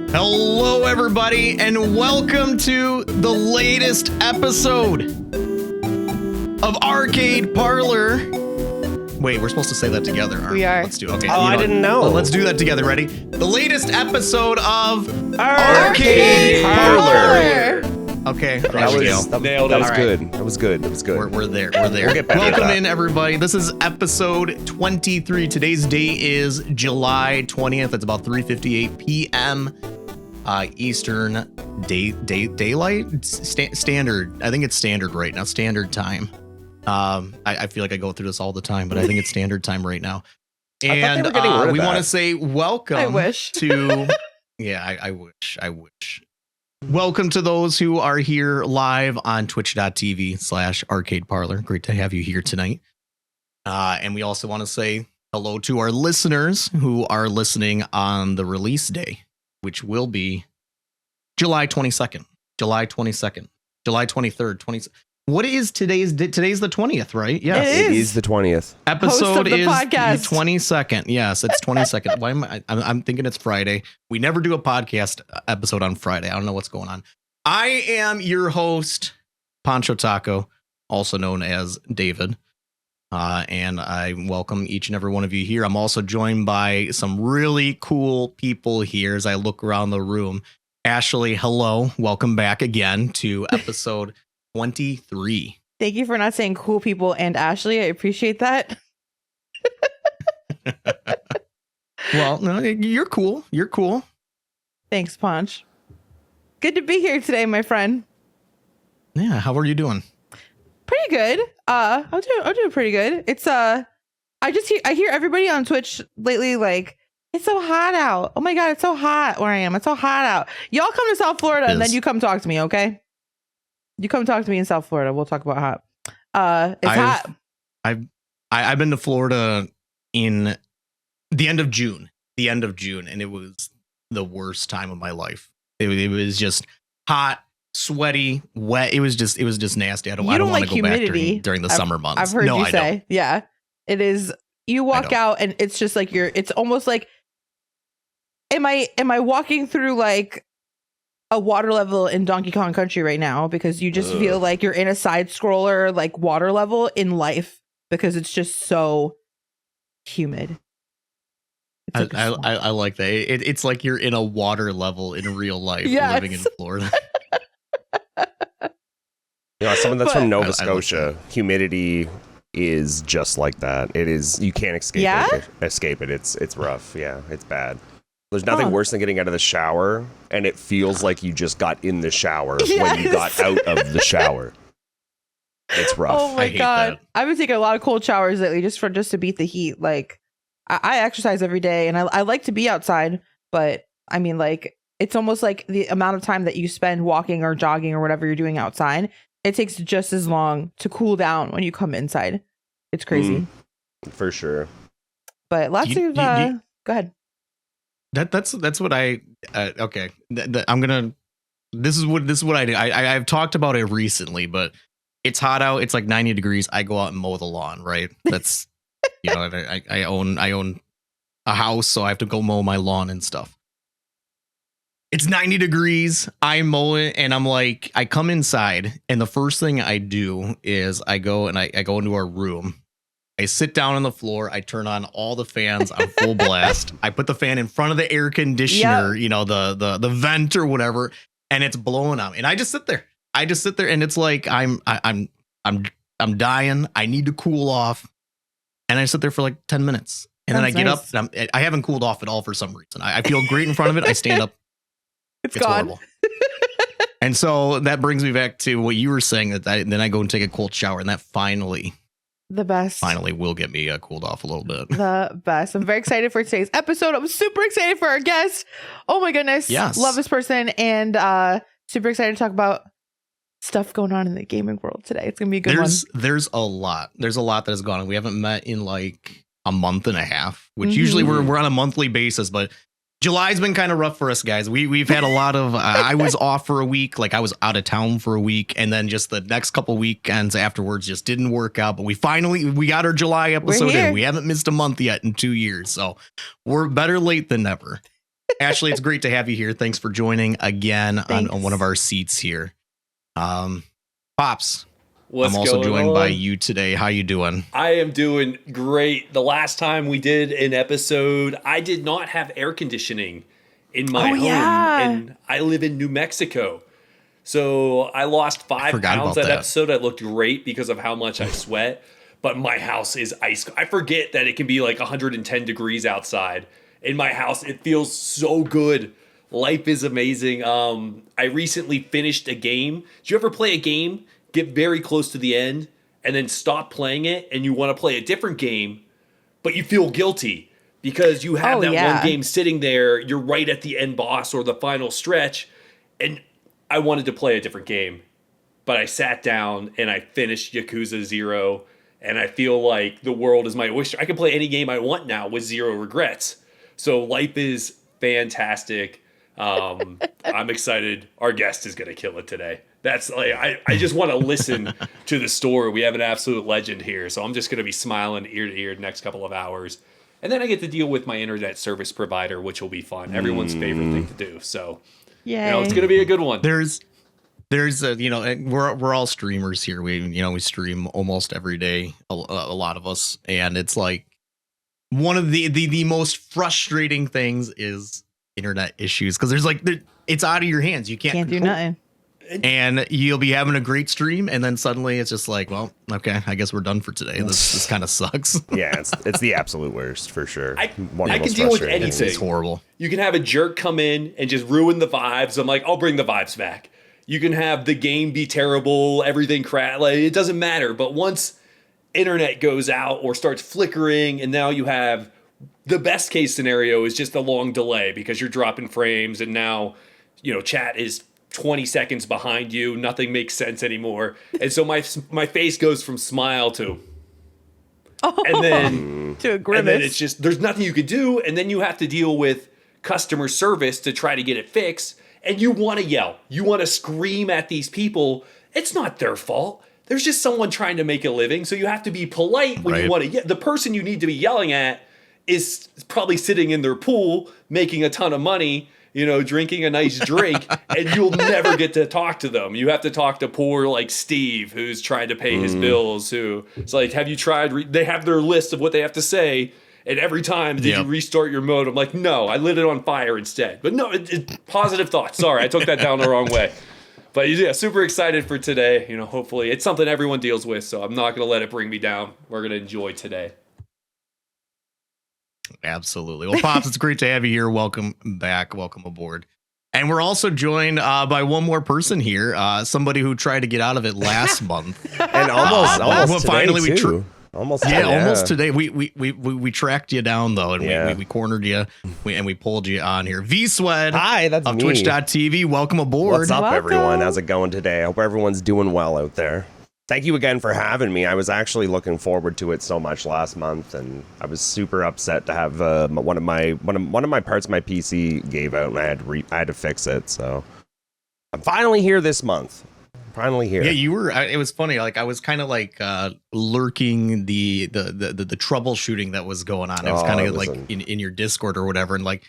Hello, everybody, and welcome to the latest episode of Arcade Parlor. Wait, we're supposed to say that together, aren't we? We are. Let's do it. Okay. I didn't know. Well, let's do that together. Ready? The latest episode of Arcade Parlor. Okay. That was Nailed that it. was All good. right. That was good. That was good. We're there. We're there. We'll get better at Welcome that. in, everybody. This is episode 23. Today's date is July 20th. It's about 3:58 p.m. Eastern daylight standard. I think it's standard right now. Standard time. I feel like I go through this all the time, but I think it's standard time right now. And I thought they were getting rid of we that. want to say welcome. I wish. To yeah, I wish. Welcome to those who are here live on twitch.tv/arcade parlor. Great to have you here tonight. And we also want to say hello to our listeners who are listening on the release day, which will be July 22nd, July 23rd, 20. What is today's the 20th, right? Yes. It It is the 20th. Episode Host of the is podcast. the 22nd. Yes, it's 22nd. Why am I'm thinking it's Friday. We never do a podcast episode on Friday. I don't know what's going on. I am your host, Pancho Taco, also known as David. And I welcome each and every one of you here. I'm also joined by some really cool people here as I look around the room. Ashley, hello. Welcome back again to episode 23. Thank you for not saying cool people and Ashley. I appreciate that. Well, no, you're cool. You're cool. Thanks, Ponch. Good to be here today, my friend. Yeah. How are you doing? Pretty good. I'm doing pretty good. It's I hear everybody on Twitch lately like, it's so hot out. Oh my god, it's so hot where I am. It's so hot out. Y'all come to South Florida and then you come talk to me, okay? You come talk to me in South Florida. We'll talk about hot. It's hot. I've been to Florida in the end of June, and it was the worst time of my life. It was just hot, sweaty, wet. It was just nasty. I don't want to like go humidity. back during the summer months. I've heard No, you I say, don't. yeah, it is. You walk out and it's just like it's almost like, am I walking through like a water level in Donkey Kong Country right now? Because you just feel like you're in a side scroller, like water level in life, because it's just so humid. It's like I like that. It's like you're in a water level in real life, Yes. living in Florida. Someone that's But- from Nova I Scotia, humidity is just like that. It is. You can't escape Yeah? it. Escape it. It's rough. Yeah, it's bad. There's nothing Huh. worse than getting out of the shower and it feels like you just got in the shower when Yes. you got out of the shower. It's rough. Oh I my hate god! that. I've been taking a lot of cold showers lately, just to beat the heat. Like I exercise every day, and I like to be outside, but I mean, like it's almost like the amount of time that you spend walking or jogging or whatever you're doing outside, it takes just as long to cool down when you come inside. It's crazy. For sure. But lots Do you- of do you- go ahead. That's what I okay. I'm gonna. This is what I do. I've talked about it recently, but it's hot out. It's like 90 degrees. I go out and mow the lawn. Right. That's I own a house, so I have to go mow my lawn and stuff. It's 90 degrees. I mow it, and I'm like, I come inside, and the first thing I do is I go into our room. I sit down on the floor. I turn on all the fans on full blast. I put the fan in front of the air conditioner, the vent or whatever, and it's blowing on me. And I just sit there. And it's like I'm dying. I need to cool off. And I sit there for like 10 minutes. And then I Sounds get nice. up and I haven't cooled off at all for some reason. I feel great in front of it. I stand up. It's It's gone. horrible. And so that brings me back to what you were saying, that then I go and take a cold shower, and that finally The best. will get me cooled off a little bit. The best. I'm very excited for today's episode. I'm super excited for our guest. Oh my goodness. Yes. Love this person, and super excited to talk about stuff going on in the gaming world today. It's gonna be a good one. There's a lot that has gone on. We haven't met in like a month and a half, which Mhm. usually we're on a monthly basis, but July's been kind of rough for us guys. We've had a lot of I was off for a week, like I was out of town for a week, and then just the next couple weekends afterwards just didn't work out. But we got our July episode here. in. We haven't missed a month yet in 2 years, so we're better late than never. Ashley, it's great to have you here. Thanks for joining again on one of our seats here. Pops, What's I'm also going joined on? by you today. How you doing? I am doing great. The last time we did an episode, I did not have air conditioning in my home, and I live in New Mexico. So I lost 5 pounds that episode. I looked great because of how much I sweat, but my house is ice. I forget that it can be like 110 degrees outside. In my house, it feels so good. Life is amazing. I recently finished a game. Did you ever play a game, get very close to the end, and then stop playing it, and you want to play a different game, but you feel guilty because you have one game sitting there, you're right at the end boss or the final stretch, and I wanted to play a different game, but I sat down and I finished Yakuza 0, and I feel like the world is my oyster. I can play any game I want now with zero regrets. So life is fantastic. I'm excited. Our guest is going to kill it today. That's like, I just want to listen to the story. We have an absolute legend here. So I'm just going to be smiling ear to ear the next couple of hours. And then I get to deal with my internet service provider, which will be fun. Everyone's favorite thing to do. So, it's going to be a good one. There's we're all streamers here. We stream almost every day, a lot of us. And it's like one of the most frustrating things is internet issues. Cause it's out of your hands. You can't do nothing. And you'll be having a great stream, and then suddenly it's just like, well, okay, I guess we're done for today. This kind of sucks. Yeah, it's the absolute worst for sure. I can deal with anything. It's horrible. You can have a jerk come in and just ruin the vibes. I'm like, I'll bring the vibes back. You can have the game be terrible, everything crap. Like, it doesn't matter. But once internet goes out or starts flickering, and now you have the best case scenario is just a long delay because you're dropping frames, and now chat is 20 seconds behind you. Nothing makes sense anymore. And so my face goes from smile to and then to a grimace. And then it's just there's nothing you could do, and then you have to deal with customer service to try to get it fixed. And you want to yell. You want to scream at these people. It's not their fault. There's just someone trying to make a living. So you have to be polite when you want to. The person you need to be yelling at is probably sitting in their pool, making a ton of money, drinking a nice drink, and you'll never get to talk to them. You have to talk to poor like Steve, who's trying to pay his bills, who it's like, have you tried? They have their list of what they have to say. And every time, did you restart your mode? I'm like, no, I lit it on fire instead. But no, positive thoughts. Sorry, I took that down the wrong way. But yeah, super excited for today. Hopefully it's something everyone deals with, so I'm not going to let it bring me down. We're going to enjoy today. Absolutely. Well, Pops, it's great to have you here. Welcome back. Welcome aboard. And we're also joined by one more person here, somebody who tried to get out of it last month. And almost finally too. Almost today. We tracked you down though, and we cornered you, and we pulled you on here. Vswed, hi, that's of me. Twitch.tv. Welcome aboard. What's up, everyone? How's it going today? I hope everyone's doing well out there. Thank you again for having me. I was actually looking forward to it so much last month, and I was super upset to have one of my parts of my PC gave out, and I had to fix it. So I'm finally here this month. Finally here. Yeah, you were. It was funny. Like I was kind of like lurking the troubleshooting that was going on. It was kind of like in your Discord or whatever, and like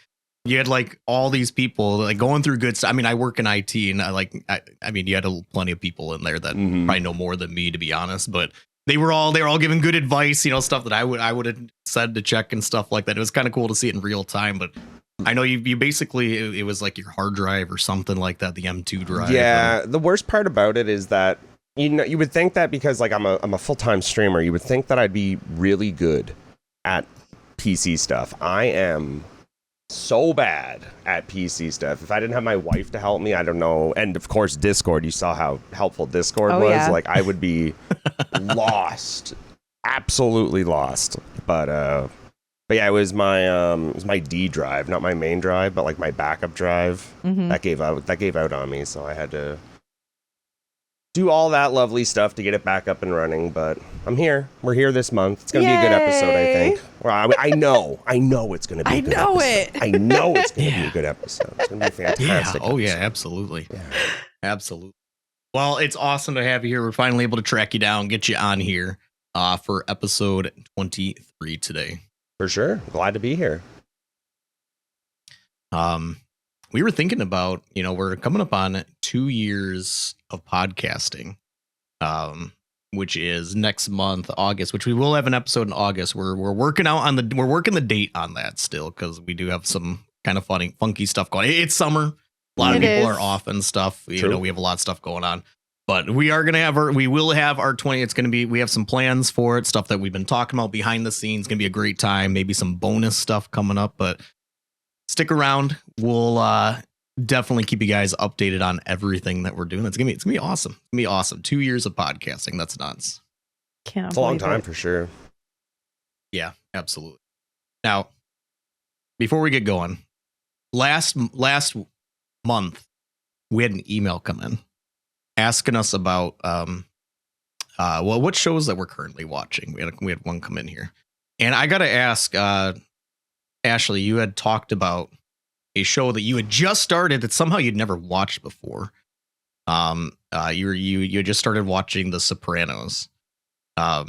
you had like all these people like going through good stuff. I mean, I work in IT, and I mean, you had plenty of people in there that probably know more than me, to be honest. But they were all giving good advice, stuff that I would have said to check and stuff like that. It was kind of cool to see it in real time, but. I know you basically, it was like your hard drive or something like that, the M2 drive. Yeah, the worst part about it is that, you would think that because like I'm a full-time streamer, you would think that I'd be really good at PC stuff. I am so bad at PC stuff. If I didn't have my wife to help me, I don't know. And of course, Discord, you saw how helpful Discord was. Yeah. Like I would be lost, absolutely lost. But yeah, it was my D drive, not my main drive, but like my backup drive that gave out on me, so I had to do all that lovely stuff to get it back up and running. But I'm here. We're here this month. It's gonna be a good episode, I think. Well, I know it's gonna be. I know it's gonna be a good episode. It's gonna be fantastic. Yeah. Oh yeah, absolutely. Yeah. Absolutely. Well, it's awesome to have you here. We're finally able to track you down, get you on here for episode 23 today. For sure. Glad to be here. we were thinking about, we're coming up on 2 years of podcasting, which is next month, August, which we will have an episode in August. We're working the date on that still, because we do have some kind of funky stuff going. It's summer. A lot of people are off and stuff. We have a lot of stuff going on. But we are going to we will have our 20. It's going to be, we have some plans for it, stuff that we've been talking about behind the scenes. Going to be a great time. Maybe some bonus stuff coming up, but stick around. We'll definitely keep you guys updated on everything that we're doing. It's going to be awesome. It's going to be awesome. 2 years of podcasting. That's nuts. It's a long time for sure. Yeah, absolutely. Now, before we get going, last month, we had an email come in asking us about what shows that we're currently watching. We had one come in here, and I gotta ask, Ashley, you had talked about a show that you had just started that somehow you'd never watched before. You just started watching The Sopranos. How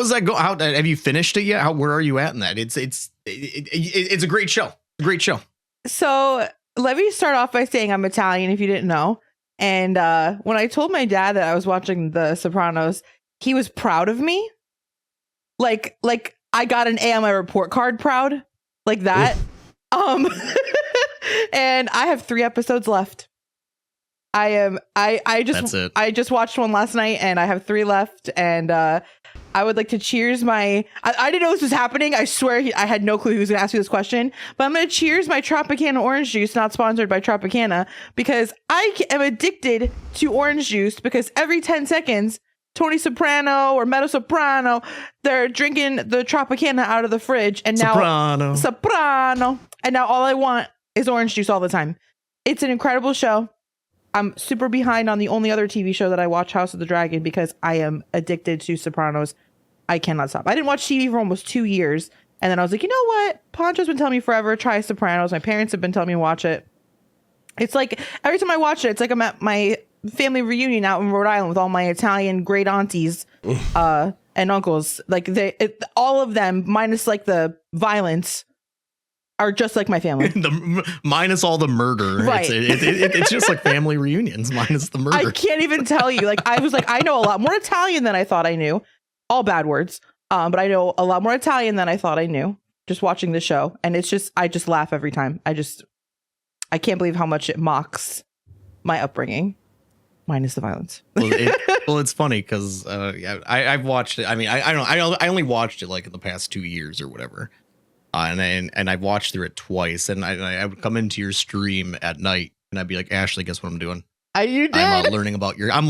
is that go? How have you finished it yet? Where are you at in that? It's a great show. Great show. So let me start off by saying I'm Italian, if you didn't know. And when I told my dad that I was watching The Sopranos, he was proud of me. Like I got an A on my report card, proud, like that. And I have 3 episodes left. I just watched one last night, and I have 3 left, and I would like to cheers my I didn't know this was happening. I swear I had no clue he was going to ask me this question, but I'm going to cheers my Tropicana orange juice, not sponsored by Tropicana, because I am addicted to orange juice, because every 10 seconds Tony Soprano or Meadow Soprano, they're drinking the Tropicana out of the fridge, and now Soprano, and now all I want is orange juice all the time. It's an incredible show. I'm super behind on the only other TV show that I watch, House of the Dragon, because I am addicted to Sopranos. I cannot stop. I didn't watch TV for almost 2 years, and then I was like, you know what? Poncho's been telling me forever, try Sopranos. My parents have been telling me to watch it. It's like every time I watch it, it's like I'm at my family reunion out in Rhode Island with all my Italian great aunties and uncles. Like all of them, minus like the violence, are just like my family. Minus all the murder. Right. It's just like family reunions minus the murder. I can't even tell you. Like I was like, I know a lot more Italian than I thought I knew. All bad words. But I know a lot more Italian than I thought I knew just watching the show. And it's just, I just laugh every time. I can't believe how much it mocks my upbringing. Minus the violence. Well, it's funny because I've watched it. I mean, I only watched it like in the past 2 years or whatever. And I've watched through it twice, and I would come into your stream at night, and I'd be like, Ashley, guess what I'm doing? You did. I'm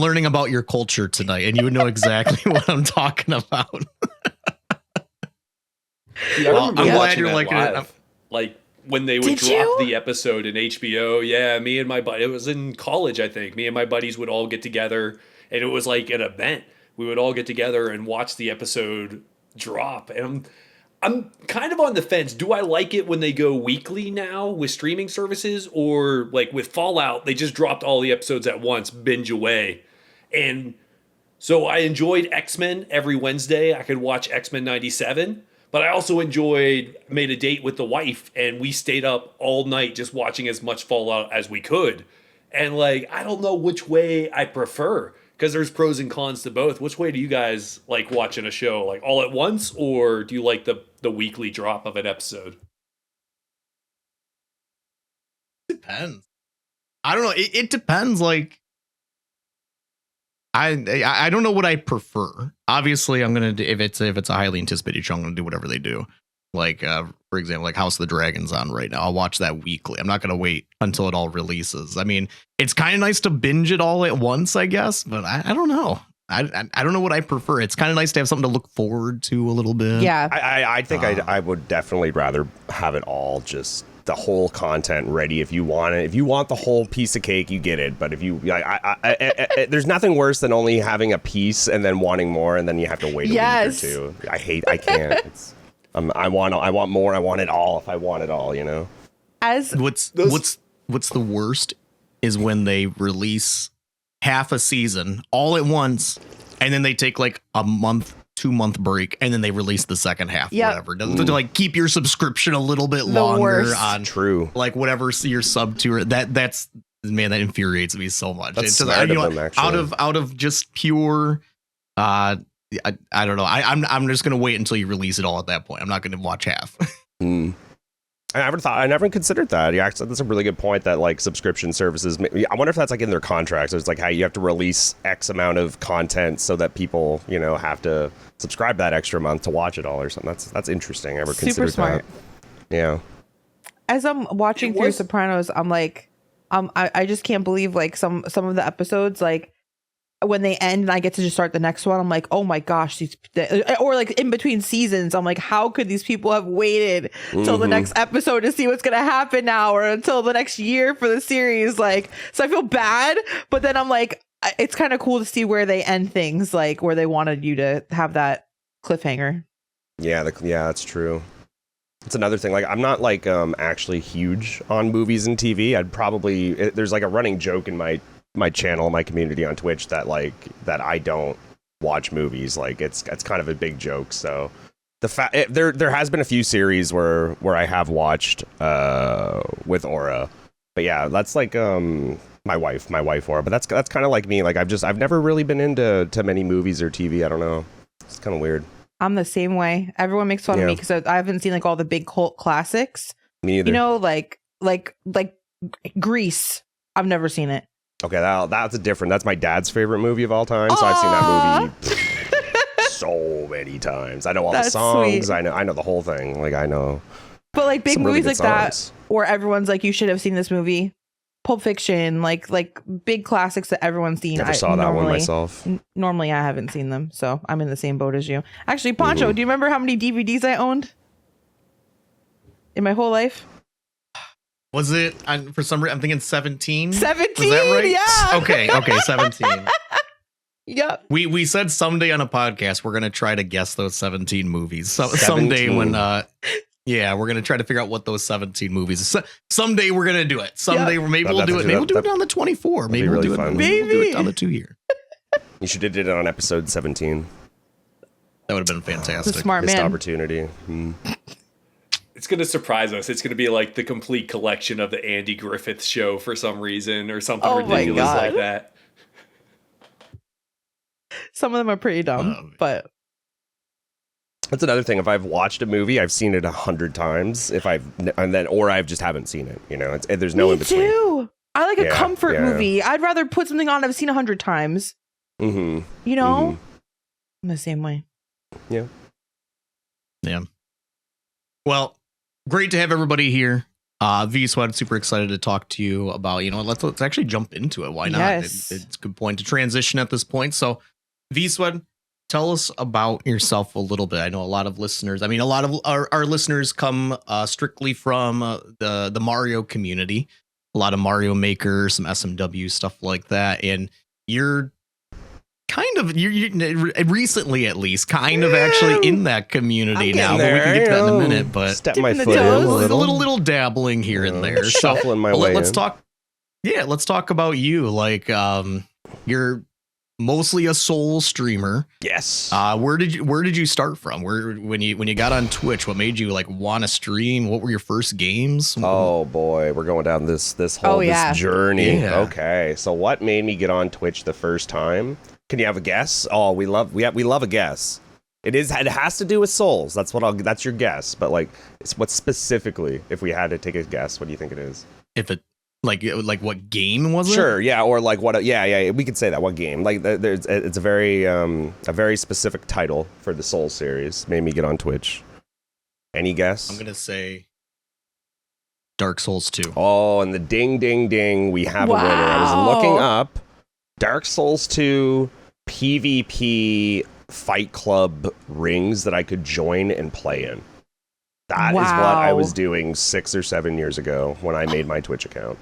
learning about your culture tonight, and you would know exactly what I'm talking about. Yeah, I'm glad you're liking it. Like when they would drop the episode in HBO. Yeah, me and my buddy. It was in college, I think. Me and my buddies would all get together, and it was like an event. We would all get together and watch the episode drop, and I'm kind of on the fence. Do I like it when they go weekly now with streaming services, or like with Fallout, they just dropped all the episodes at once, binge away. And so I enjoyed X-Men every Wednesday. I could watch X-Men 97, but I also made a date with the wife, and we stayed up all night just watching as much Fallout as we could. And like, I don't know which way I prefer, because there's pros and cons to both. Which way do you guys like watching a show? Like all at once, or do you like the weekly drop of an episode? Depends. I don't know. It depends. Like, I don't know what I prefer. Obviously, I'm gonna do, if it's a highly anticipated show, I'm gonna do whatever they do. Like, for example, like House of the Dragon's on right now. I'll watch that weekly. I'm not gonna wait until it all releases. I mean, it's kind of nice to binge it all at once, I guess, but I don't know. I don't know what I prefer. It's kind of nice to have something to look forward to a little bit. Yeah, I think I would definitely rather have it all, just the whole content ready. If you want it, if you want the whole piece of cake, you get it. But if you, there's nothing worse than only having a piece and then wanting more, and then you have to wait a week or two. I can't. It's, I want more. I want it all. If I want it all, you know. What's the worst is when they release half a season all at once, and then they take like a month 2-month break and then they release the second half, Yep. whatever. To like keep your subscription a little bit The longer worst. on True. like whatever you're sub to. That's man, that infuriates me so much. That's It's just, smart of them, actually. out of just pure I don't know. I'm just gonna wait until you release it all at that point. I'm not gonna watch half. I never considered that. Yeah, actually, that's a really good point. That like subscription services. I wonder if that's like in their contracts. It's like how you have to release X amount of content so that people, have to subscribe that extra month to watch it all or something. That's interesting. I never Super considered smart. that. Yeah. As I'm watching through Sopranos, I'm like, I just can't believe like some of the episodes, like when they end and I get to just start the next one, I'm like, oh my gosh, or like in between seasons, I'm like, how could these people have waited till the next episode to see what's gonna happen now, or until the next year for the series? Like, so I feel bad, but then I'm like, it's kind of cool to see where they end things, like where they wanted you to have that cliffhanger. Yeah, that's true. It's another thing. Like, I'm not like actually huge on movies and TV. There's like a running joke in my channel, my community on Twitch that I don't watch movies. Like it's kind of a big joke. So there has been a few series where I have watched with Aura, but yeah, that's like my wife Aura. But that's kind of like me. Like I've never really been into many movies or TV. I don't know. It's kind of weird. I'm the same way. Everyone makes fun of me because I haven't seen like all the big cult classics. Me either. Like Grease. I've never seen it. Okay, that's my dad's favorite movie of all time. So I've seen that movie so many times. I know all the songs. Sweet. I know the whole thing. Like I know. But like big movies like songs. That, where everyone's like, you should have seen this movie. Pulp Fiction, like big classics that everyone's seen. Never saw that one myself. Normally, I haven't seen them, so I'm in the same boat as you. Actually, Poncho, do you remember how many DVDs I owned in my whole life? Was it for some reason? I'm thinking 17. 17, was that right? Yeah. Okay, 17. Yep. We said someday on a podcast we're gonna try to guess those 17 movies. So someday when yeah, we're gonna try to figure out what those 17 movies. Someday we're gonna do it. Someday maybe we'll do it. Maybe we'll do it on the 24. Maybe we'll do it. Maybe we'll do it on the 2 year. You should have did it on episode 17. That would have been fantastic. Smart man. Missed opportunity. It's going to surprise us. It's going to be like the complete collection of the Andy Griffith Show for some reason or something ridiculous like that. Some of them are pretty dumb, but that's another thing. If I've watched a movie, I've seen it 100 times. Or I just haven't seen it. There's no in between. Me too. I like a comfort movie. I'd rather put something on I've seen 100 times. I'm the same way. Yeah. Well, great to have everybody here. Vswed, super excited to talk to you about, let's actually jump into it. Why not? Yes. It's a good point to transition at this point. So Vswed, tell us about yourself a little bit. I know a lot of listeners, a lot of our listeners come strictly from the Mario community, a lot of Mario Maker, some SMW, stuff like that. And you're recently at least actually in that community now, but we can get to that in a minute. But step my foot in a little dabbling here and there, shuffling my way. Let's talk. Yeah, let's talk about you. Like, you're mostly a Soul streamer. Yes. Where did you start from? When you got on Twitch, what made you like want to stream? What were your first games? Oh boy, we're going down this whole this journey. Yeah. Okay, so what made me get on Twitch the first time? Can you have a guess? Oh, we love a guess. It has to do with Souls. That's your guess. But like, what specifically? If we had to take a guess, what do you think it is? If it like what game was it? Sure, yeah, or like what? Yeah, we could say that. What game? Like, it's a very specific title for the Souls series. Made me get on Twitch. Any guess? I'm gonna say Dark Souls 2. Oh, and the ding, ding, ding. We have a winner. I was looking up Dark Souls 2 PvP Fight Club rings that I could join and play in. That is what I was doing 6 or 7 years ago when I made my Twitch account.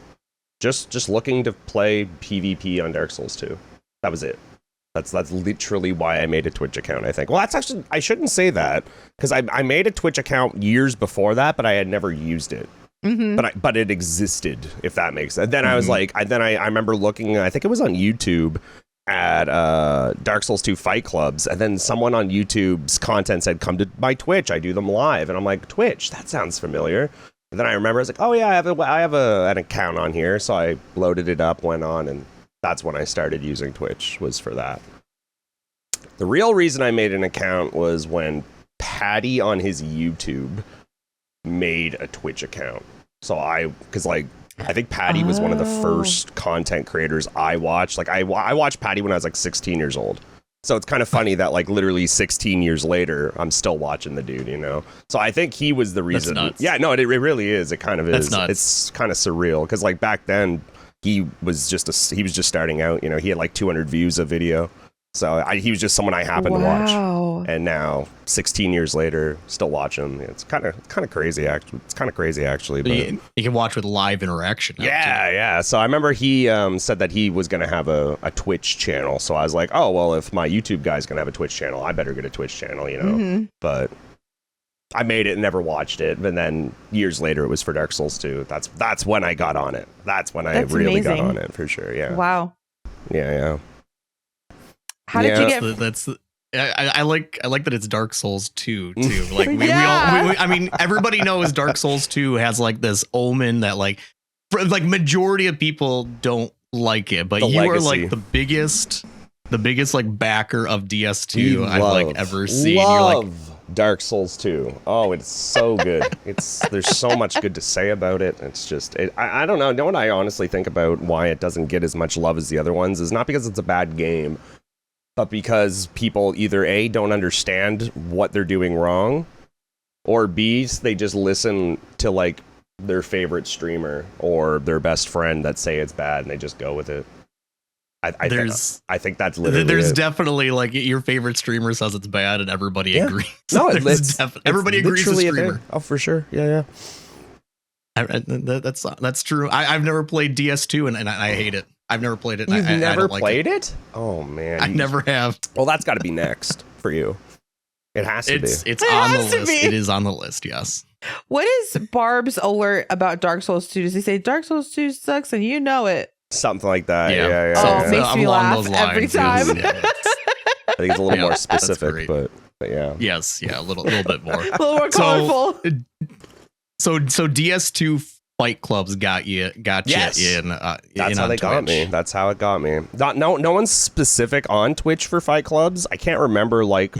Just looking to play PvP on Dark Souls 2. That was it. That's literally why I made a Twitch account, I think. Well, that's actually, I shouldn't say that, because I made a Twitch account years before that, but I had never used it. But it existed, if that makes sense. Then I was like, I remember looking, I think it was on YouTube, at Dark Souls 2 fight clubs, and then someone on YouTube's content said, come to my Twitch, I do them live. And I'm like, Twitch, that sounds familiar. And then I remember I was like, oh yeah, I have an account on here. So I loaded it up, went on, and that's when I started using Twitch, was for that. The real reason I made an account was when Patty on his YouTube made a Twitch account. So because like, I think Patty was one of the first content creators I watched. Like I watched Patty when I was like 16 years old. So it's kind of funny that like literally 16 years later, I'm still watching the dude, you know? So I think he was the reason. That's nuts. Yeah, no, it really is. It kind of That's is. nuts. It's kind of surreal because like back then he was just starting out, you know, he had like 200 views a video. So he was just someone I happened to watch. And now 16 years later, still watching. It's kind of crazy actually. It's kind of crazy actually. But You can watch with live interaction. now, too. yeah. So I remember he said that he was going to have a Twitch channel. So I was like, oh, well, if my YouTube guy's going to have a Twitch channel, I better get a Twitch channel, you know? Mhm. But I made it and never watched it. And then years later, it was for Dark Souls 2. That's when I got on it. That's when I really got on it for sure. Yeah. Wow. Yeah. How did you get? I like that it's Dark Souls 2 too. Like Yeah. I mean, everybody knows Dark Souls 2 has like this omen that like majority of people don't like it, but The you legacy. are like the biggest like backer of DS2 I've like ever seen. You're Love like Dark Souls 2. Oh, it's so good. There's so much good to say about it. It's just I don't know. What I honestly think about why it doesn't get as much love as the other ones is not because it's a bad game, but because people either A, don't understand what they're doing wrong, or B, they just listen to like their favorite streamer or their best friend that say it's bad and they just go with it. I think that's literally there's it. definitely like your favorite streamer says it's bad and everybody agrees. No, everybody agrees with literally a streamer. thing. Oh, for sure. Yeah. That's true. I've never played DS2 and I hate it. I've never played it. You've I never don't like played it? Oh man, I never have. Well, that's got to be next for you. It has to be. It's It on the has to list. be. It is on the list. Yes. What is Barb's alert about Dark Souls 2? Does he say Dark Souls 2 sucks and you know it? Something like that. Yeah. Oh, it makes me along laugh those every lines, time. I think it's a little Yeah, more that's specific, great. but yeah. Yes. Yeah. A little bit more. A little more colorful. So DS2 fight clubs got you Yes. in. That's how they got me. That's how it got me. No one's specific on Twitch for fight clubs. I can't remember. Like,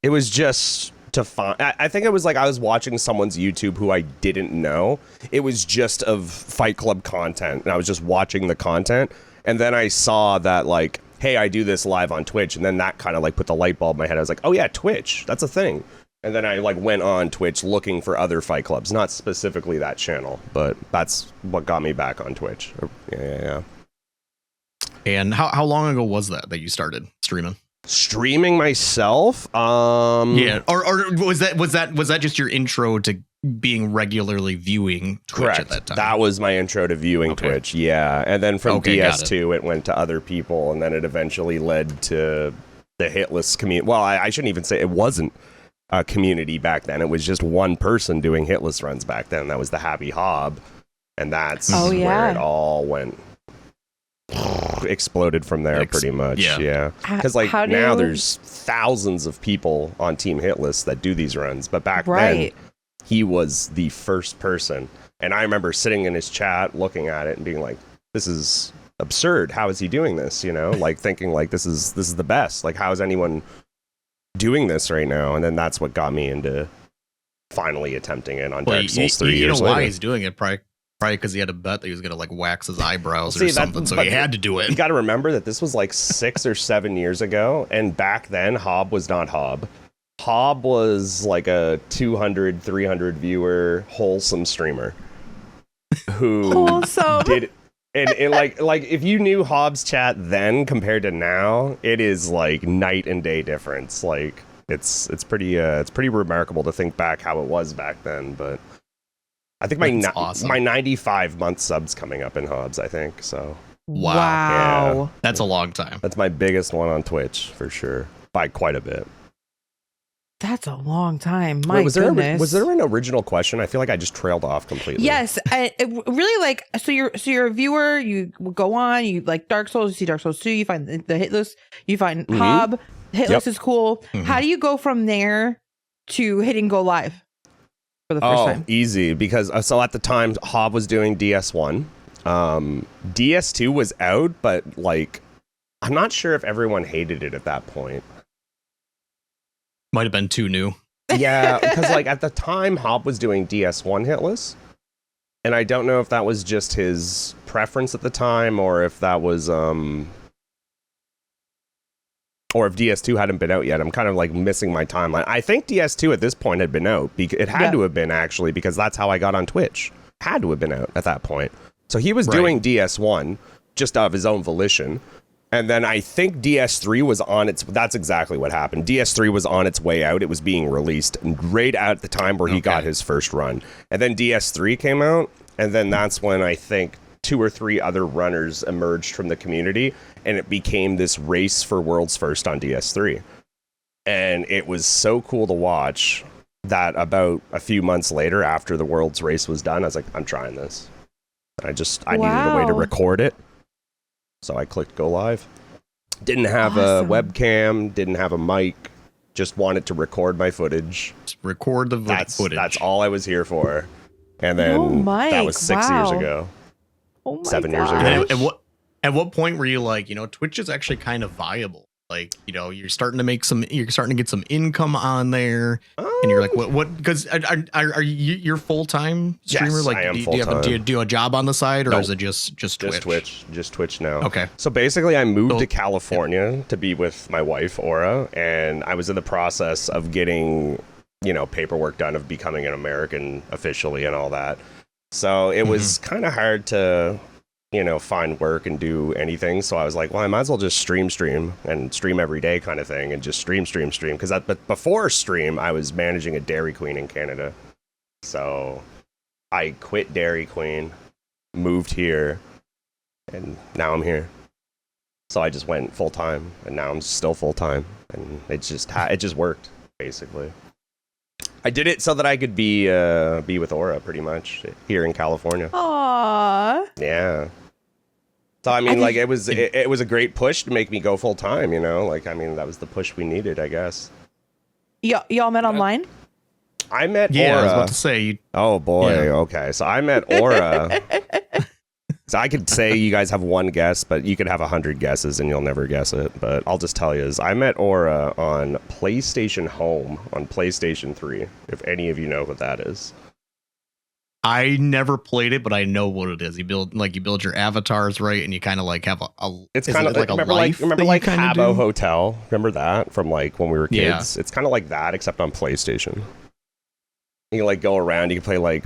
it was just to find. I think it was like I was watching someone's YouTube who I didn't know. It was just of fight club content, and I was just watching the content. And then I saw that like, hey, I do this live on Twitch, and then that kind of like put the light bulb in my head. I was like, oh yeah, Twitch, that's a thing. And then I like went on Twitch looking for other fight clubs, not specifically that channel, but that's what got me back on Twitch. Yeah. And how long ago was that you started streaming? Streaming myself? Yeah. Or was that just your intro to being regularly viewing Twitch Correct. at that time? That was my intro to viewing Okay. Twitch. Yeah. And then from Okay, got DS2, it went to other people, and then it eventually led to the hitless community. Well, I shouldn't even say it wasn't a community back then. It was just one person doing hitless runs back then. That was the Happy Hob. And that's where it all went. Exploded from there pretty much. Yeah. Because like now there's thousands of people on Team Hitless that do these runs. But back then, he was the first person. And I remember sitting in his chat, looking at it and being like, this is absurd. How is he doing this? You know, like thinking like this is the best. Like, how is anyone doing this right now? And then that's what got me into finally attempting it on Dark Souls 3 years You know why later. he's doing it? Probably because he had a bet that he was going to like wax his eyebrows See, or something. So he had to do it. You got to remember that this was like 6 or 7 years ago. And back then, Hob was not Hob. Hob was like a 200, 300 viewer, wholesome streamer who did. And like if you knew Hobbs chat then compared to now, it is like night and day difference. Like it's pretty remarkable to think back how it was back then. But I think my 95 month subs coming up in Hobbs, I think. So wow. Yeah. That's a long time. That's my biggest one on Twitch for sure, by quite a bit. That's a long time. My Wait, was goodness. was there an original question? I feel like I just trailed off completely. Yes, really like so you're a viewer. You go on. You like Dark Souls. You see Dark Souls 2. You find the hit list. You find Hob. Hit list is cool. How do you go from there to hitting go live for the first time? Easy, because so at the time Hob was doing DS1. DS2 was out, but like I'm not sure if everyone hated it at that point. Might have been too new. Yeah, because like at the time Hob was doing DS1 hitless, and I don't know if that was just his preference at the time or if that was or if DS2 hadn't been out yet. I'm kind of like missing my timeline. I think DS2 at this point had been out. It had to have been, actually, because that's how I got on Twitch. Had to have been out at that point. So he was doing DS1 just of his own volition. And then I think DS3 was on its... That's exactly what happened. DS3 was on its way out. It was being released right at the time where he got his first run. And then DS3 came out. And then that's when I think 2 or 3 other runners emerged from the community. And it became this race for world's first on DS3. And it was so cool to watch that about a few months later, after the world's race was done, I was like, I'm trying this. And I needed a way to record it. So I clicked go live. Didn't have a webcam, didn't have a mic, just wanted to record my footage. Just record the footage. That's all I was here for. And then that was 6 years ago. Oh my 7 years gosh. ago. At what point were you like, Twitch is actually kind of viable? Like, you're starting to get some income on there, and you're like, what? Because are you're full time streamer? Yes, like, I am do you do a job on the side, or is it just Twitch? Just Twitch now. Okay. So basically, I moved to California to be with my wife Aura, and I was in the process of getting, paperwork done of becoming an American officially and all that. So it was kind of hard to, find work and do anything. So I was like, well, I might as well just stream and stream every day kind of thing, and just stream. Because before stream, I was managing a Dairy Queen in Canada. So I quit Dairy Queen, moved here, and now I'm here. So I just went full time, and now I'm still full time, and it just worked basically. I did it so that I could be with Aura pretty much here in California. Aww. Yeah. So I mean, like it was a great push to make me go full time. That was the push we needed, I guess. Y'all met online? I met Aura. Aura. I was about to say. Oh boy. Yeah. Okay. So I met Aura. So I could say you guys have one guess, but you could have 100 guesses and you'll never guess it. But I'll just tell you is I met Aura on PlayStation Home on PlayStation 3. If any of you know what that is. I never played it, but I know what it is. You build your avatars, right? And you kind of like have a it's kind of like a life. Remember like Habbo Hotel? Remember that from like when we were kids? Yeah. It's kind of like that, except on PlayStation. You can like go around. You can play like,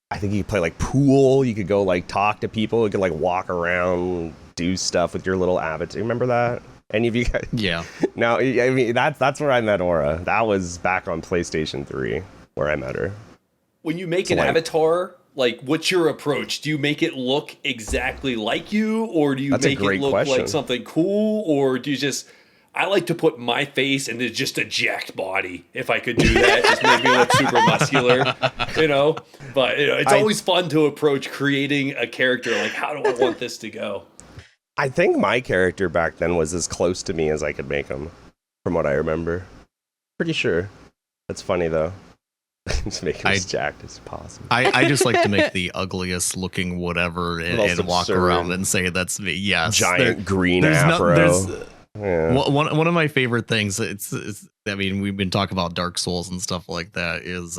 I think you could play like pool. You could go like talk to people. You could like walk around, do stuff with your little avatar. Remember that? Any of you guys? Yeah. No, I mean that's where I met Aura. That was back on PlayStation 3 where I met her. When you make an avatar, like, what's your approach? Do you make it look exactly like you, or do you make it look like something cool, or do you just... I like to put my face into just a jacked body. If I could do that, just make me look super muscular, But it's always fun to approach creating a character. Like, how do I want this to go? I think my character back then was as close to me as I could make him, from what I remember. Pretty sure. That's funny though. Just make him as jacked as possible. I just like to make the ugliest looking whatever and walk around and say that's me. Yes, giant green afro. One of my favorite things. It's I mean, we've been talking about Dark Souls and stuff like that. Is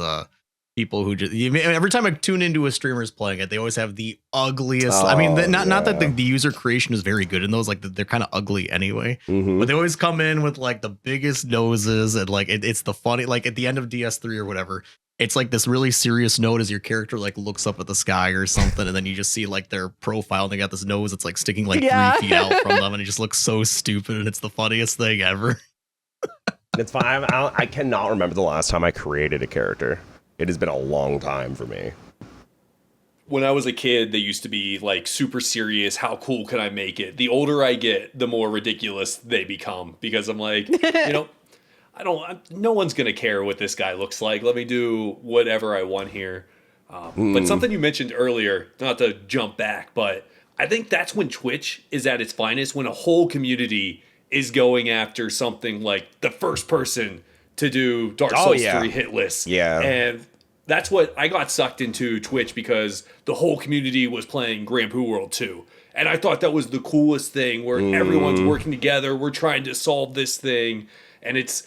people who just every time I tune into a streamer's playing it, they always have the ugliest. I mean, not that the user creation is very good in those. Like they're kind of ugly anyway, but they always come in with like the biggest noses and like it's the funny. Like at the end of DS3 or whatever, it's like this really serious note as your character like looks up at the sky or something, and then you just see like their profile and they got this nose that's like sticking like 3 feet out from them, and it just looks so stupid, and it's the funniest thing ever. It's fine. I cannot remember the last time I created a character. It has been a long time for me. When I was a kid, they used to be like super serious. How cool can I make it? The older I get, the more ridiculous they become, because I'm like, No one's gonna care what this guy looks like. Let me do whatever I want here. But something you mentioned earlier, not to jump back, but I think that's when Twitch is at its finest, when a whole community is going after something like the first person to do Dark Souls 3 hitless. Yeah. And that's what I got sucked into Twitch, because the whole community was playing Grand Poo World 2. And I thought that was the coolest thing, where everyone's working together. We're trying to solve this thing. And it's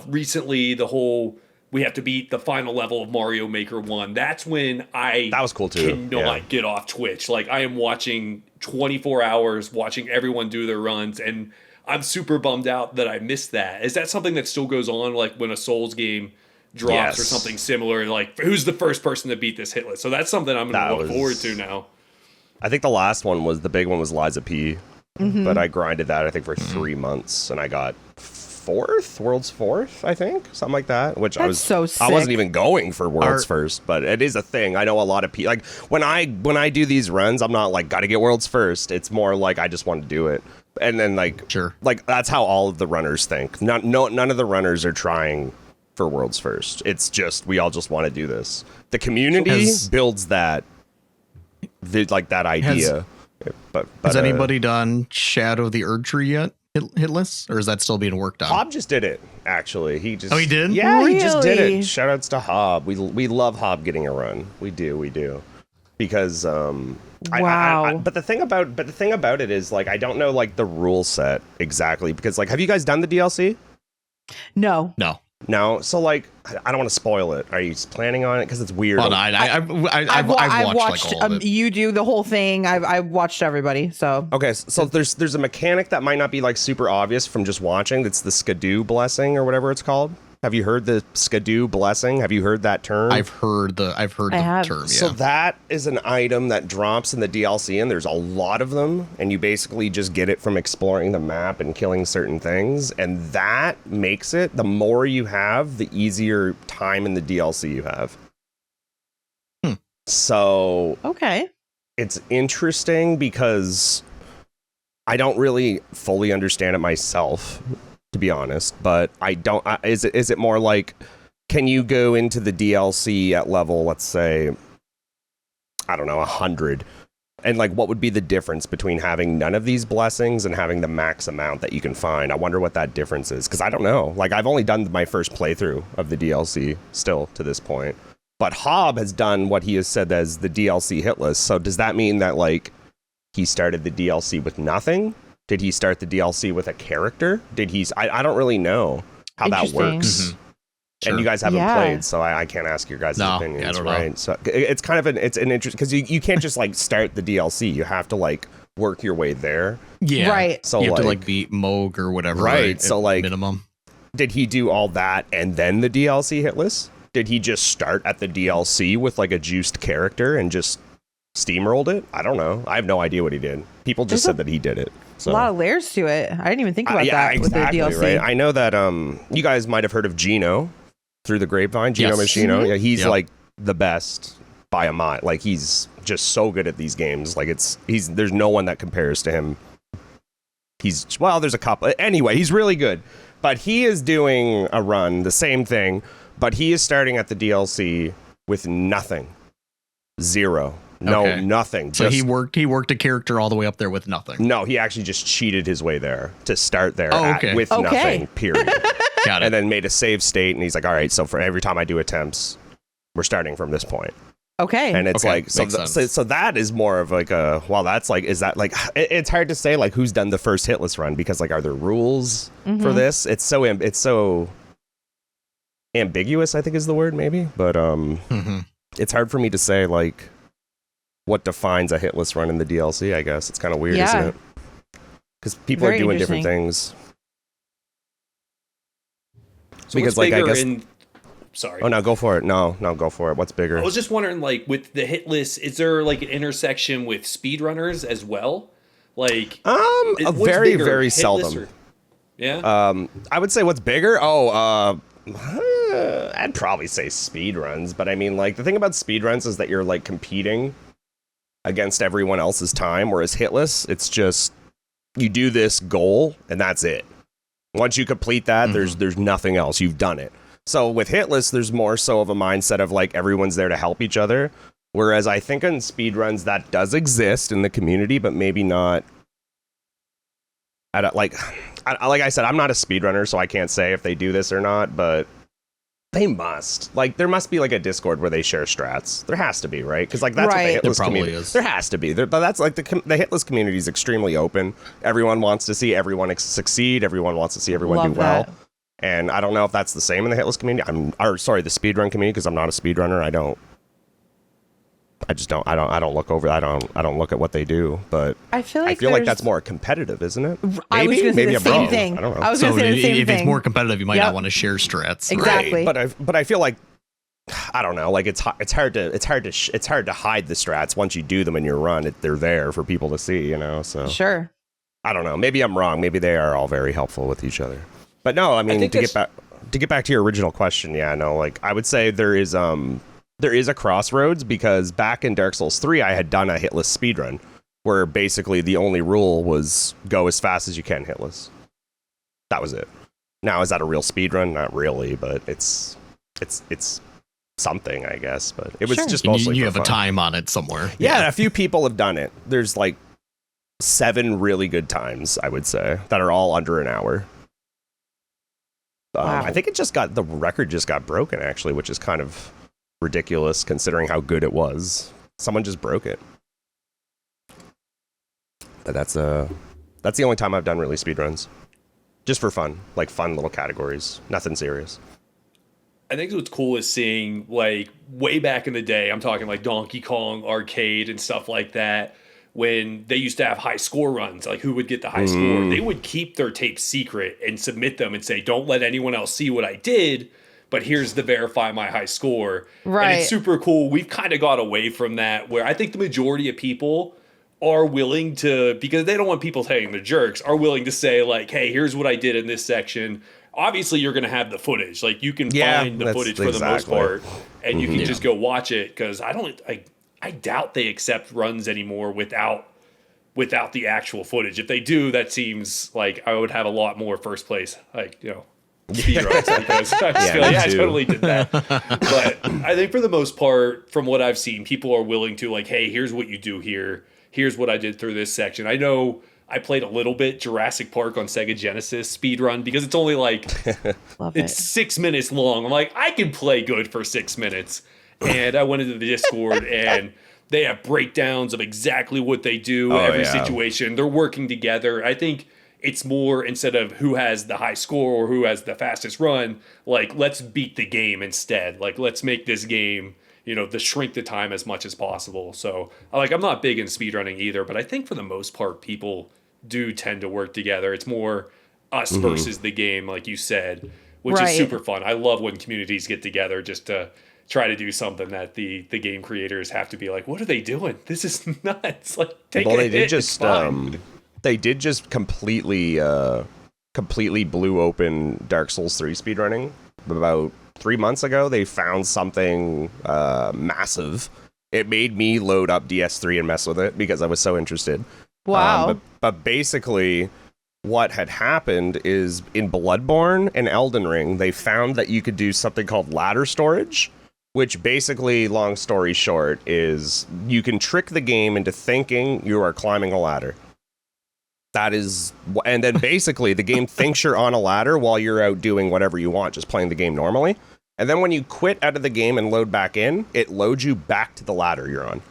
recently the whole, we have to beat the final level of Mario Maker 1. That's when that was cool too. Cannot get off Twitch. Like, I am watching 24 hours, watching everyone do their runs. And I'm super bummed out that I missed that. Is that something that still goes on, like when a Souls game drops or something similar? Like, who's the first person to beat this hit list? So that's something I'm going to look forward to now. I think the last one was, the big one was Liza P. But I grinded that, I think, for 3 months, and I got world's fourth, I think, something like that. Which That's so sick. I wasn't even going for world's first, but it is a thing. I know a lot of people, like, when I do these runs, I'm not like, gotta get world's first. It's more like, I just want to do it. And then like that's how all of the runners think. None of the runners are trying for world's first. It's just, we all just want to do this. The community builds that idea. But has anybody done Shadow of the Erd Tree yet? Hitless, or is that still being worked on? Hob just did it, actually. He did? Yeah, really? He just did it. Shoutouts to Hob. We love Hob getting a run. We do. Because wow. but the thing about it is, like, I don't know, like, the rule set exactly, because, like, have you guys done the DLC? No. No, so, like, I don't want to spoil it. Are you planning on it? Because it's weird. Well, I've watched like all of it. You do the whole thing. I've watched everybody. So okay, so there's a mechanic that might not be like super obvious from just watching. That's the Skidoo blessing or whatever it's called. Have you heard the Skidoo blessing? Have you heard that term? I've heard the term. Yeah. So that is an item that drops in the DLC, and there's a lot of them, and you basically just get it from exploring the map and killing certain things, and that makes it, the more you have, the easier time in the DLC you have. So okay, it's interesting because I don't really fully understand it myself, to be honest, but I don't. Is it more like, can you go into the DLC at level, let's say, I don't know, 100, and like, what would be the difference between having none of these blessings and having the max amount that you can find? I wonder what that difference is, because I don't know. Like, I've only done my first playthrough of the DLC still to this point, but Hob has done what he has said as the DLC hit list. So does that mean that, like, he started the DLC with nothing? Did he start the DLC with a character? I don't really know how that works. Mm-hmm. Sure. And you guys haven't played, so I can't ask your guys' opinions, I don't right? know. So it's kind of an interesting, because you can't just like start the DLC. You have to like work your way there. Yeah. Right. So you have to like beat Moog or whatever. Right. So like minimum. Did he do all that and then the DLC hit list? Did he just start at the DLC with like a juiced character and just steamrolled it? I don't know. I have no idea what he did. People just said that he did it. So. A lot of layers to it. I didn't even think about that exactly, with the DLC. Right? I know that you guys might have heard of Gino through the grapevine. Gino Machino. Mm-hmm. Yeah, he's like the best by a mile. Like, he's just so good at these games. Like, there's no one that compares to him. There's a couple. Anyway, he's really good. But he is doing a run, the same thing, but he is starting at the DLC with nothing. Zero. No, nothing. So he worked a character all the way up there with nothing. No, he actually just cheated his way there to start there with Okay. nothing, period. Got it. And then made a save state, and he's like, all right, so for every time I do attempts, we're starting from this point. Okay. And it's like, so that is more of like a, well, that's like, is that like, it's hard to say like who's done the first hitless run, because like, are there rules for this? It's so ambiguous, I think is the word, maybe. But it's hard for me to say like what defines a hitless run in the DLC, I guess. It's kind of weird, isn't it? Because people are doing different things. So because like, I guess... Sorry. Oh, no, go for it. No, go for it. What's bigger? I was just wondering, like, with the hit list, is there like an intersection with speedrunners as well? Like, very, very seldom. Yeah. I would say what's bigger? I'd probably say speedruns, but I mean, like, the thing about speedruns is that you're like competing against everyone else's time, whereas hitless, it's just you do this goal and that's it. Once you complete that, there's nothing else. You've done it. So with Hitless, there's more so of a mindset of like everyone's there to help each other. Whereas I think in speedruns that does exist in the community, but maybe not. Like I said, I'm not a speedrunner, so I can't say if they do this or not, but they must. Like, there must be like a Discord where they share strats. There has to be, right? Because like that's what the Hitless community is. There has to be. But that's like the Hitless community is extremely open. Everyone wants to see everyone succeed. Everyone wants to see everyone do well. And I don't know if that's the same in the Hitless community. The speedrun community, because I'm not a speedrunner. I don't look over. I don't look at what they do, but I feel like that's more competitive, isn't it? Maybe, I was going to say the same thing. I don't know. I was going to say the same thing. If it's more competitive, you might not want to share strats. Exactly. Right. But I feel like I don't know. Like it's hard to hide the strats once you do them in your run. They're there for people to see. So sure. I don't know. Maybe I'm wrong. Maybe they are all very helpful with each other. But no, I mean to get back to your original question. Yeah, no. Like I would say there is a crossroads, because back in Dark Souls 3, I had done a hitless speedrun where basically the only rule was go as fast as you can hitless. That was it. Now, is that a real speedrun? Not really, but it's something, I guess. But it was just mostly you for have fun. A time on it somewhere. Yeah, a few people have done it. There's like 7 really good times, I would say, that are all under an hour. Wow. I think the record just got broken, actually, which is kind of ridiculous considering how good it was. Someone just broke it. But that's the only time I've done really speedruns. Just for fun, like fun little categories, nothing serious. I think what's cool is seeing, like, way back in the day, I'm talking like Donkey Kong Arcade and stuff like that, when they used to have high score runs, like who would get the high score. They would keep their tapes secret and submit them and say, don't let anyone else see what I did, but here's the verify my high score. Right. And it's super cool. We've kind of got away from that, where I think the majority of people are willing to, because they don't want people saying they're jerks, are willing to say like, hey, here's what I did in this section. Obviously, you're going to have the footage. Like, you can find the footage for the most part, and you can just go watch it, because I doubt they accept runs anymore without the actual footage. If they do, that seems like I would have a lot more first place, speed runs, because I just feel like, I totally did that. But I think for the most part, from what I've seen, people are willing to like, hey, here's what you do here. Here's what I did through this section. I know I played a little bit Jurassic Park on Sega Genesis speed run, because it's only like it's 6 minutes long. I'm like, I can play good for 6 minutes. And I went into the Discord and they have breakdowns of exactly what they do, every situation. They're working together. I think it's more, instead of who has the high score or who has the fastest run, like, let's beat the game instead. Like, let's make this game, shrink the time as much as possible. So, like, I'm not big in speedrunning either, but I think for the most part, people do tend to work together. It's more us versus the game, like you said, which is super fun. I love when communities get together just to try to do something that the game creators have to be like, what are they doing? This is nuts. Like, they did just completely blew open Dark Souls 3 speedrunning. About 3 months ago, they found something massive. It made me load up DS3 and mess with it because I was so interested. Wow. But basically, what had happened is in Bloodborne and Elden Ring, they found that you could do something called ladder storage, which basically, long story short, is you can trick the game into thinking you are climbing a ladder. And then basically the game thinks you're on a ladder while you're out doing whatever you want, just playing the game normally. And then when you quit out of the game and load back in, it loads you back to the ladder you're on,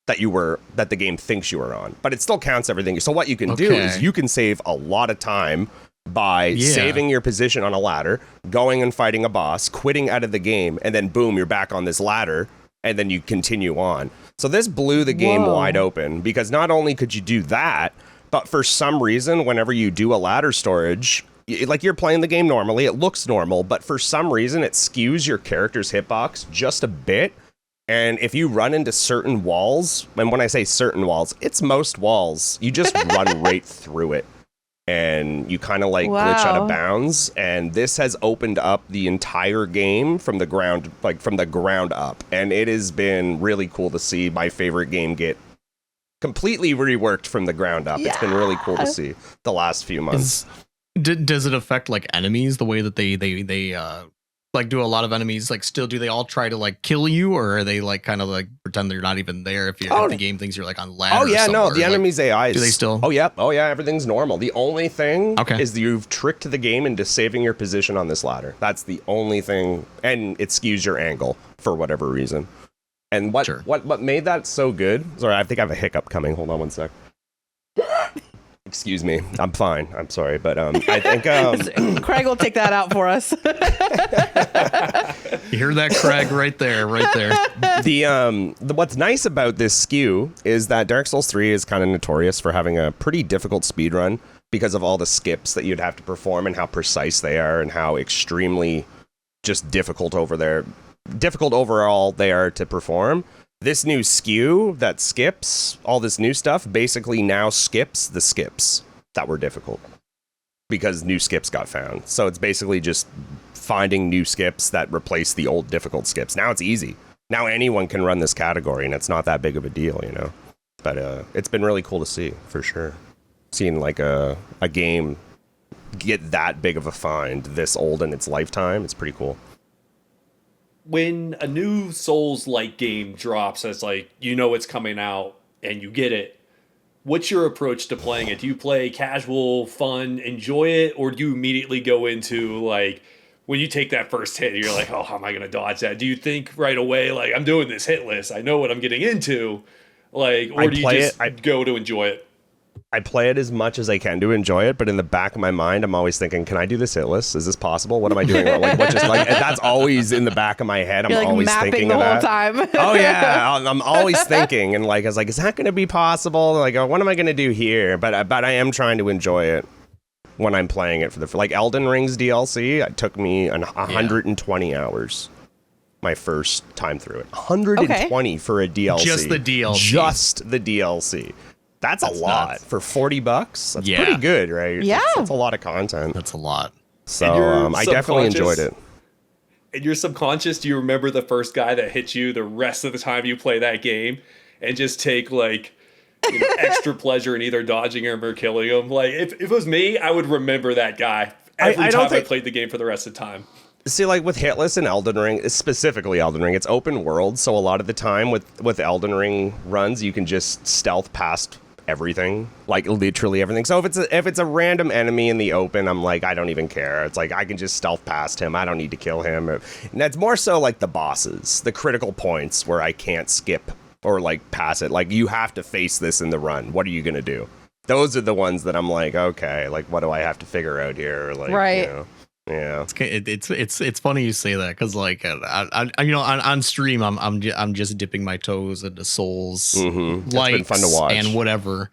that the game thinks you were on. But it still counts everything. So what you can do is you can save a lot of time by saving your position on a ladder, going and fighting a boss, quitting out of the game, and then boom, you're back on this ladder, and then you continue on. So this blew the game wide open, because not only could you do that, but for some reason, whenever you do a ladder storage, like, you're playing the game normally, it looks normal, but for some reason it skews your character's hitbox just a bit. And if you run into certain walls, and when I say certain walls, it's most walls, you just run right through it. And you kind of like glitch out of bounds. And this has opened up the entire game from the ground up. And it has been really cool to see my favorite game get completely reworked from the ground up. It's been really cool to see the last few months. Does it affect like enemies the way that they like, do a lot of enemies like still, do they all try to like kill you, or are they like kind of like pretend they're not even there if the game thinks you're like on land? Oh yeah, no, the enemy's AIs. Do they still? Oh yeah, everything's normal. The only thing is you've tricked the game into saving your position on this ladder. That's the only thing, and it skews your angle for whatever reason. And what made that so good? Sorry, I think I have a hiccup coming. Hold on one sec. Excuse me. I'm fine. I'm sorry, but I think Craig will take that out for us. You hear that, Craig? Right there. The what's nice about this skew is that Dark Souls 3 is kind of notorious for having a pretty difficult speed run because of all the skips that you'd have to perform and how precise they are and how extremely just difficult overall they are to perform. This new skew that skips all this new stuff basically now skips the skips that were difficult because new skips got found. So it's basically just finding new skips that replace the old difficult skips. Now it's easy. Now anyone can run this category and it's not that big of a deal, you know. But it's been really cool to see, for sure. Seeing like a game get that big of a find this old in its lifetime, it's pretty cool. When a new Souls-like game drops, it's like, you know it's coming out and you get it, what's your approach to playing it? Do you play casual, fun, enjoy it, or do you immediately go into, like, when you take that first hit, you're like, oh, how am I going to dodge that? Do you think right away, like, I'm doing this hitless, I know what I'm getting into, like, or do you just go to enjoy it? I play it as much as I can to enjoy it, but in the back of my mind, I'm always thinking, can I do this hitless? Is this possible? What am I doing? Like, that's always in the back of my head. I'm always thinking the of whole that. time. Oh yeah, I'm always thinking, and like, I was like, is that going to be possible? Like, what am I going to do here? But I am trying to enjoy it when I'm playing it for like Elden Ring's DLC. It took me 120 hours. My first time through it. 120 for a DLC. Just the DLC. Just the DLC. That's a lot nuts. For $40. That's pretty good, right? Yeah, that's a lot of content. That's a lot. So I definitely enjoyed it. In your subconscious, do you remember the first guy that hit you the rest of the time you play that game, and just take like extra pleasure in either dodging him or killing him? Like if it was me, I would remember that guy every time I played the game for the rest of the time. See, like with Hitless and Elden Ring, specifically Elden Ring, it's open world, so a lot of the time with Elden Ring runs, you can just stealth past everything, like literally everything. So if it's a random enemy in the open, I'm like, I don't even care. It's like I can just stealth past him. I don't need to kill him. And that's more so like the bosses, the critical points where I can't skip or like pass it. Like you have to face this in the run. What are you gonna do? Those are the ones that I'm like, okay, like what do I have to figure out here? Like, right. You know, yeah, it's funny you say that because like I you know on stream I'm just dipping my toes into Souls, likes, been fun to watch and whatever,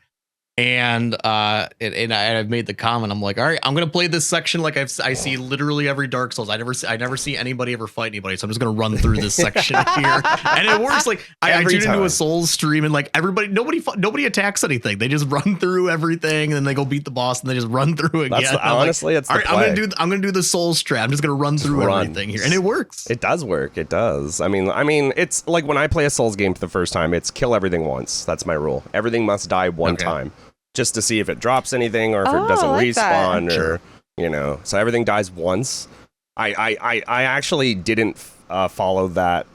and I've made the comment, I'm like, all right, I'm gonna play this section like I see literally every Dark Souls. I never see anybody ever fight anybody, so I'm just gonna run through this section here, and it works. Like I tune into a Souls stream and like nobody attacks anything. They just run through everything and then they go beat the boss and they just run through again. Honestly, it's the play. I'm gonna do the Souls strat. I'm just gonna run through everything here, and it works. It does work. It does. I mean, it's like when I play a Souls game for the first time, it's kill everything once. That's my rule. Everything must die one time. Just to see if it drops anything or if it doesn't respawn or, you know, so everything dies once. I actually didn't follow that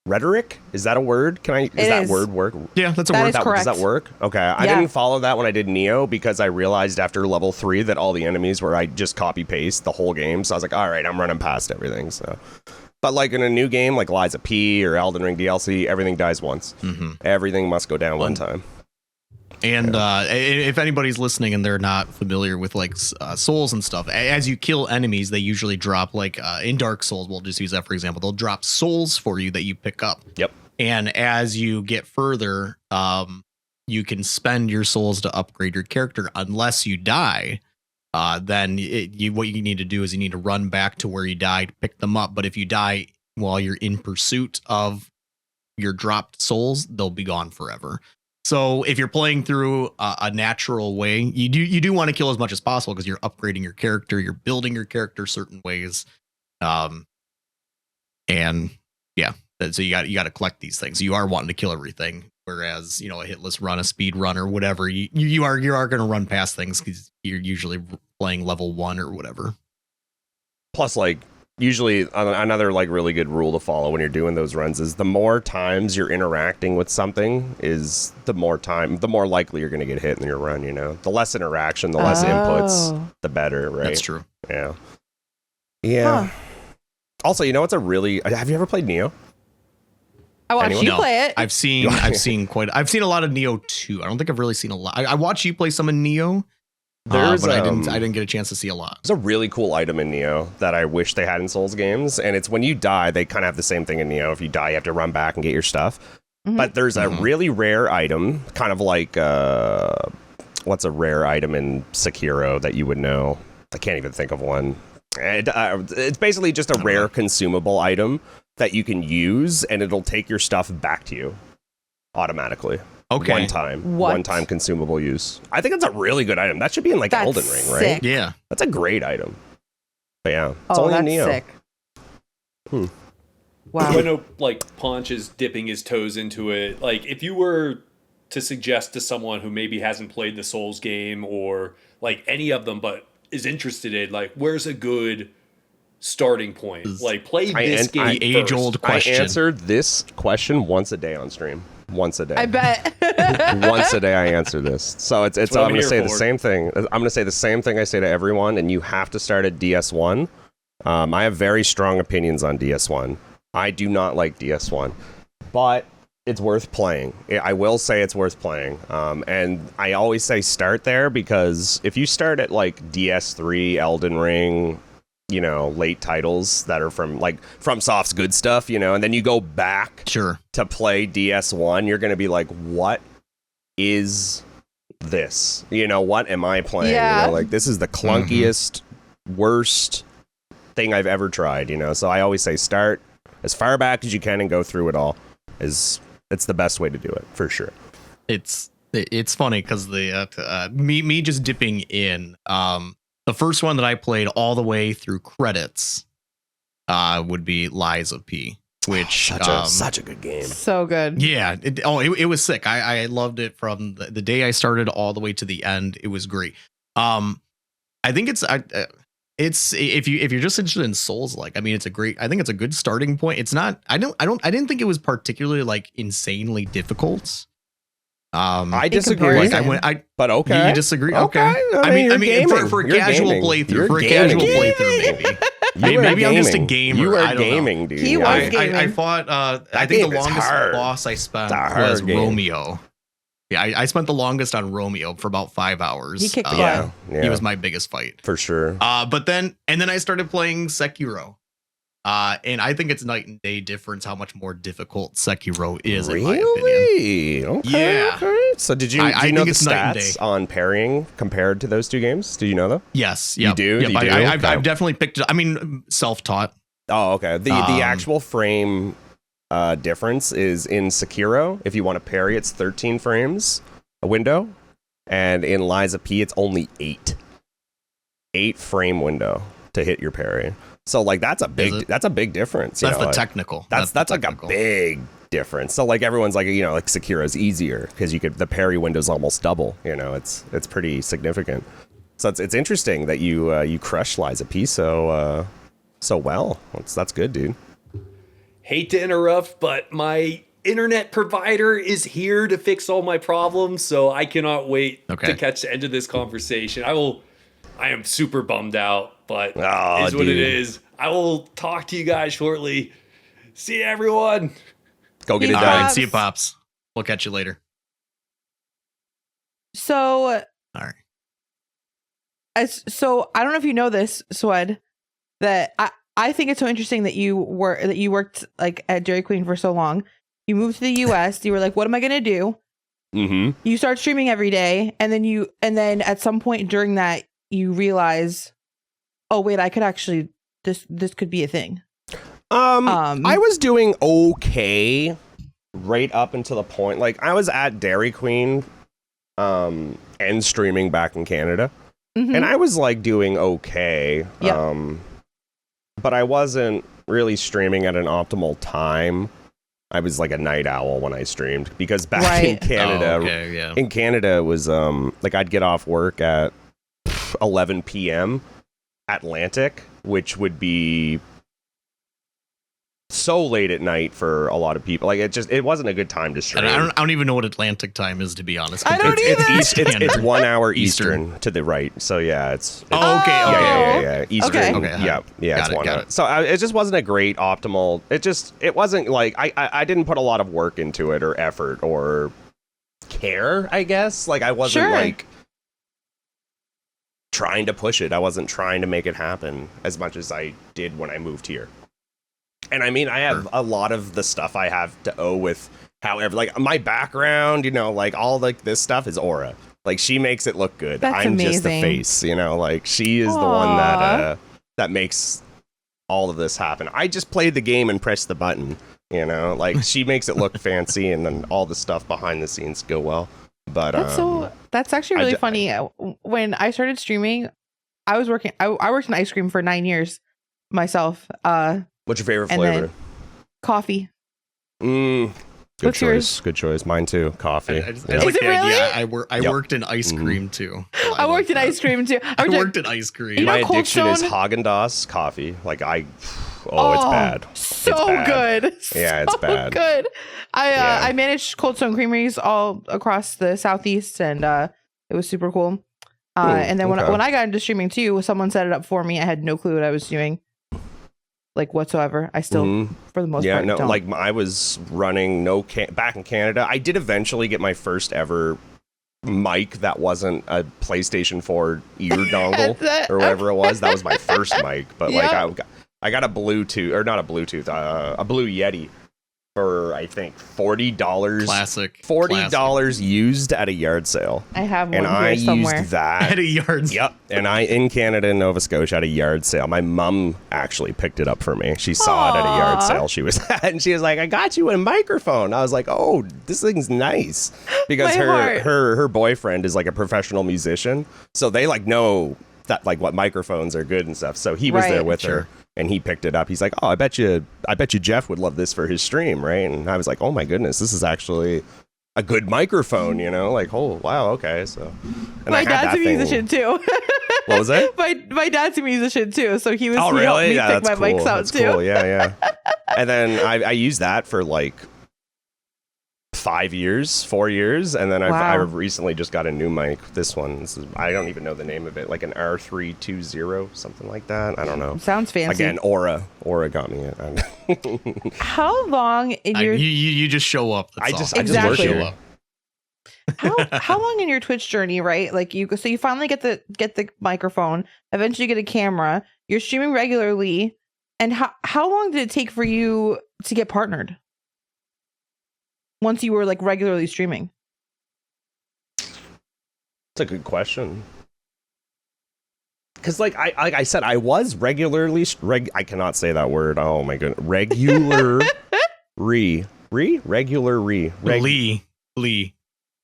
rhetoric. Is that a word? Does that word work? Yeah, that's a word. Does that work? Okay. I didn't follow that when I did Neo because I realized after level 3 that all the enemies were I just copy paste the whole game. So I was like, all right, I'm running past everything. So, but like in a new game like Lies of P or Elden Ring DLC, everything dies once. Everything must go down one time. And if anybody's listening and they're not familiar with like Souls and stuff, as you kill enemies, they usually drop like in Dark Souls, we'll just use that for example, they'll drop souls for you that you pick up. Yep. And as you get further, you can spend your souls to upgrade your character unless you die. Then what you need to do is you need to run back to where you died, pick them up. But if you die while you're in pursuit of your dropped souls, they'll be gone forever. So if you're playing through a natural way, you do want to kill as much as possible because you're upgrading your character, you're building your character certain ways, and yeah, so you got to collect these things. You are wanting to kill everything, whereas a hitless run, a speed run, or whatever, you are going to run past things because you're usually playing level 1 or whatever. Plus, like, usually another like really good rule to follow when you're doing those runs is the more times you're interacting with something is the more likely you're going to get hit in your run. You know, the less interaction, the less inputs, the better. Right? That's true. Yeah. Huh. Also, you know, have you ever played Neo? I watched you No, play it. I've seen a lot of Neo 2. I don't think I've really seen a lot. I watched you play some in Neo. But I didn't get a chance to see a lot. There's a really cool item in Neo that I wish they had in Souls games, and it's when you die, they kind of have the same thing in Neo. If you die, you have to run back and get your stuff. Mm-hmm. But there's a really rare item, kind of like what's a rare item in Sekiro that you would know? I can't even think of one. It's basically just a rare consumable item that you can use, and it'll take your stuff back to you automatically. Okay. One time consumable use. I think that's a really good item. That should be in like Elden Ring, right? Sick. Yeah. That's a great item. But yeah, it's only in Neo. Sick. Wow. I know, like, Ponch is dipping his toes into it. Like, if you were to suggest to someone who maybe hasn't played the Souls game or like any of them, but is interested in, like, where's a good starting point? Like, play this game. The age-old question. I answered this question once a day on stream. Once a day. I bet. Once a day I answer this. So it's I'm going to say the same thing. I'm going to say the same thing I say to everyone, and you have to start at DS1. I have very strong opinions on DS1. I do not like DS1, but it's worth playing. I will say it's worth playing. And I always say start there because if you start at like DS3, Elden Ring, you know, late titles that are from FromSoft's good stuff, you know, and then you go back to play DS1, you're going to be like, what is this? You know, what am I playing? Yeah. You know, like, this is the clunkiest, worst thing I've ever tried, you know? So I always say start as far back as you can and go through it all. It's the best way to do it, for sure. It's funny because me just dipping in, the first one that I played all the way through credits would be Lies of P, which such a good game. So good. Yeah. It was sick. I loved it from the day I started all the way to the end. It was great. I think it's if you're just interested in Souls, like, I mean, I think it's a good starting point. It's not, I didn't think it was particularly like insanely difficult. I disagree. But okay. You disagree? Okay. I mean, for a casual playthrough, maybe I'm just a gamer. You are gaming, dude. He was gaming. I fought. I think the longest boss I spent was Romeo. Yeah, I spent the longest on Romeo for about 5 hours. He kicked butt. He was my biggest fight for sure. But then I started playing Sekiro. And I think it's night and day difference how much more difficult Sekiro is, in my opinion. Okay. Yeah. Okay. So did you know the it's stats on parrying compared to those two games? Did you know them? Yes. Yep. You do? Yep. I've definitely picked it. I mean, self-taught. Oh, okay. The actual frame difference is in Sekiro. If you want to parry, it's 13 frames a window. And in Lies of P, it's only 8. 8 frame window to hit your parry. So like that's a big difference. That's the technical. That's like a big difference. So like everyone's like, you know, like Sekiro's easier because the parry window's almost double. You know, it's pretty significant. So it's interesting that you crush Lies of P so well. That's good, dude. Hate to interrupt, but my internet provider is here to fix all my problems, so I cannot wait to catch the end of this conversation. I am super bummed out, but it is what it is. I will talk to you guys shortly. See you, everyone. Go get it All done. right, see you, Pops. We'll catch you later. So, all right. So I don't know if you know this, Swed, that I think it's so interesting that you worked like at Dairy Queen for so long. You moved to the US. You were like, what am I going to do? Mm-hmm. You start streaming every day. And then at some point during that, you realize, oh wait, I could actually this could be a thing. I was doing okay right up until the point, like I was at Dairy Queen and streaming back in Canada, and I was like doing okay. Yep. But I wasn't really streaming at an optimal time. I was like a night owl when I streamed because back in Canada, it was like I'd get off work at 11 p.m. Atlantic, which would be so late at night for a lot of people. Like it wasn't a good time to stream. And I don't even know what Atlantic time is, to be honest. I don't It's 1 hour Eastern to the right. So yeah, it's okay. yeah. Eastern. Okay. Yeah, it's 1 hour. it. So it just wasn't a great optimal. It wasn't like I didn't put a lot of work into it or effort or care, I guess. Like I wasn't like trying to push it. I wasn't trying to make it happen as much as I did when I moved here. And I mean, I have a lot of the stuff I have to owe with however, like my background, like all like this stuff is Aura. Like she makes it look good. That's I'm amazing. just the face, like she is the one that makes all of this happen. I just play the game and press the button, like she makes it look fancy and then all the stuff behind the scenes go well. But that's actually really funny. When I started streaming, I was working. I worked in ice cream for 9 years myself. What's your favorite and flavor? then coffee. Good What's choice. yours? Good choice. Mine too. Coffee. I Is it really? I worked in ice cream too. So I worked in ice cream too. I worked in ice cream. You know My Cold addiction is Stone? Haagen-Dazs coffee. Like it's bad. So It's bad. good. Yeah, it's So bad. good. Yeah. I managed Cold Stone creameries all across the southeast, and it was super cool. And then when I got into streaming too, someone set it up for me. I had no clue what I was doing, like whatsoever. I still, for the most part, don't. Like I was running back in Canada. I did eventually get my first ever mic that wasn't a PlayStation 4 ear dongle or whatever it was. That was my first mic, but like I got a Bluetooth, or not a Bluetooth, a Blue Yeti for I think $40. Classic. $40 used at a yard sale. I have one And here I somewhere. used that At a yard. Yep. And in Canada and Nova Scotia at a yard sale. My mom actually picked it up for me. She saw it at a yard Aw. sale she was at, and she was like, I got you a microphone. I was like, oh, this thing's nice. Because My heart. her boyfriend is like a professional musician. So they like know that like what microphones are good and stuff. So he was Right. there with her. And he picked it up. He's like, "Oh, I bet you Jeff would love this for his stream, right?" And I was like, "Oh my goodness, this is actually a good microphone, Like, oh wow, okay." So, and My I had dad's that a musician thing. too. What was it? My dad's a musician too, so he helped really? me Yeah, pick my that's cool. mics out That's too. cool. Yeah. And then I used that for like 4 years, and then I recently just got a new mic. This one, I don't even know the name of it, like an R320, something like that. I don't know. Sounds fancy. Again, Aura got me it. How long in your You just show up. That's all. I just Exactly. work Show here. up. how long in your Twitch journey, right? Like you finally get the microphone, eventually you get a camera, you're streaming regularly, and how long did it take for you to get partnered? Once you were like regularly streaming? It's a good question. Because like I said, I was regularly I cannot say that word. Oh my goodness. Regularly. Lee.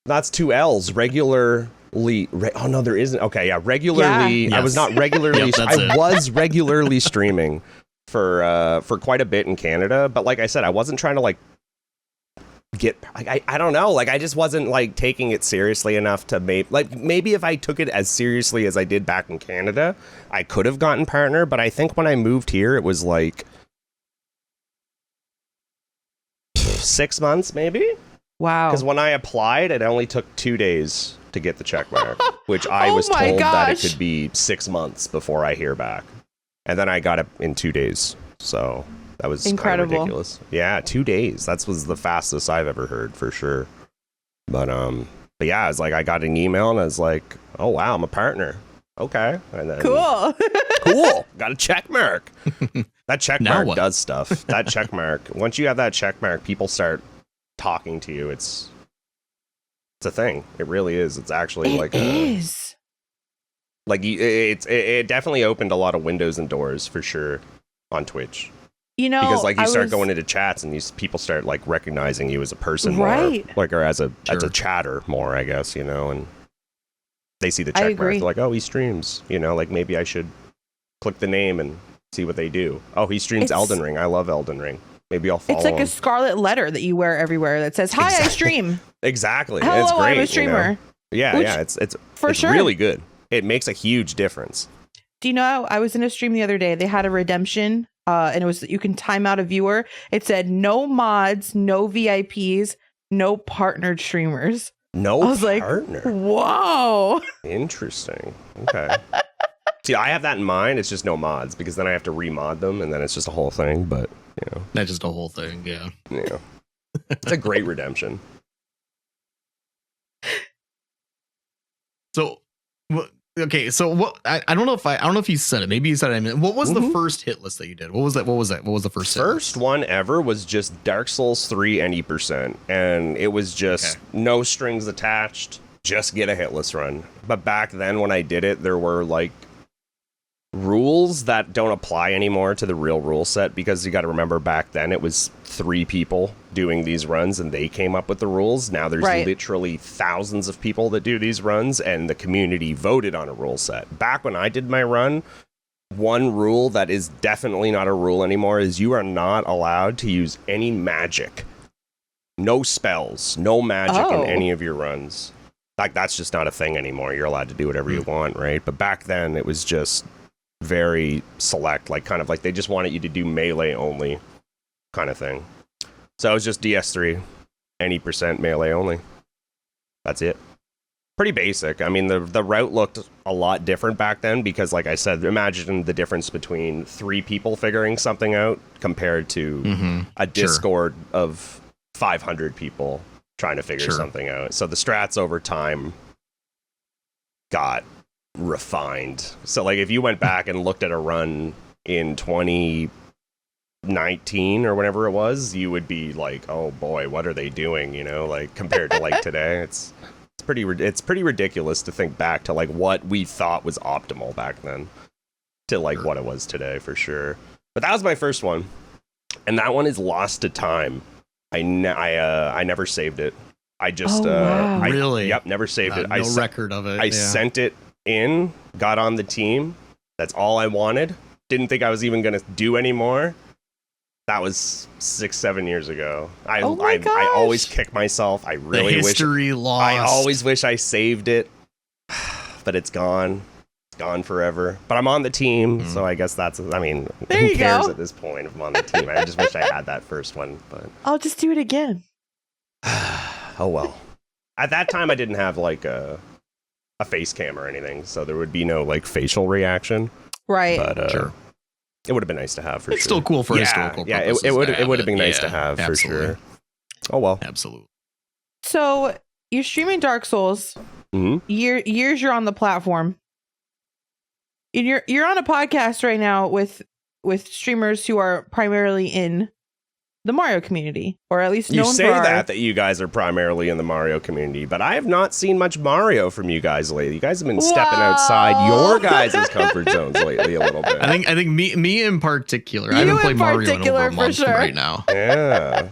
That's 2 L's. Regularly. Oh no, there isn't. Okay, yeah, regularly. Yeah. I was not regularly. Yep, that's it. was regularly streaming for quite a bit in Canada, but like I said, I wasn't trying to like get I don't know, like I just wasn't like taking it seriously enough to maybe if I took it as seriously as I did back in Canada, I could have gotten partner. But I think when I moved here, it was like 6 months maybe. Wow. Because when I applied, it only took 2 days to get the check mark, which I Oh was my told that it gosh. could be 6 months before I hear back, and then I got it in 2 days. So that was Incredible. kind of ridiculous. Yeah, 2 days. That was the fastest I've ever heard for sure. But yeah, it's like I got an email and I was like, oh wow, I'm a partner. Okay, and then Cool. Got a check mark. That check Now mark what? does stuff. That check mark. Once you have that check mark, people start talking to you. It's a thing. It really is. It's actually It is. it definitely opened a lot of windows and doors for sure on Twitch. Because like you start going into chats and these people start like recognizing you as a person Right. more, like, or as a Sure. chatter more, I guess, and they see the I check mark. agree. They're like, oh, he streams, like maybe I should click the name and see what they do. Oh, he streams It's- Elden Ring. I love Elden Ring. Maybe I'll follow It's like him. a scarlet letter that you wear everywhere that says, "Hi, I Exactly. stream." Exactly. Hello, It's great. I'm a streamer. Yeah, Which, yeah. It's for it's sure. really good. It makes a huge difference. Do you know, I was in a stream the other day. They had a redemption, and it was you can time out a viewer. It said no mods, no VIPs, no partnered streamers. No I was partner. like, whoa. Interesting. Okay. See, I have that in mind. It's just no mods because then I have to remod them, and then it's just a whole thing. But That's just a whole thing. Yeah. It's a great redemption. So, okay. So what? I don't know if you said it. Maybe you said it. I mean, what was the first hit list that you did? What was that? What was the first? First one ever was just Dark Souls 3 any %, and it was just no strings attached. Just get a hitless run. But back then when I did it, there were like rules that don't apply anymore to the real rule set, because you got to remember back then it was 3 people doing these runs and they came up with the rules. Now there's literally thousands of people that do these runs, and the community voted on a rule set. Back when I did my run, one rule that is definitely not a rule anymore is you are not allowed to use any magic. No spells, no magic in any of your runs. Like, that's just not a thing anymore. You're allowed to do whatever you want, right? But back then it was just very select, like kind of like they just wanted you to do melee only kind of thing. So it was just DS3, any % melee only. That's it. Pretty basic. I mean, the route looked a lot different back then because, like I said, imagine the difference between 3 people figuring something out compared to a Discord of 500 people trying to figure something out. So the strats over time got refined. So like if you went back and looked at a run in 2019 or whatever it was, you would be like, oh boy, what are they doing, like compared to like today. It's pretty ridiculous to think back to like what we thought was optimal back then to like what it was today, for sure. But that was my first one, and that one is lost to time. I never saved it. I just really never saved it. No record of it. I sent it in, got on the team. That's all I wanted. Didn't think I was even going to do any more. That was 6-7 years ago. I always kick myself. I really wish lost. I always wish I saved it, but it's gone. It's gone forever. But I'm on the team, so I guess that's. I mean, who cares at this point if I'm on the team? I just wish I had that first one. But I'll just do it again. Oh well. At that time, I didn't have like a face cam or anything, so there would be no like facial reaction. Right. But it would have been nice to have for sure. It's still cool for historical purposes. It would have been nice to have for sure. Oh well. Absolutely. So you're streaming Dark Souls. Years you're on the platform. And you're on a podcast right now with streamers who are primarily in the Mario community, or at least known you say for that you guys are primarily in the Mario community, but I have not seen much Mario from you guys lately. You guys have been stepping outside your guys' comfort zones lately a little bit. I think me in particular. I haven't played Mario in over a month right now. Yeah.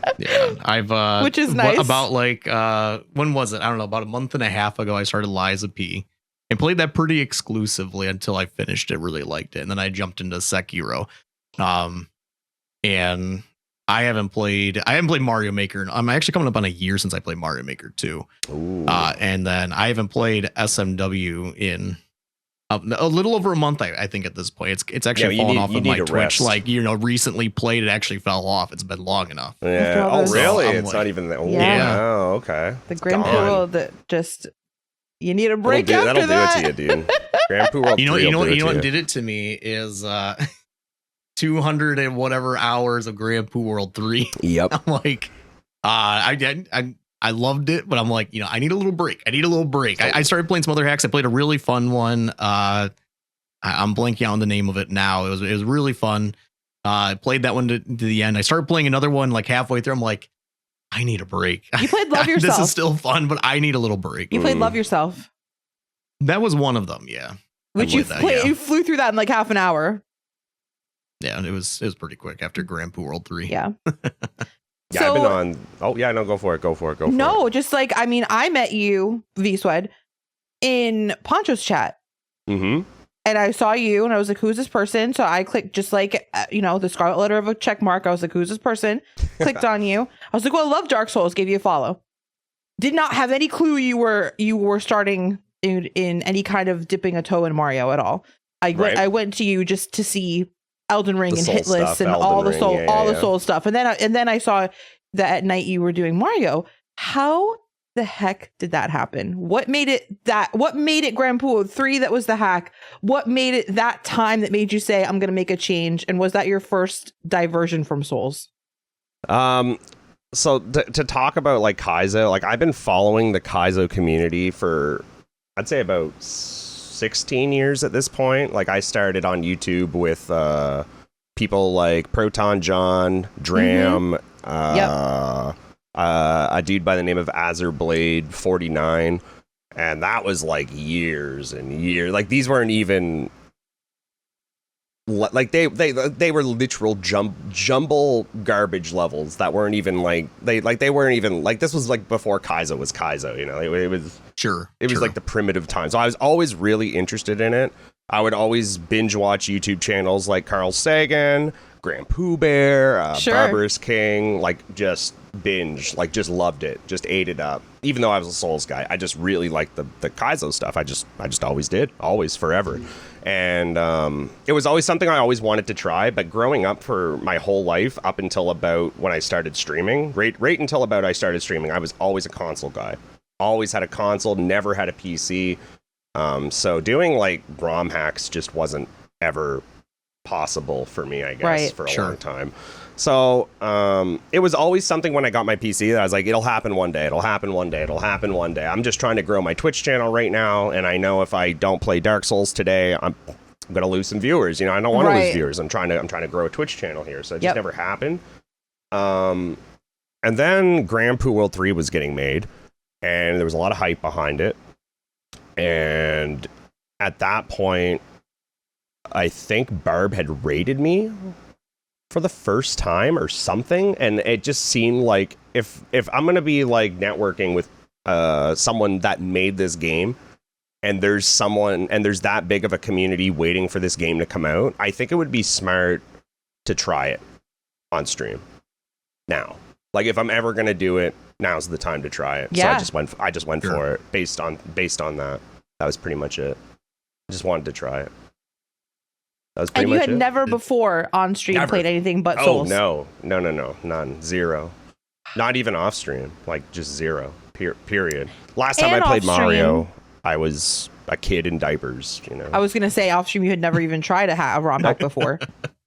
I've which is nice. About like when was it? I don't know. About a month and a half ago, I started Liza P. and played that pretty exclusively until I finished it. Really liked it, and then I jumped into Sekiro. And I haven't played Mario Maker. I'm actually coming up on a year since I played Mario Maker 2. And then I haven't played SMW in a little over a month. I think at this point it's actually fallen off of my Twitch. Rest. Like, recently played, it actually fell off. It's been long enough. Yeah. Oh, really? It's not even that. Yeah. Oh, okay. The Grand Prix World that just you need a break after that'll that. do it to you, dude. Grand Prix World. You know what did it to me is 200 and whatever hours of Grand Prix World 3. Yep. I'm like, I loved it, but I'm like, I need a little break. I started playing some other hacks. I played a really fun one. I'm blanking on the name of it now. It was really fun. I played that one to the end. I started playing another one like halfway through. I'm like, I need a break. You played Love Yourself. This is still fun, but I need a little break. You played Love Yourself. That was one of them, yeah. Which you flew through that in like half an hour. Yeah, it was pretty quick after Grand Prix World 3. Yeah. Yeah, so, I've been on. Oh, yeah, no, go for it. No, just like, I met you, Vswed, in Poncho's chat. Mm-hmm. And I saw you and I was like, who's this person? So I clicked just like, the scarlet letter of a check mark. I was like, who's this person? Clicked on you. I was like, well, I love Dark Souls. Gave you a follow. Did not have any clue you were starting in any kind of dipping a toe in Mario at all. I went to you just to see Elden Ring and Hitless and all the soul stuff, and then I saw that at night you were doing Mario. How the heck did that happen? What made it Grand Pool 3 that was the hack? What made it that time that made you say I'm going to make a change? And was that your first diversion from Souls? So to talk about like Kaizo, like I've been following the Kaizo community for I'd say about 16 years at this point. Like I started on YouTube with people like Proton John, Dram, a dude by the name of Azurblade 49, and that was like years and years. Like these weren't even like they were literal jumble garbage levels that weren't even like they weren't even like this was like before Kaizo was Kaizo, you know. It was like the primitive time. So I was always really interested in it. I would always binge watch YouTube channels like Carl Sagan, Grand Pooh Bear, Barbarous King, like just binge, like just loved it, just ate it up. Even though I was a Souls guy, I just really liked the Kaizo stuff. I just always did, always, forever. And it was always something I always wanted to try. But growing up for my whole life, up until about when I started streaming, right until about I started streaming, I was always a console guy. Always had a console, never had a PC. So doing like ROM hacks just wasn't ever possible for me, I guess, for a long time. So it was always something when I got my PC that I was like, it'll happen one day. It'll happen one day. It'll happen one day. I'm just trying to grow my Twitch channel right now. And I know if I don't play Dark Souls today, I'm going to lose some viewers. You know, I don't want to lose viewers. I'm trying to grow a Twitch channel here. So it just never happened. And then Grand Pooh World 3 was getting made. And there was a lot of hype behind it. And at that point, I think Barb had raided me for the first time or something, and it just seemed like if I'm gonna be like networking with someone that made this game, and there's that big of a community waiting for this game to come out, I think it would be smart to try it on stream now. Like if I'm ever gonna do it, now's the time to try it. Yeah. So I just went for it based on that. That was pretty much it. I just wanted to try it. That was pretty and you much had it. never before on stream played anything but Souls? Oh, no, none. Zero. Not even off stream. Like, just zero. Period. Last time I played Mario, I was a kid in diapers, you know. I was going to say, off stream, you had never even tried a ROM hack before.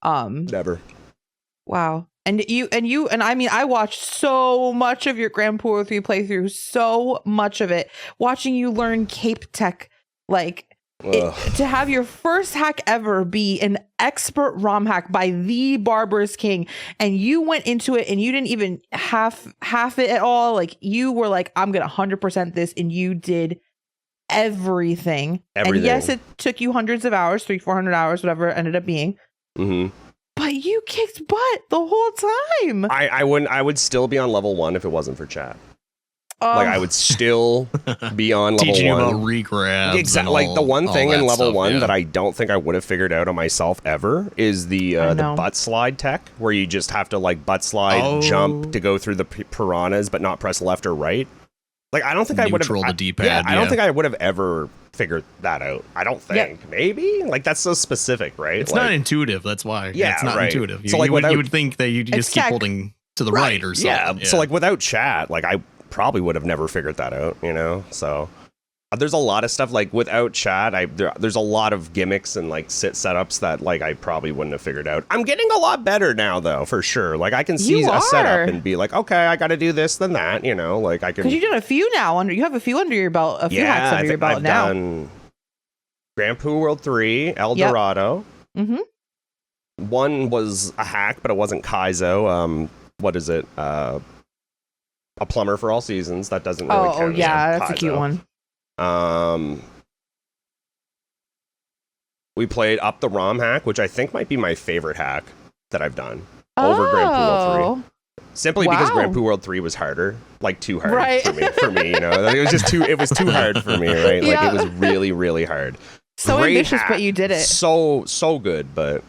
Never. Wow. And I mean, I watched so much of your Grand Pooh 3 playthrough, so much of it. Watching you learn Cape Tech, like, to have your first hack ever be an expert ROM hack by the Barbarous King, and you went into it and you didn't even half it at all. Like, you were like, I'm gonna 100% this, and you did everything. And yes, it took you hundreds of hours, 300-400 hours, whatever it ended up being. Mm-hmm. But you kicked butt the whole time. I would still be on level 1 if it wasn't for chat. Like, I would still be on level 1. Teaching you about regrabs. Exactly. Like, the one thing in level 1 that I don't think I would have figured out on myself ever is the butt slide tech, where you just have to, like, butt slide, jump to go through the piranhas, but not press left or right. Like, I don't think I would have... the D-pad, I don't think I would have ever figured that out. I don't think. Yep. Maybe? Like, that's so specific, right? It's like, not intuitive. That's why. Yeah, it's not intuitive. So, like, you would think that you just keep holding to the right or something. Yeah. So, like, without chat, like, I probably would have never figured that out, you know? So there's a lot of stuff, like, without chat, there's a lot of gimmicks and, like, setups that, like, I probably wouldn't have figured out. I'm getting a lot better now, though, for sure. Like, I can see a setup and be like, okay, I gotta do this, then that, you know? Like, I can... Because you've done a few now. You have a few under your belt, a few hacks under your belt I've now. Done Grand Pooh World 3, El Dorado. Mm-hmm. One was a hack, but it wasn't Kaizo. What is it? A Plumber for All Seasons. That doesn't really count. Oh, yeah, that's a cute one. We played Up the ROM hack, which I think might be my favorite hack that I've done over Grand Pooh World 3. Simply because Grand Pooh World 3 was harder, like too hard for me, you know. It was just too hard for me, right? Like it was really, really hard. So great ambitious, hack. But you did it. So good, but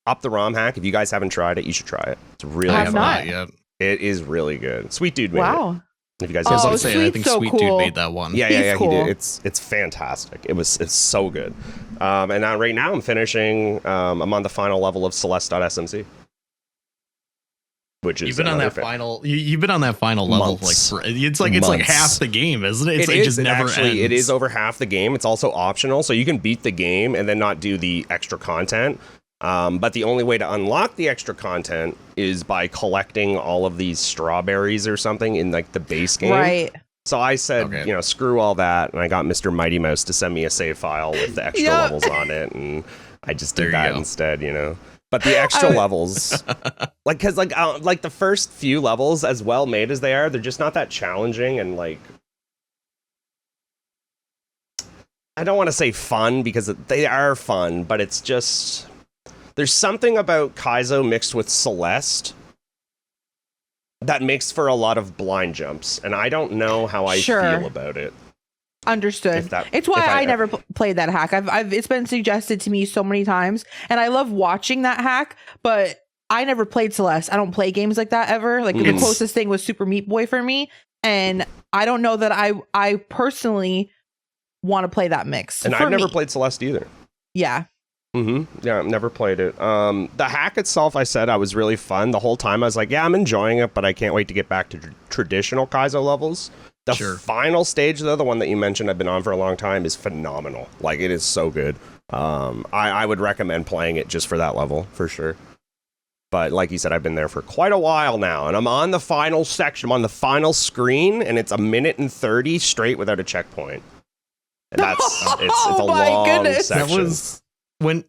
Up the ROM hack, if you guys haven't tried it, you should try it. It's really fun. I have not yet. It is really good. Sweet dude made it. If you guys I was have gonna seen say, I Sweet's think so Sweet cool. Dude made that one. Yeah, He's cool. he did. It's fantastic. It's so good. And now right now I'm finishing. I'm on the final level of Celeste.smc, which is You've been on that final. You've been on that final level. Months. Like it's like Months. half the game, isn't it? It's It like is, just never actually, ends. it is over half the game. It's also optional, so you can beat the game and then not do the extra content. But the only way to unlock the extra content is by collecting all of these strawberries or something in like the base game. Right. So I said, Okay. screw all that, and I got Mr. Mighty Mouse to send me a save file with the extra Yeah. levels on it, and I just did There you that go. instead. But the extra levels, because the first few levels, as well made as they are, they're just not that challenging, and like, I don't want to say fun because they are fun, but it's just there's something about Kaizo mixed with Celeste that makes for a lot of blind jumps, and I don't know how I Sure. feel about it. Understood. It's why I never played that hack. It's been suggested to me so many times, and I love watching that hack, but I never played Celeste. I don't play games like that ever. Like the It's- closest thing was Super Meat Boy for me, and I don't know that I personally want to play that mix. And for I've never me. played Celeste either. Yeah. Yeah, I've never played it. The hack itself, I said, I was really fun. The whole time I was like, yeah, I'm enjoying it, but I can't wait to get back to traditional Kaizo levels. The Sure. final stage, though, the one that you mentioned I've been on for a long time, is phenomenal. Like, it is so good. I would recommend playing it just for that level, for sure. But like you said, I've been there for quite a while now, and I'm on the final section. I'm on the final screen, and it's 1:30 straight without a checkpoint. And that's it's a Oh my long goodness. That section. was when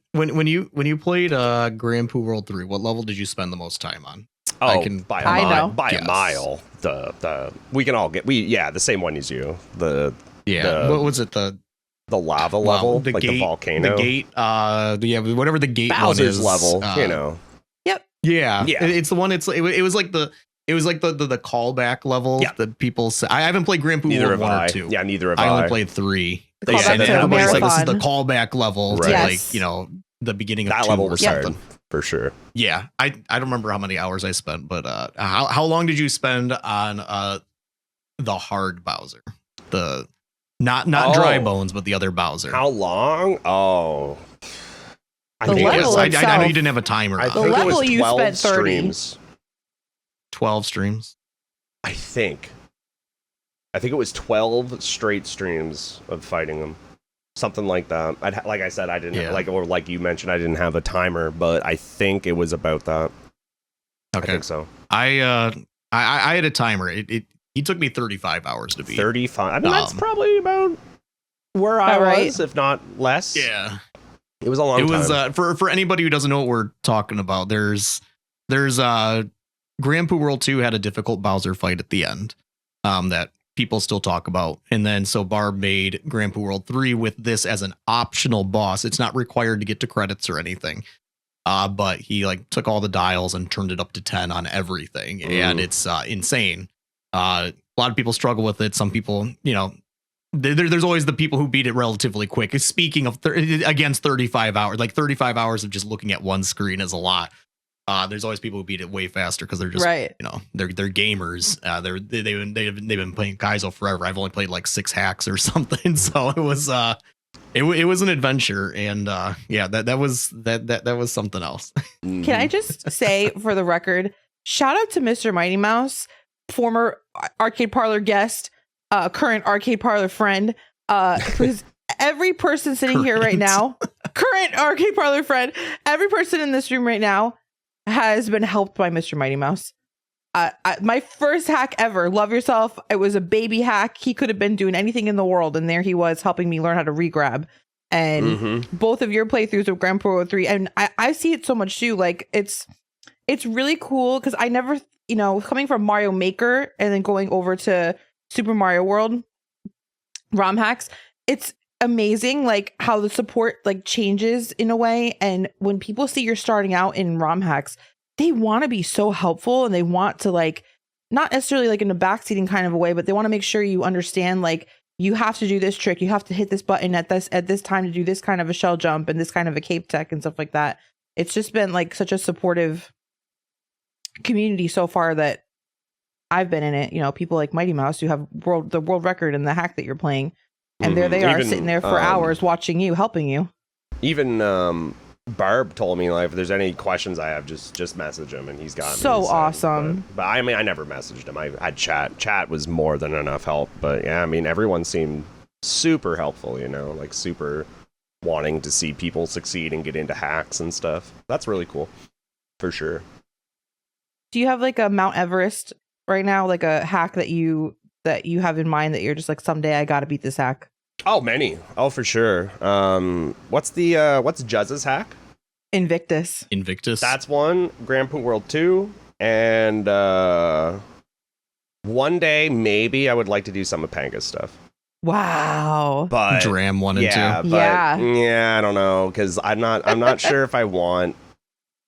you played Grand Poo World 3. What level did you spend the most time on? Oh, I can by I know. by a guess. mile. The we can all get the same one as you. The Yeah. What was it? The lava level, the like gate, the volcano. The gate. Whatever the gate Bowser's one is. level. Yeah. Yeah. It's the one. It was like the callback level Yeah. that people say. I haven't played Grand Poo Neither World have 1 I. or 2. Yeah, neither have I I. only played 3. The Yeah, callback that- to Everybody's like, this is Marathon. the callback level to Right. Yes. the beginning of That 2 level or was something. hard for sure. Yeah, I don't remember how many hours I spent, but how long did you spend on the hard Bowser, the not Dry Bones, but the other Bowser? How long? Oh, I The think it level was I like know you itself- didn't have a timer. I on. think it level was you 12 spent 30. streams. 12 streams. I think it was 12 straight streams of fighting them. Something like that. Like I said, I didn't Yeah. or like you mentioned, I didn't have a timer, but I think it was about that. I Okay, think so. I had a timer. It took me 35 hours to beat. 35. I mean, that's Um, probably about where I All right. was, if not less. Yeah. It was a long It time. was for anybody who doesn't know what we're talking about. There's Grand Poo World 2 had a difficult Bowser fight at the end that people still talk about, and then so Barb made Grand Poo World 3 with this as an optional boss. It's not required to get to credits or anything, but he like took all the dials and turned it up to 10 on everything, and it's insane. A lot of people struggle with it. Some people, there's always the people who beat it relatively quick. Speaking of against 35 hours, like 35 hours of just looking at one screen is a lot. There's always people who beat it way faster because they're just, Right. they're they're gamers. They've been playing Kaizo forever. I've only played like 6 hacks or something, so it was it was an adventure, and that was something else. Can I just say, for the record, shout out to Mr. Mighty Mouse, former Arcade Parlor guest, current Arcade Parlor friend, who's every person sitting here right Current. now, current Arcade Parlor friend, every person in this room right now has been helped by Mr. Mighty Mouse. My first hack ever, Love Yourself. It was a baby hack. He could have been doing anything in the world, and there he was helping me learn how to regrab. And both of your playthroughs of Grand Poo 3, and I see it so much too. Like it's really cool because I never, coming from Mario Maker and then going over to Super Mario World ROM hacks, it's amazing like how the support like changes in a way. And when people see you're starting out in ROM hacks, they want to be so helpful, and they want to like not necessarily like in a backseating kind of a way, but they want to make sure you understand like you have to do this trick, you have to hit this button at this time to do this kind of a shell jump and this kind of a cape tech and stuff like that. It's just been like such a supportive community so far that I've been in it. You know, people like Mighty Mouse who have the world record in the hack that you're playing, and there they are sitting there for hours watching you, helping you. Even Barb told me, like, if there's any questions I have, just message him, and he's got me. So awesome. But I mean, I never messaged him. I had chat. Chat was more than enough help. But yeah, I mean, everyone seemed super helpful, you know, like super wanting to see people succeed and get into hacks and stuff. That's really cool, for sure. Do you have like a Mount Everest right now, like a hack that you have in mind that you're just like, someday I gotta beat this hack? Oh, many. Oh, for sure. What's Juzz's hack? Invictus. That's one. Grand Poo World 2. And one day, maybe I would like to do some of Panga's stuff. Wow. But Dram 1 and 2. Yeah, I don't know, because I'm not sure if I want.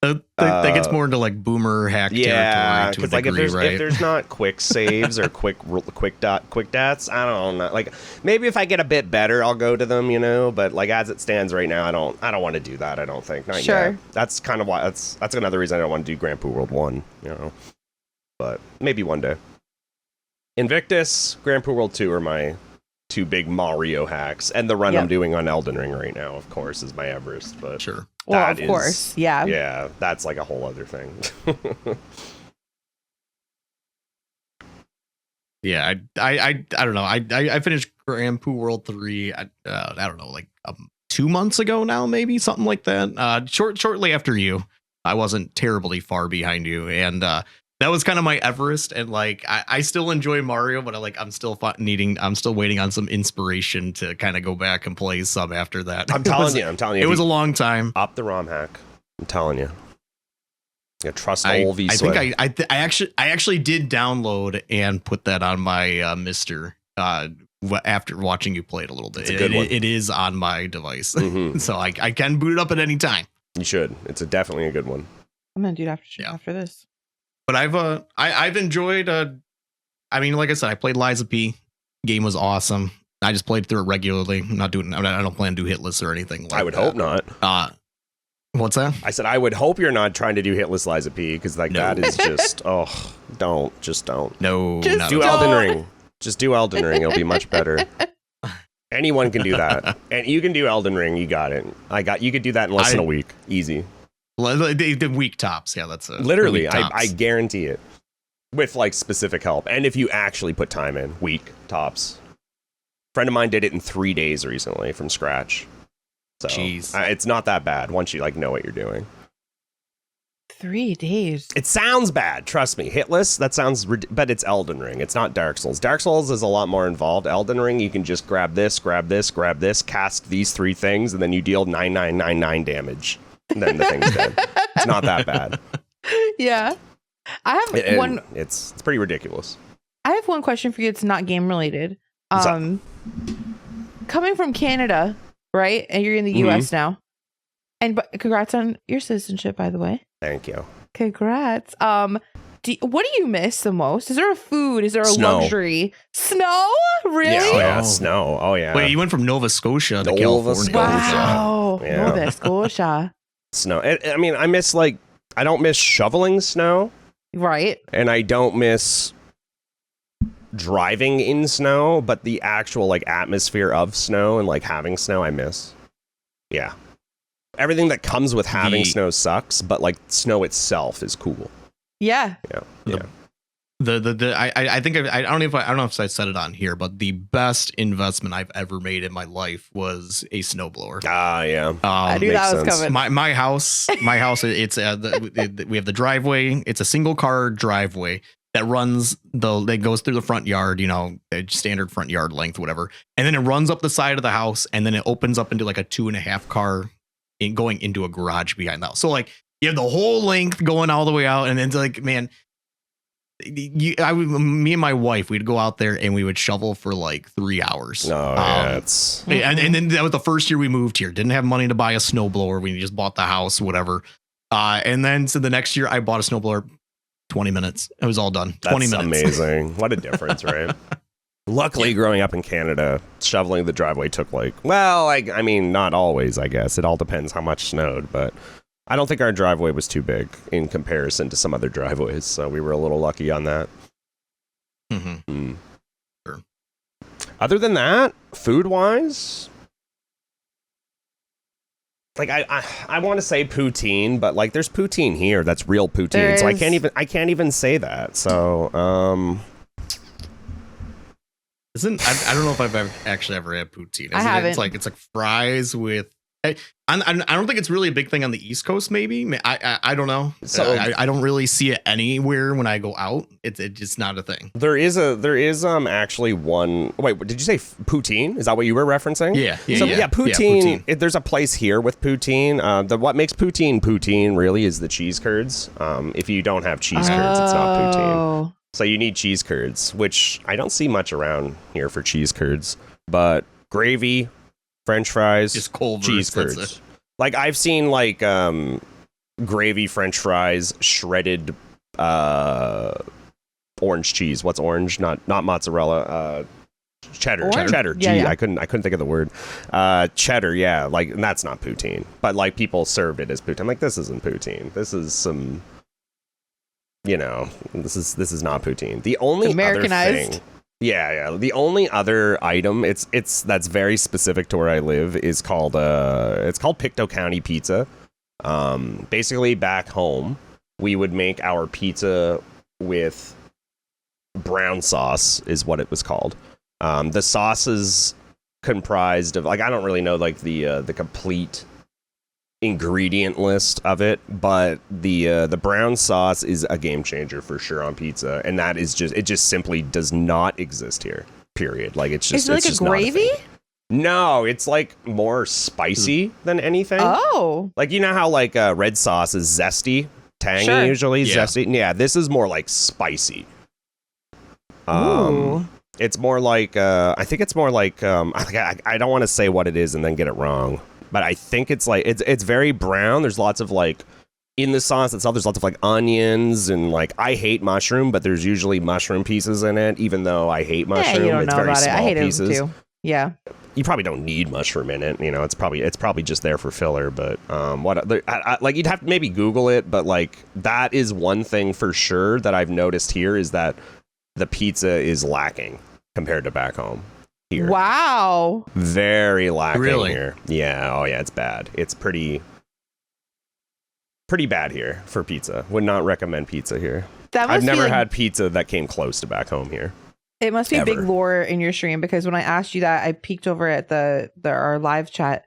That gets more into like boomer hack territory to a like degree, if there's not quick saves or quick dats, I don't know. Like maybe if I get a bit better, I'll go to them, you know. But like as it stands right now, I don't want to do that. I don't think. Not yet. That's kind of why. That's another reason I don't want to do Grand Poo World 1, you know. But maybe one day. Invictus, Grand Poo World 2 are my 2 big Mario hacks, and the run I'm doing on Elden Ring right now, of course, is my Everest. But sure. Well, of course, yeah. Yeah, that's like a whole other thing. Yeah, I don't know. I finished Grand Poo World 3. I don't know, like 2 months ago now, maybe something like that. Shortly after you. I wasn't terribly far behind you, and that was kind of my Everest. And like I still enjoy Mario, but I'm still waiting on some inspiration to kind of go back and play some after that. I'm telling you, it was a long time. Up the ROM hack. I'm telling you. Yeah, trust old Vswed. I think I actually did download and put that on my Mister after watching you play it a little bit. It's a good one. It is on my device, so I can boot it up at any time. You should. It's definitely a good one. I'm gonna do it after this. But I've enjoyed. I mean, like I said, I played Liza P. Game was awesome. I just played through it regularly. I don't plan to do hit lists or anything. Like I would hope not. What's that? I said I would hope you're not trying to do hitless Liza P, because like that is just don't. No, just do Elden Ring. Just do Elden Ring. It'll be much better. Anyone can do that, and you can do Elden Ring. You got it. You could do that in less than a week, easy. The week tops, yeah, that's literally. I guarantee it, with like specific help, and if you actually put time in, week tops. Friend of mine did it in 3 days recently from scratch. So it's not that bad once you like know what you're doing. 3 days. It sounds bad, trust me. Hitless, that sounds, but it's Elden Ring. It's not Dark Souls. Dark Souls is a lot more involved. Elden Ring, you can just grab this, cast these 3 things, and then you deal 9999 damage. And then the thing's dead. It's not that bad. Yeah. I have one. It's pretty ridiculous. I have one question for you. It's not game related. Coming from Canada, right? And you're in the US now. But congrats on your citizenship, by the way. Thank you. Congrats. What do you miss the most? Is there a food? Is there a luxury? Snow? Really? Yeah, yeah, snow. Oh yeah. Wait, you went from Nova Scotia to California. Wow. Yeah. Nova Scotia. Snow. I mean, I don't miss shoveling snow. Right. And I don't miss driving in snow, but the actual like atmosphere of snow and like having snow, I miss. Yeah. Everything that comes with having snow sucks, but like snow itself is cool. Yeah. Yeah. I think I don't know if I said it on here, but the best investment I've ever made in my life was a snowblower. Yeah. I knew that was coming. My house. It's we have the driveway. It's a single car driveway that goes through the front yard, you know, standard front yard length, whatever, and then it runs up the side of the house, and then it opens up into like a 2.5 car going into a garage behind the house. So like you have the whole length going all the way out, and then it's like, man. Me and my wife, we'd go out there and we would shovel for like 3 hours. And then that was the first year we moved here. Didn't have money to buy a snowblower. We just bought the house, whatever. And then so the next year I bought a snowblower. 20 minutes. It was all done. 20 minutes. Amazing. What a difference, right? Luckily, growing up in Canada, shoveling the driveway took I mean, not always, I guess. It all depends how much snowed, but I don't think our driveway was too big in comparison to some other driveways, so we were a little lucky on that. Mm-hmm. Sure. Other than that, food-wise, like I want to say poutine, but like there's poutine here that's real poutine, so I can't even say that. So I don't know if I've actually ever had poutine. I haven't. It's like fries with. I don't think it's really a big thing on the East Coast. Maybe I don't know. So I don't really see it anywhere when I go out. It's just not a thing. there is actually one. Wait, did you say poutine? Is that what you were referencing? Yeah. Poutine. There's a place here with poutine. What makes poutine really is the cheese curds. If you don't have cheese curds, it's not poutine. So you need cheese curds, which I don't see much around here for cheese curds. But gravy, French fries, just Culver's, cheese curds. Like I've seen like gravy, French fries, shredded orange cheese. What's orange? Not mozzarella. Cheddar. Orange? Cheddar. Yeah, Gee, yeah. I couldn't think of the word. Cheddar. Yeah, like and that's not poutine. But like people served it as poutine. I'm like, this isn't poutine. This is some. This is not poutine. The only Americanized. other thing. Yeah. The only other item that's very specific to where I live is called Pictou County pizza. Basically back home we would make our pizza with brown sauce is what it was called. The sauce is comprised of like I don't really know like the complete ingredient list of it, but the brown sauce is a game changer for sure on pizza, and that is it just simply does not exist here. Period. Like it's just is it like it's a gravy? No, it's like more spicy than anything. Oh, like you know how like red sauce is zesty, tangy Sure. usually Yeah. zesty. Yeah, this is more like spicy. Ooh. It's more like I think it's more like I don't want to say what it is and then get it wrong. But I think it's like it's very brown. There's lots of like in the sauce itself. There's lots of like onions and like I hate mushroom, but there's usually mushroom pieces in it. Even though I hate mushroom, Yeah, you don't it's know very about it. small I hate pieces. it too. Yeah. You probably don't need mushroom in it. It's probably just there for filler. But like you'd have to maybe Google it. But like that is one thing for sure that I've noticed here is that the pizza is lacking compared to back home. Here. Wow. Very lacking Really? here. Yeah. Oh yeah, it's bad. It's pretty bad here for pizza. Would not recommend pizza here. That must I've never be like, had pizza that came close to back home here. it must be ever. big lore in your stream because when I asked you that, I peeked over at our live chat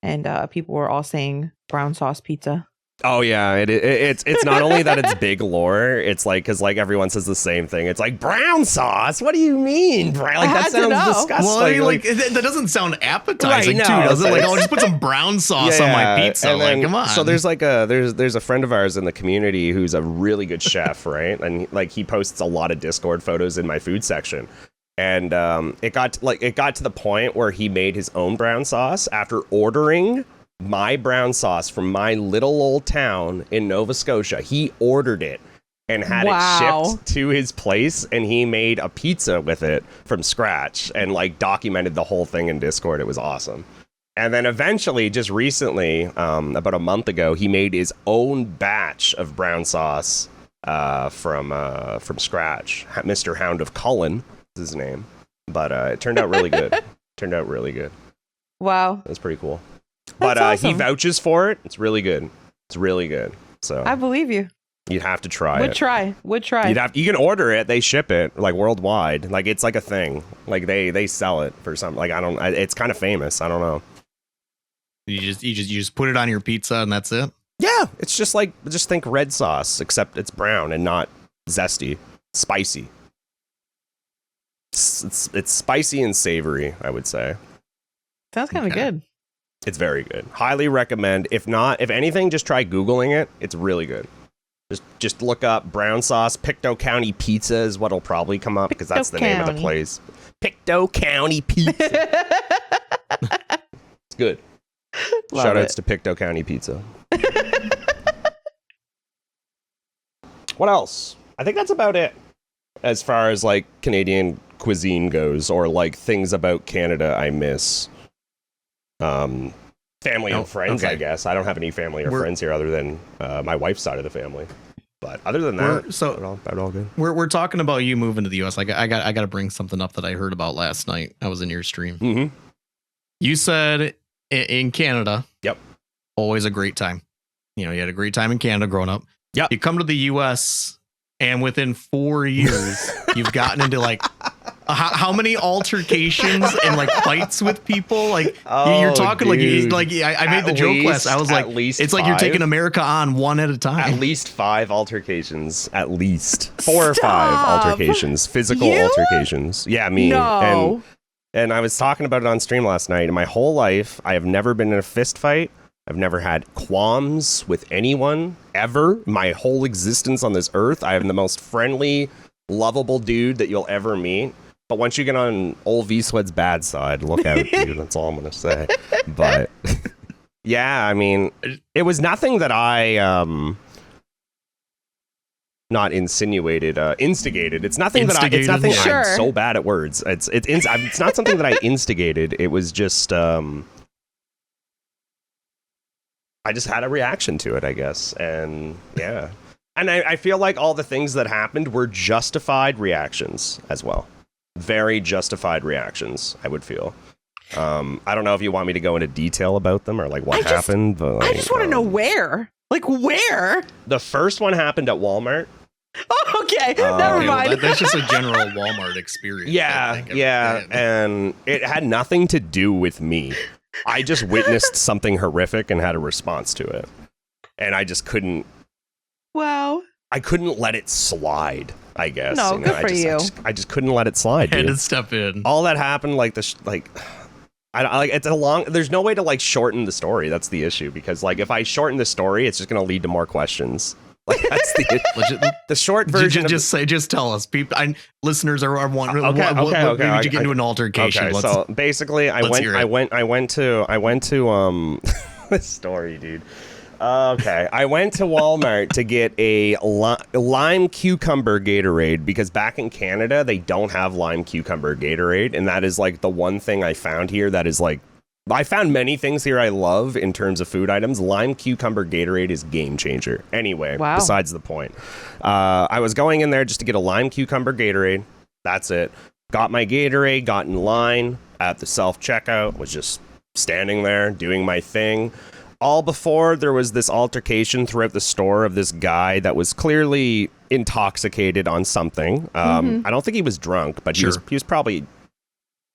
and people were all saying brown sauce pizza. Oh yeah, it's not only that it's big lore. It's like because like everyone says the same thing. It's like brown sauce. What do you mean, brown? Like I that had to sounds know. disgusting. Well, I mean, like that doesn't sound appetizing Right, too, no, does it? Like, it's- oh, just put some brown sauce on my pizza. and then- Like, come on. So there's like there's a friend of ours in the community who's a really good chef, right? And like he posts a lot of Discord photos in my food section. And it got to the point where he made his own brown sauce after ordering my brown sauce from my little old town in Nova Scotia. He ordered it and had Wow. it shipped to his place, and he made a pizza with it from scratch and like documented the whole thing in Discord. It was awesome. And then eventually, just recently, about a month ago, he made his own batch of brown sauce from scratch. Mr. Hound of Cullen is his name, but it turned out really good. Wow. That's pretty cool. That's But he awesome. vouches for it. It's really good. So I believe you. you'd have to try Would it. try. You can order it. They ship it like worldwide. Like it's like a thing. Like they sell it for some. Like it's kind of famous. I don't know. you just put it on your pizza and that's it. Yeah, it's just think red sauce, except it's brown and not zesty, spicy. It's spicy and savory, I would say. Sounds kind of Okay. good. It's very good. Highly recommend. If anything, just try Googling it. It's really good. Just look up brown sauce. Pictou County Pizza is what'll probably come up because that's the name of the County. place. Pictou County Pizza. It's good. Love Shout outs it. to Pictou County Pizza. What else? I think that's about it as far as like Canadian cuisine goes, or like things about Canada I miss. Family Oh, and friends, okay. I guess. I don't have any family or We're- friends here other than my wife's side of the family. But other than that, about all good. We're talking about you moving to the U.S. Like I got to bring something up that I heard about last night. I was in your stream. Mm-hmm. You said in Canada, yep, always a great time. You know, you had a great time in Canada growing up. Yeah, you come to the U.S. and within 4 years, you've gotten into like how many altercations and like fights with people? Like you're talking dude. like I made the joke last. I was like, it's like you're taking America on one at a time. At least 5 altercations. At least 4 or 5 altercations. Physical altercations. Yeah, me. No. And I was talking about it on stream last night. In my whole life, I have never been in a fist fight. I've never had qualms with anyone ever. My whole existence on this earth, I am the most friendly, lovable dude that you'll ever meet. But once you get on old Vswed's bad side, look out, dude. That's all I'm going to say. But yeah, I mean, it was nothing that I not insinuated, instigated. It's nothing that it's nothing. Sure. I'm so bad at words. It's not something that I instigated. It was just I just had a reaction to it, I guess. And yeah. And I feel like all the things that happened were justified reactions as well. Very justified reactions, I would feel. I don't know if you want me to go into detail about them or like what happened. But like, I just want to know where. Like where? The first one happened at Walmart. Oh, okay. Never mind. Well, that's just a general Walmart experience. Yeah. And it had nothing to do with me. I just witnessed something horrific and had a response to it. And I just couldn't. Wow. I couldn't let it slide, I guess. No, good for you. I just couldn't let it slide, dude. Had to step in. All that happened, like, it's a long, there's no way to, like, shorten the story. That's the issue. Because, like, if I shorten the story, it's just going to lead to more questions. Like, that's the short version. Just tell us. People, listeners are wondering. Okay. Maybe you get into an altercation. Okay, so basically, I went to this story, dude. Okay, I went to Walmart to get a lime cucumber Gatorade because back in Canada they don't have lime cucumber Gatorade, and that is like the one thing I found here that is like. I found many things here I love in terms of food items. Lime cucumber Gatorade is game changer. Anyway, Besides the point. I was going in there just to get a lime cucumber Gatorade. That's it. Got my Gatorade, got in line at the self-checkout, was just standing there doing my thing. All before there was this altercation throughout the store of this guy that was clearly intoxicated on something. I don't think he was drunk, but he was probably...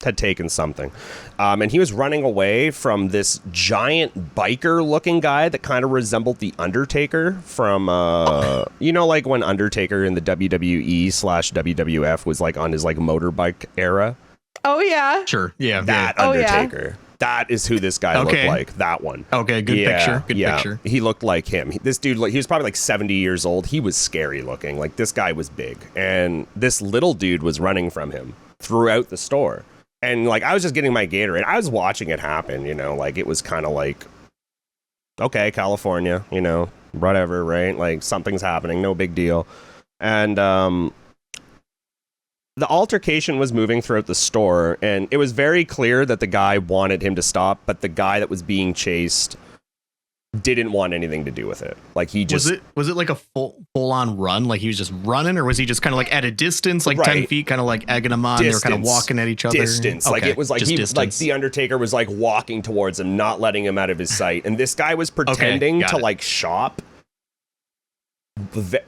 had taken something, and he was running away from this giant biker looking guy that kind of resembled the Undertaker from like when Undertaker in the WWE/WWF was like on his like motorbike era. Oh yeah, sure, yeah, that Undertaker. That is who this guy looked like. That one. Okay, good picture. Good picture. He looked like him. This dude, like, he was probably like 70 years old. He was scary looking. Like, this guy was big, and this little dude was running from him throughout the store. And, like, I was just getting my Gatorade. I was watching it happen, you know, like, it was kind of like, okay, California, you know, whatever, right? Like, something's happening, no big deal. And the altercation was moving throughout the store, and it was very clear that the guy wanted him to stop, but the guy that was being chased didn't want anything to do with it. Like, he just... Was it like a full-on run? Like, he was just running, or was he just kind of like at a distance, like 10 feet, kind of like egging him on? They were kind of walking at each other? Distance. Okay. Like, it was like, like the Undertaker was like walking towards him, not letting him out of his sight. And this guy was pretending to like shop.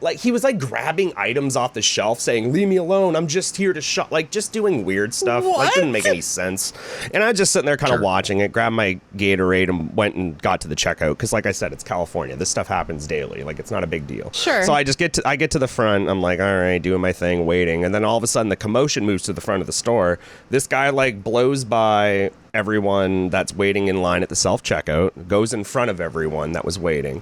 Like, he was like grabbing items off the shelf saying, leave me alone, I'm just here to shop, like just doing weird stuff. What? Like, didn't make any sense. And I was just sitting there kind of watching it, grabbed my Gatorade and went and got to the checkout because, like I said, it's California, this stuff happens daily, like it's not a big deal. Sure. So I get to the front, I'm like, all right, doing my thing, waiting, and then all of a sudden the commotion moves to the front of the store. This guy like blows by everyone that's waiting in line at the self-checkout, goes in front of everyone that was waiting,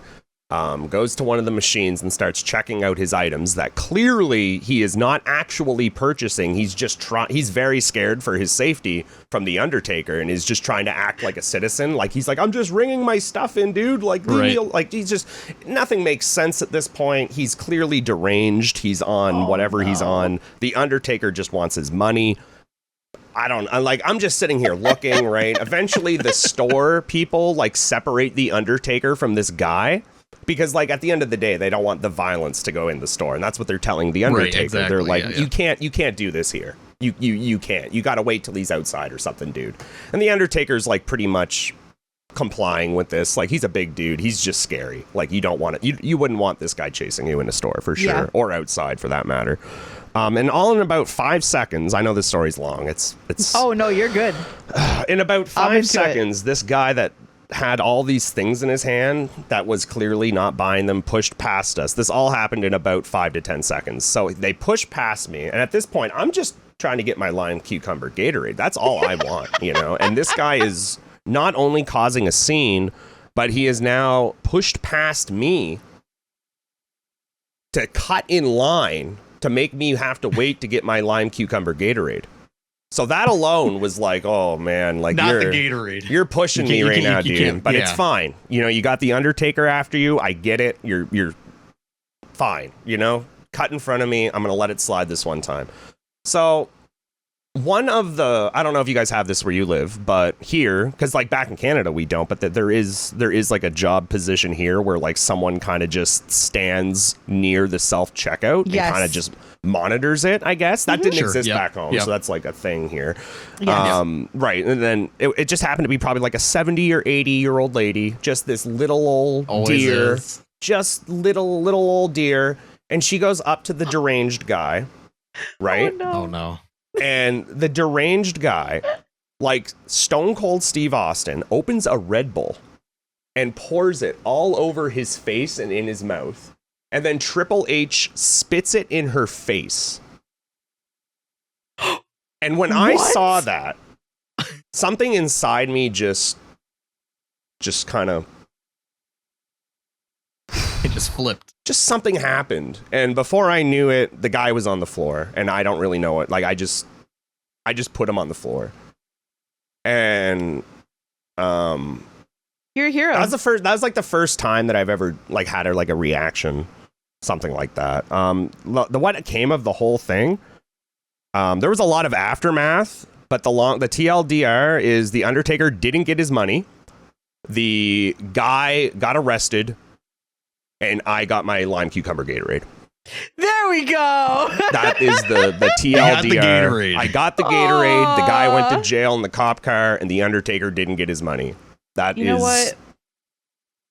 goes to one of the machines and starts checking out his items that clearly he is not actually purchasing. He's just he's very scared for his safety from the Undertaker and is just trying to act like a citizen. Like, he's like, I'm just ringing my stuff in, dude. Like, like, he's just, nothing makes sense at this point. He's clearly deranged. He's on whatever he's on. The Undertaker just wants his money. I'm just sitting here looking, right? Eventually the store people like separate the Undertaker from this guy. Because, like, at the end of the day, they don't want the violence to go in the store, and that's what they're telling the Undertaker. Right, exactly, They're like, you can't do this here. You can't. You got to wait till he's outside or something, dude. And the Undertaker's like pretty much complying with this. Like, he's a big dude. He's just scary. Like, you don't want it. You wouldn't want this guy chasing you in a store for sure, or outside for that matter. And all in about 5 seconds. I know this story's long. It's. Oh no, you're good. In about 5 seconds, this guy that had all these things in his hand that was clearly not buying them pushed past us. This all happened in about 5 to 10 seconds. So they pushed past me, and at this point, I'm just trying to get my lime cucumber Gatorade. That's all I want, you know. And this guy is not only causing a scene, but he is now pushed past me to cut in line to make me have to wait to get my lime cucumber Gatorade. So that alone was like, oh man, like not the Gatorade. You're pushing me right now, dude. But it's fine. You know, you got the Undertaker after you. I get it. You're fine. You know, cut in front of me. I'm gonna let it slide this one time. So one of the, I don't know if you guys have this where you live, but here, because like back in Canada we don't, but there is like a job position here where like someone kind of just stands near the self checkout and kind of just monitors it, I guess. That didn't exist back home, so that's like a thing here. Right, and then it just happened to be probably like a 70 or 80-year-old lady, just this little old deer, just little old deer, and she goes up to the deranged guy, right? Oh no. And the deranged guy, like Stone Cold Steve Austin, opens a Red Bull and pours it all over his face and in his mouth. And then Triple H spits it in her face. And when I saw that, something inside me just kind of... It just flipped. Just something happened. And before I knew it, the guy was on the floor. And I don't really know it. Like, I just put him on the floor. And... You're a hero. That was like the first time that I've ever like had a reaction. Something like that. What came of the whole thing, there was a lot of aftermath, but the TLDR is the Undertaker didn't get his money. The guy got arrested, and I got my lime cucumber Gatorade. There we go. That is the TLDR. I got the Gatorade. The guy went to jail in the cop car, and the Undertaker didn't get his money. You know what?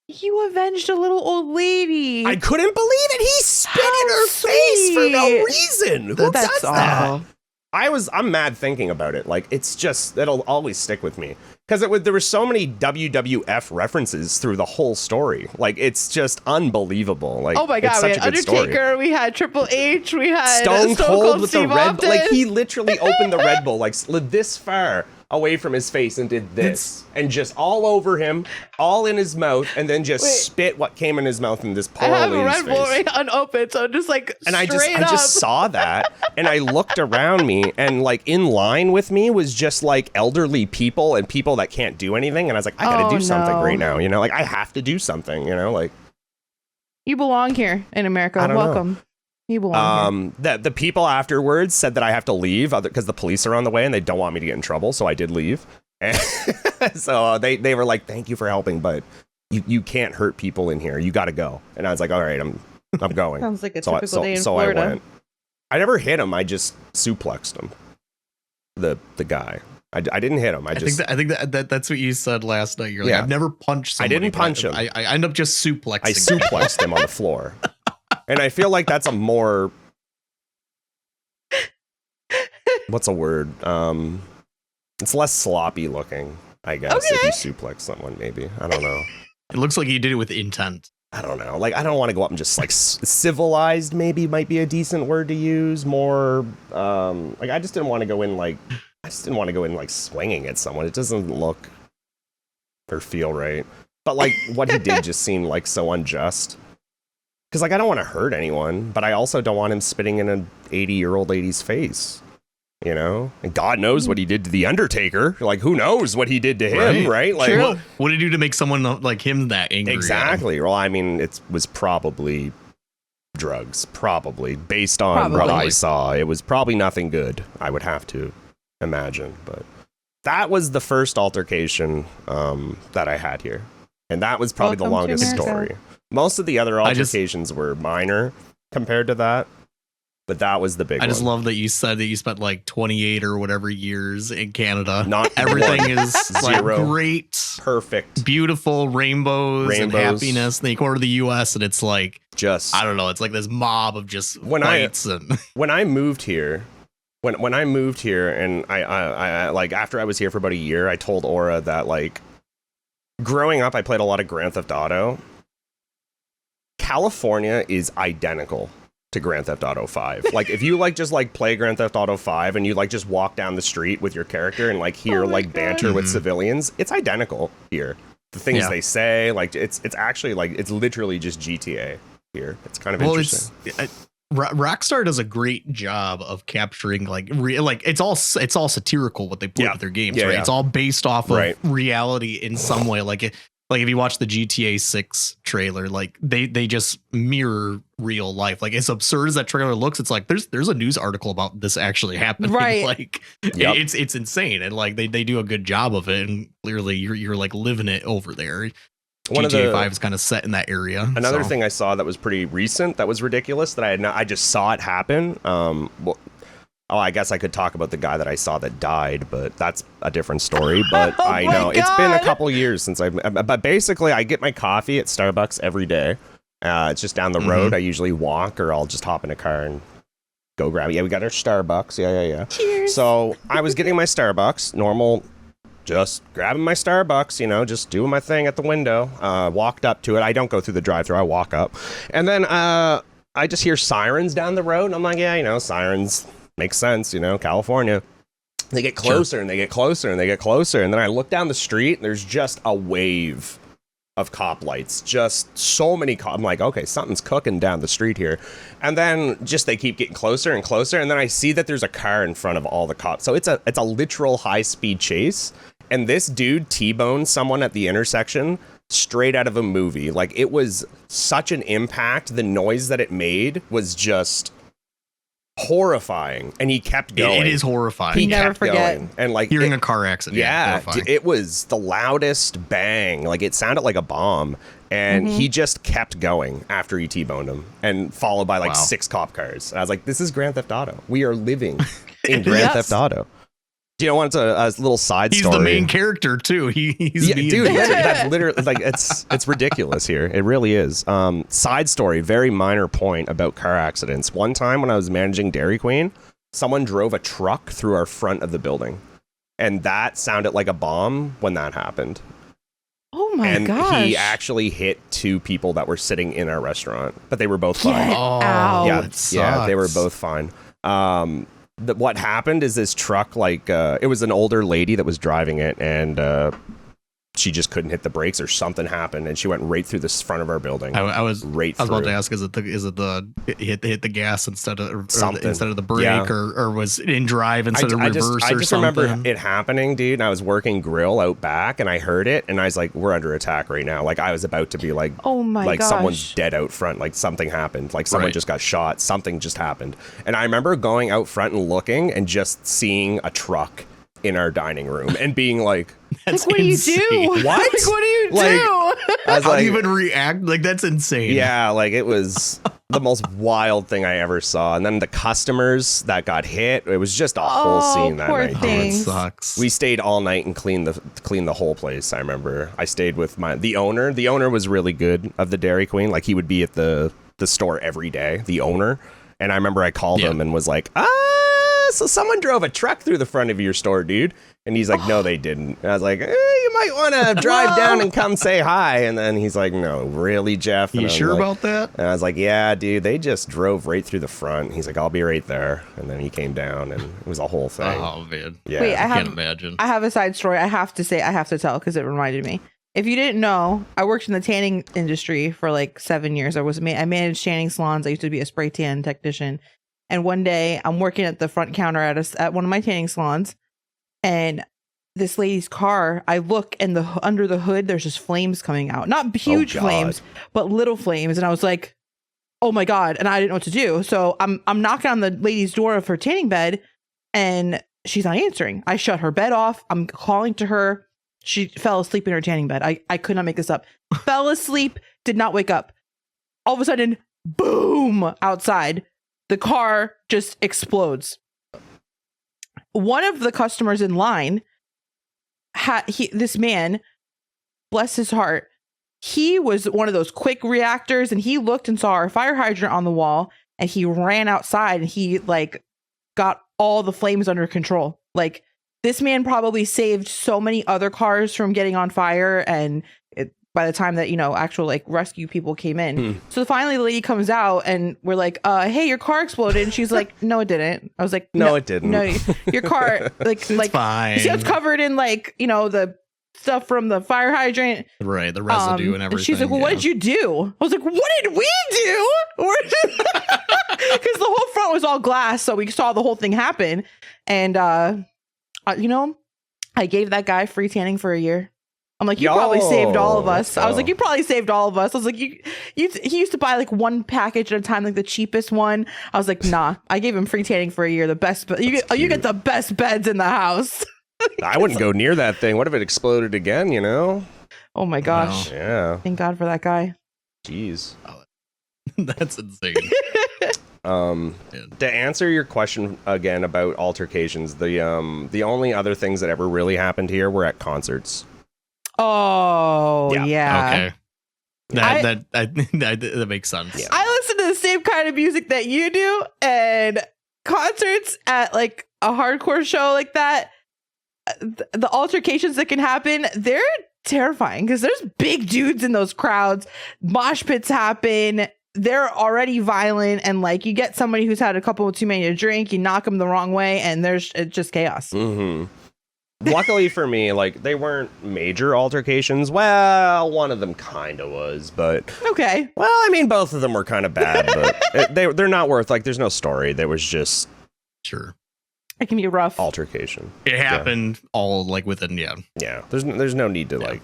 You avenged a little old lady. I couldn't believe it. He spit in her face for no reason. Who does that? I'm mad thinking about it. Like, it's just, it'll always stick with me. Because there were so many WWF references through the whole story. Like, it's just unbelievable. Like, oh my God, we had Undertaker, we had Triple H, we had Stone Cold with Steve the Red Bull. Like, he literally opened the Red Bull, like, slid this far away from his face and did this. And just all over him, all in his mouth, and then just spit what came in his mouth in this poor lady's face. I have a Red Bull right unopened, so just like and I just saw that, and I looked around me, and like in line with me was just like elderly people and people that can't do anything, and I was like, I gotta do something right now, you know, like I have to do something, you know, like. You belong here in America. Welcome. You belong here. The people afterwards said that I have to leave because the police are on the way and they don't want me to get in trouble, so I did leave. And so they were like, thank you for helping, but you can't hurt people in here. You got to go. And I was like, all right, I'm going. Sounds like a typical day in Florida. I went. I never hit him. I just suplexed him. The guy. I didn't hit him. I think that's what you said last night. You're like, I've never punched somebody. I didn't punch him. I end up just suplexing. I suplexed him on the floor. And I feel like that's a more... What's a word? It's less sloppy looking, I guess, if you suplex someone, maybe. I don't know. It looks like you did it with intent. I don't know. Like, I don't want to go up and just, like, civilized maybe might be a decent word to use. More, like, I just didn't want to go in, like, swinging at someone. It doesn't look or feel right. But, like, what he did just seemed, like, so unjust. Because, like, I don't want to hurt anyone, but I also don't want him spitting in an 80-year-old lady's face, you know? And God knows what he did to the Undertaker. Like, who knows what he did to him, right? Like, what did he do to make someone like him that angry? Exactly. Well, I mean, it was probably drugs, based on what I saw. It was probably nothing good, I would have to imagine. But that was the first altercation that I had here. And that was probably the longest story. Most of the other altercations were minor compared to that. But that was the big one. I just love that you said that you spent like 28 or whatever years in Canada. Not everything is like Zero. great, Perfect. beautiful rainbows and happiness. And then you go to the US and it's like, just, I don't know, it's like this mob of just when fights. And when I moved here, when I moved here and I like after I was here for about a year, I told Aura that like growing up, I played a lot of Grand Theft Auto. California is identical to Grand Theft Auto 5. Like if you like just like play Grand Theft Auto 5 and you like just walk down the street with your character and like hear like banter with civilians, it's identical here. The things they say, like it's actually like it's literally just GTA here. It's kind of interesting. Rockstar does a great job of capturing like it's all satirical what they put with their games, right? It's all based off of reality in some way. Like if you watch the GTA 6 trailer, like they just mirror real life. Like as absurd as that trailer looks, it's like there's a news article about this actually happening. Right. Like it's insane, and like they do a good job of it. And clearly you're like living it over there. GTA 5 is kind of set in that area. Another thing I saw that was pretty recent that was ridiculous that I just saw it happen. I guess I could talk about the guy that I saw that died, but that's a different story. But I know it's been a couple years since but basically I get my coffee at Starbucks every day. It's just down the road. I usually walk or I'll just hop in a car and go grab it. Yeah, we got our Starbucks. Yeah. Cheers. So I was getting my Starbucks, normal, just grabbing my Starbucks, just doing my thing at the window. Walked up to it. I don't go through the drive-thru. I walk up. And then I just hear sirens down the road. And I'm like, yeah, sirens. Makes sense, California. They get closer and they get closer and they get closer. And then I look down the street and there's just a wave of cop lights. Just so many cops. I'm like, okay, something's cooking down the street here. And then just they keep getting closer and closer. And then I see that there's a car in front of all the cops. So it's a literal high-speed chase. And this dude T-boned someone at the intersection straight out of a movie. Like, it was such an impact. The noise that it made was just horrifying, and he kept going. It is horrifying. He never forget. Going. And like hearing a car accident. Yeah, it was the loudest bang. Like it sounded like a bomb, and he just kept going after he T-boned him, and followed by like 6 cop cars. And I was like, "This is Grand Theft Auto. We are living in Grand Theft Auto." Do you know what's a little side story? He's the main character too. That's literally like it's ridiculous here. It really is. Side story, very minor point about car accidents. One time when I was managing Dairy Queen, someone drove a truck through our front of the building, and that sounded like a bomb when that happened. Oh my gosh! And he actually hit 2 people that were sitting in our restaurant, but they were both fine. Yeah, they were both fine. What happened is this truck, like, it was an older lady that was driving it, and she just couldn't hit the brakes or something happened, and she went right through the front of our building. I was about to ask, is it hit the gas instead of the brake, or was it in drive instead of reverse? I just remember it happening, dude. And I was working grill out back, and I heard it, and I was like, "We're under attack right now." Like I was about to be like, "Oh my gosh, someone's dead out front. Like something happened. Like someone just got shot. Something just happened." And I remember going out front and looking, and just seeing a truck in our dining room, and being like, "That's what do you do? What? Like, what do you do?" I was How do you even react? Like that's insane. Yeah, like it was the most wild thing I ever saw. And then the customers that got hit, it was just a whole scene that night. It sucks. We stayed all night and cleaned the whole place. I remember I stayed with the owner. The owner was really good of the Dairy Queen. Like he would be at the store every day, the owner. And I remember I called him and was like, so someone drove a truck through the front of your store, dude. And he's like, no, they didn't. And I was like, you might want to drive down and come say hi. And then he's like, no, really, Jeff? And you sure like, about that? And I was like, yeah, dude, they just drove right through the front. He's like, I'll be right there. And then he came down, and it was a whole thing. Oh, man. Yeah. Wait, I can't imagine. I have a side story I have to tell because it reminded me. If you didn't know, I worked in the tanning industry for like 7 years. I managed tanning salons. I used to be a spray tan technician. And one day I'm working at the front counter at one of my tanning salons, and this lady's car, I look, and under the hood, there's just flames coming out. Not huge flames, but little flames. And I was like, oh my God. And I didn't know what to do. So I'm knocking on the lady's door of her tanning bed, and she's not answering. I shut her bed off. I'm calling to her. She fell asleep in her tanning bed. I could not make this up. Fell asleep, did not wake up. all of a sudden, boom, outside. The car just explodes. One of the customers in line, this man, bless his heart, he was one of those quick reactors, and he looked and saw our fire hydrant on the wall, and he ran outside, and he like got all the flames under control. Like, this man probably saved so many other cars from getting on fire, and by the time that, you know, actual like rescue people came in. So finally the lady comes out and we're like, hey, your car exploded. And she's like, no, it didn't. I was like, no, it didn't. No, your car, like, It's fine. You see, it's covered in like, you know, the stuff from the fire hydrant. Right, the residue and everything. And she's like, well, what did you do? I was like, what did we do? Because the whole front was all glass, so we saw the whole thing happen. And, you know, I gave that guy free tanning for a year. I'm like, you probably saved all of us. I was like, you probably saved all of us. I was like, he used to buy like one package at a time, like the cheapest one. I was like, nah, I gave him free tanning for a year. The best, you get the best beds in the house. I wouldn't go near that thing. What if it exploded again, you know? Oh my gosh. Wow. Yeah. Thank God for that guy. Jeez. That's insane. To answer your question again about altercations, the only other things that ever really happened here were at concerts. Oh yeah. Okay. That makes sense. Yeah. I listen to the same kind of music that you do, and concerts at like a hardcore show like that, the altercations that can happen, they're terrifying because there's big dudes in those crowds. Mosh pits happen. They're already violent, and like you get somebody who's had a couple too many to drink, you knock them the wrong way, and it's just chaos. Mm-hmm. Luckily for me, like, they weren't major altercations. Well, one of them kind of was, but okay. Well, I mean, both of them were kind of bad, but they're not worth, like, there's no story. There was just Sure. It can be rough. Altercation. It happened all like within Yeah. There's no need to like.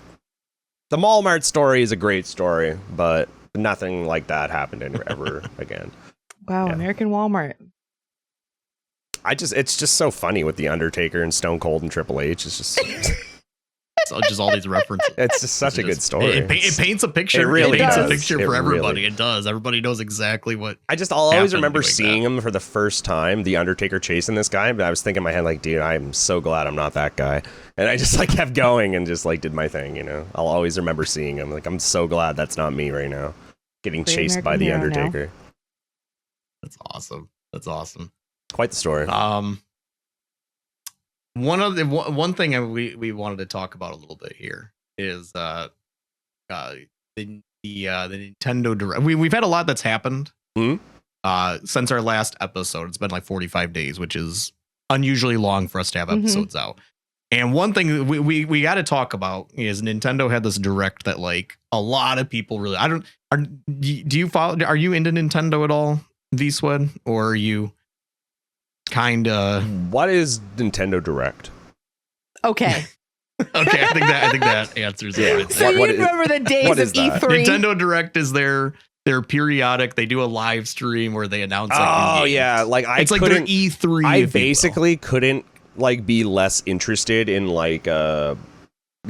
The Walmart story is a great story, but nothing like that happened ever again. Wow, Yeah. American Walmart. It's just so funny with the Undertaker and Stone Cold and Triple H. It's just So just all these references. it's just such a good story. It paints a picture. It really paints does. a picture It for really- everybody. It does. Everybody knows exactly what. I'll always happened remember doing seeing that. him for the first time, the Undertaker chasing this guy, but I was thinking in my head, like, dude, I'm so glad I'm not that guy. And I just like kept going and just like did my thing, you know. I'll always remember seeing him. Like, I'm so glad that's not me right now. Getting Great chased by the American hero now. Undertaker. That's awesome. That's awesome. Quite the story. One thing we wanted to talk about a little bit here is the Nintendo Direct. We've had a lot that's happened since our last episode. It's been like 45 days, which is unusually long for us to have episodes out. And one thing we got to talk about is Nintendo had this Direct that like a lot of people really. Do you follow? Are you into Nintendo at all, Vswed, or are you kind of? What is Nintendo Direct? Okay. Okay, I think that answers it. So you remember the days of that? E3? Nintendo Direct is their periodic. They do a live stream where they announce. Like, new Oh games. yeah, like It's like their E3. I if you will. basically couldn't like be less interested in like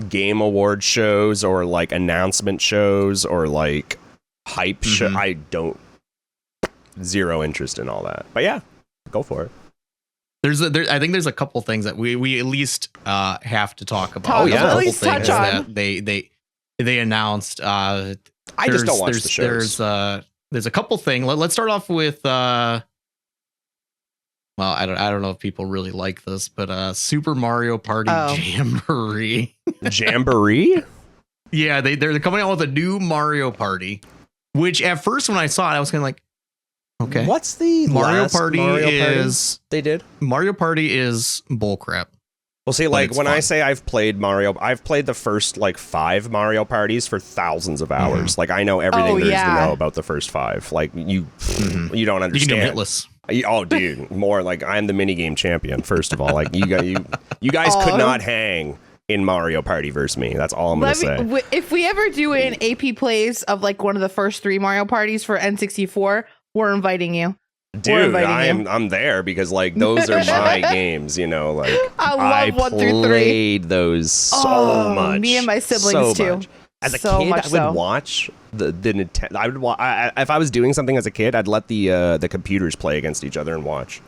game award shows or like announcement shows or like hype show. I don't zero interest in all that. But yeah, go for it. I think there's a couple things that we at least have to talk about. At least touch on. That they announced. I just don't watch the shows. There's a couple things. Let's start off with. Well, I don't know if people really like this, but Super Mario Party Jamboree. Jamboree? Yeah, they're coming out with a new Mario Party, which at first when I saw it, I was kind of like, okay, what's the Mario last Party Mario is they did? Mario Party is bullcrap. Well, see, like when fun. I say I've played the first like 5 Mario parties for thousands of hours. Like I know everything there is to know about the first 5. Like you don't You can understand. do hitless. Oh, dude, more like I'm the minigame champion. First of all, like you guys could not hang in Mario Party versus me. That's all I'm gonna say. If we ever do an AP plays of like one of the first 3 Mario parties for N64, we're inviting you. Dude, I'm there because like those are my games, you know. Like I love 1 through 3. Played those so much. Me and my siblings so too. much. As a So kid, much I so. would watch the Nintendo. I would if I was doing something as a kid, I'd let the computers play against each other and watch.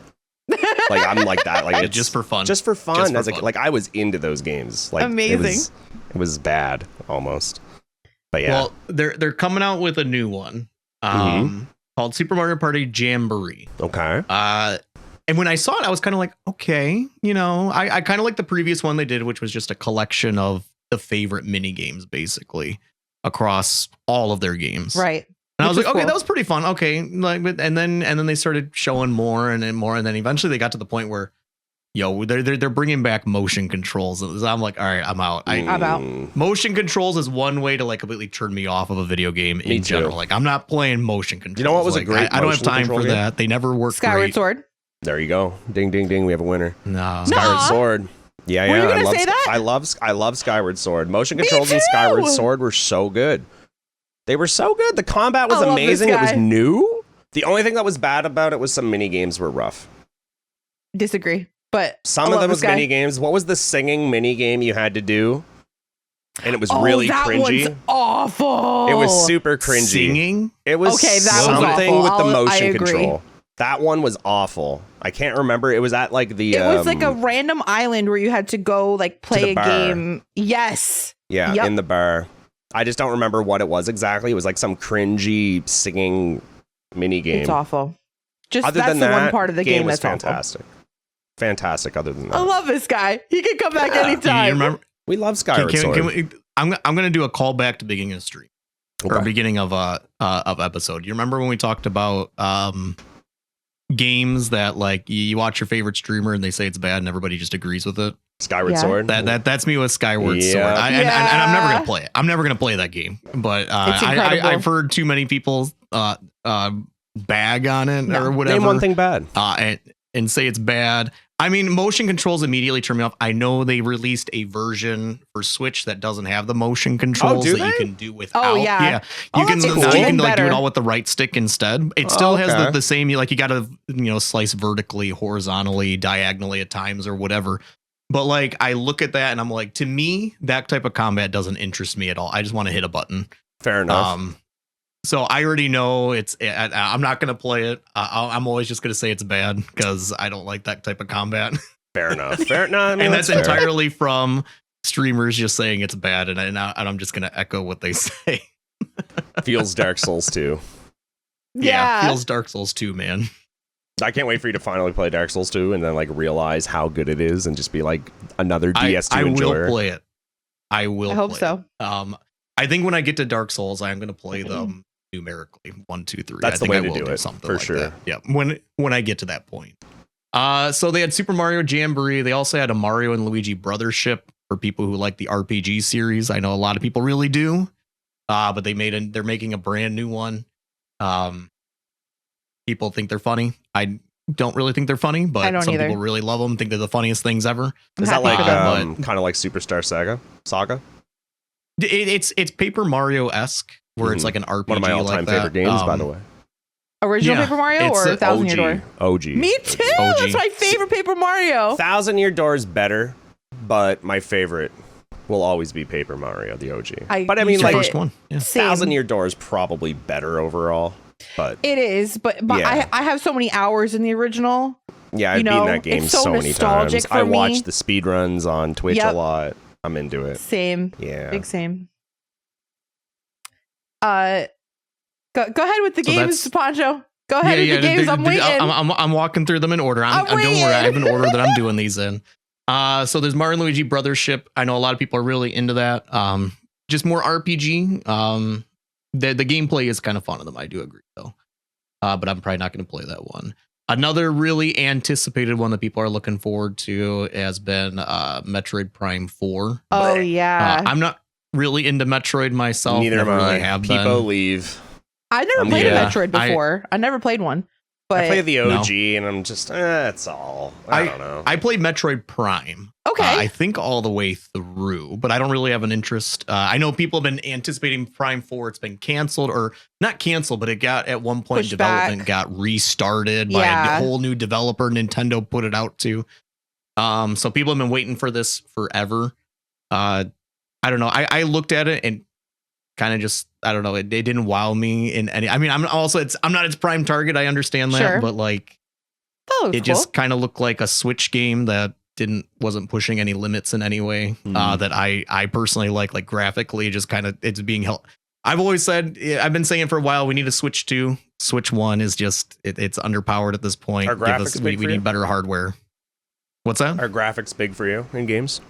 Like I'm like that. Like it's just for fun. Just for fun. Just for as a fun. like I was into those games. Like Amazing. It was bad almost. But yeah. Well, they're coming out with a new one called Super Mario Party Jamboree. Okay. And when I saw it, I was kind of like, okay, you know, I kind of like the previous one they did, which was just a collection of the favorite mini games, basically across all of their games. Right. And I was Which like, was okay, cool. that was pretty fun. Okay, like, and then they started showing more and then more, and then eventually they got to the point where, yo, they're bringing back motion controls. And I'm like, all right, I'm out. I'm out. Motion controls is one way to like completely turn me off of a video game Me in too. general. Like, I'm not playing motion controls. You know what was a Like, great I don't have motion time control for game? that. They never work Skyward great. Sword. There you go. Ding ding ding. We have a winner. No. Skyward Nuh-uh. Sword. Yeah, Were yeah. you gonna I love say that? I love Skyward Sword. Motion controls in too! Skyward Sword were so good. They were so good. The combat was I love this amazing. It was guy. new. The only thing that was bad about it was some mini games were rough. Disagree. But Some I of love them this was guy. mini games. What was the singing mini game you had to do? And it was Oh, really that cringy. one's awful. It was super cringy. Singing? It was Okay, that was something awful. with the I motion agree. control. That one was awful. I can't remember. It was at like the. It was like a random island where you had to go like play the a bar. game. Yes. Yeah, Yep. in the bar. I just don't remember what it was exactly. It was like some cringy singing mini game. It's awful. Just Other that's than the that, one part of the game was that's awful. fantastic. Fantastic. Other than that, I love this guy. He can come back Yeah. anytime. You remember? we love Skyward Sword. I'm going to do a callback to beginning of stream or Okay. beginning of episode. You remember when we talked about games that like you watch your favorite streamer and they say it's bad and everybody just agrees with it? Skyward Yeah. Sword. That's me with Skyward Yeah. Sword. And I'm never Yeah. gonna play it. I'm never gonna play that game. But It's incredible. I've heard too many people bag on it No. or whatever. Name one thing bad. And say it's bad. I mean, motion controls immediately turn me off. I know they released a version for Switch that doesn't have the motion controls do that you they? can do without. Oh, yeah. You Oh, can that's now you can cool. like do it Better. all with the right stick instead. It still has okay. the same. Like you got to slice vertically, horizontally, diagonally at times or whatever. But like I look at that and I'm like, to me, that type of combat doesn't interest me at all. I just want to hit a button. Fair enough. So I already know I'm not going to play it. I'm always just going to say it's bad because I don't like that type of combat. Fair enough. Fair. No, I mean, And that's fair. entirely from streamers just saying it's bad. And I'm just going to echo what they say. Feels Dark Souls 2. Yeah. Feels Dark Souls 2, man. I can't wait for you to finally play Dark Souls 2 and then like realize how good it is and just be like another DS2 I enjoyer. will play it. I will. I hope play so. it. I think when I get to Dark Souls, I'm going to play them numerically 1, 2, 3. That's I the think way I to will do it, something for like sure. that. Yeah, when I get to that point. So they had Super Mario Jamboree. They also had a Mario and Luigi Brothership for people who like the RPG series. I know a lot of people really do. But they're making a brand new one. People think they're funny. I don't really think they're funny, I but don't some either. people really love them. Think they're the funniest things ever. I'm Is that happy like for them. but- kind of like Superstar Saga? It's Paper Mario esque, where it's Mhm. like an RPG. One of my all-time like that. favorite games, by the way. Original yeah, Paper Mario it's or a Thousand Year Door? OG. Me too. OG. That's my favorite Paper Mario. 1,000 Year Door is better, but my favorite will always be Paper Mario, the OG. But I mean, It's the like, first one. Yeah. Same. 1,000 Year Door is probably better overall. But It is, but Yeah. I have so many hours in the original. yeah, I've you beaten know, that game it's so many nostalgic times. for I me. watch the speedruns on Twitch a Yep. lot. I'm into it. Same. Yeah. Big same. Go ahead with the So games, that's- Poncho. Go ahead with the games. I'm waiting. I'm walking through them in order. I'm don't worry, I have waiting. an order that I'm doing these in. So there's Mario and Luigi Brothership. I know a lot of people are really into that. Just more RPG. The gameplay is kind of fun of them. I do agree though. But I'm probably not going to play that one. Another really anticipated one that people are looking forward to has been Metroid Prime 4. Oh yeah. I'm not really into Metroid myself. Neither am Never really I. have People been. leave. I've never played yeah, a Metroid before. I never played one. But I play the OG and I'm just, that's all. I don't know. I played Metroid Prime. okay. I think all the way through, but I don't really have an interest. I know people have been anticipating Prime 4. It's been canceled, or not canceled, but it got at one point Pushed development back. got restarted by Yeah. a whole new developer. Nintendo put it out to. So people have been waiting for this forever. I don't know. I looked at it and kind of just, I don't know, it didn't wow me in any. I mean, I'm not its prime target. I understand that, Sure. but like, Cool. just kind of looked like a Switch game that wasn't pushing any limits in any way. That I personally like graphically, just kind of it's being held. I've always said, I've been saying for a while, we need a Switch 2. Switch 1 is just, it's underpowered at this point. Are graphics big we for you? need better hardware. What's that? Are graphics big for you in games?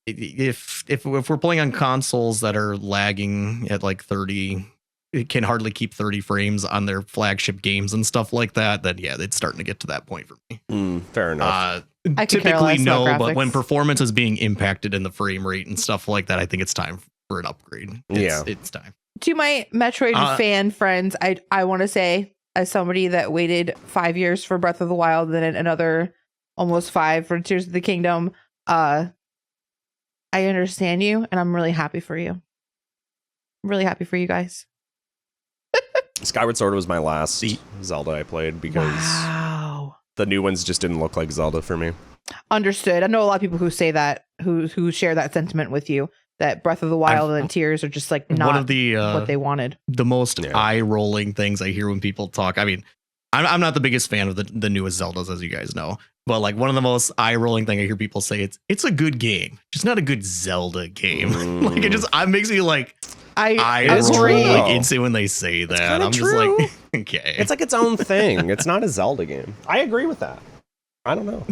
If we're playing on consoles that are lagging at like 30, it can hardly keep 30 frames on their flagship games and stuff like that, then yeah, it's starting to get to that point for me. Fair enough. I could care Typically less about no, but graphics. when performance is being impacted in the frame rate and stuff like that, I think it's time for an upgrade. It's time. To my Metroid fan friends, I want to say, as somebody that waited 5 years for Breath of the Wild and then another almost 5 for Tears of the Kingdom, I understand you, and I'm really happy for you. I'm really happy for you guys. Skyward Sword was my last Zelda I played because the new ones just didn't look like Zelda for me. Understood. I know a lot of people who say that, who share that sentiment with you, that Breath of the Wild and Tears are just like not one of the what they wanted. The most eye-rolling things I hear when people talk. I mean, I'm not the biggest fan of the newest Zeldas, as you guys know, but like one of the most eye-rolling thing I hear people say, it's a good game, just not a good Zelda game. Like it makes me like I agree. roll like instant when they say that. I'm true. just like, okay, It's like its own thing. It's not a Zelda game. I agree with that. I don't know.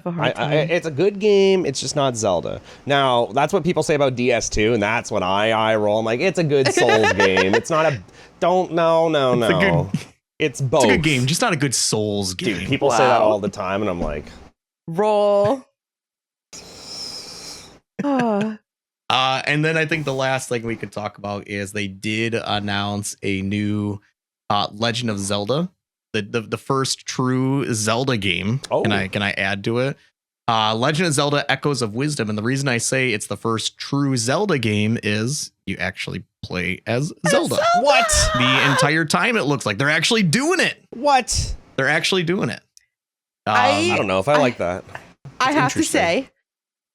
It's a good game. It's just not Zelda. Now, that's what people say about DS2, and that's when I roll. I'm like, it's a good Souls game. It's not a... No. It's both. It's a good game, just not a good Souls game. Dude, people say that all the time, and I'm like... Roll. And then I think the last thing we could talk about is they did announce a new Legend of Zelda. The first true Zelda game. Oh. Can I add to it? Legend of Zelda Echoes of Wisdom. And the reason I say it's the first true Zelda game is you actually play as Zelda. What? The entire time it looks like they're actually doing it. What? They're actually doing it. I don't know if I like that. I have to say,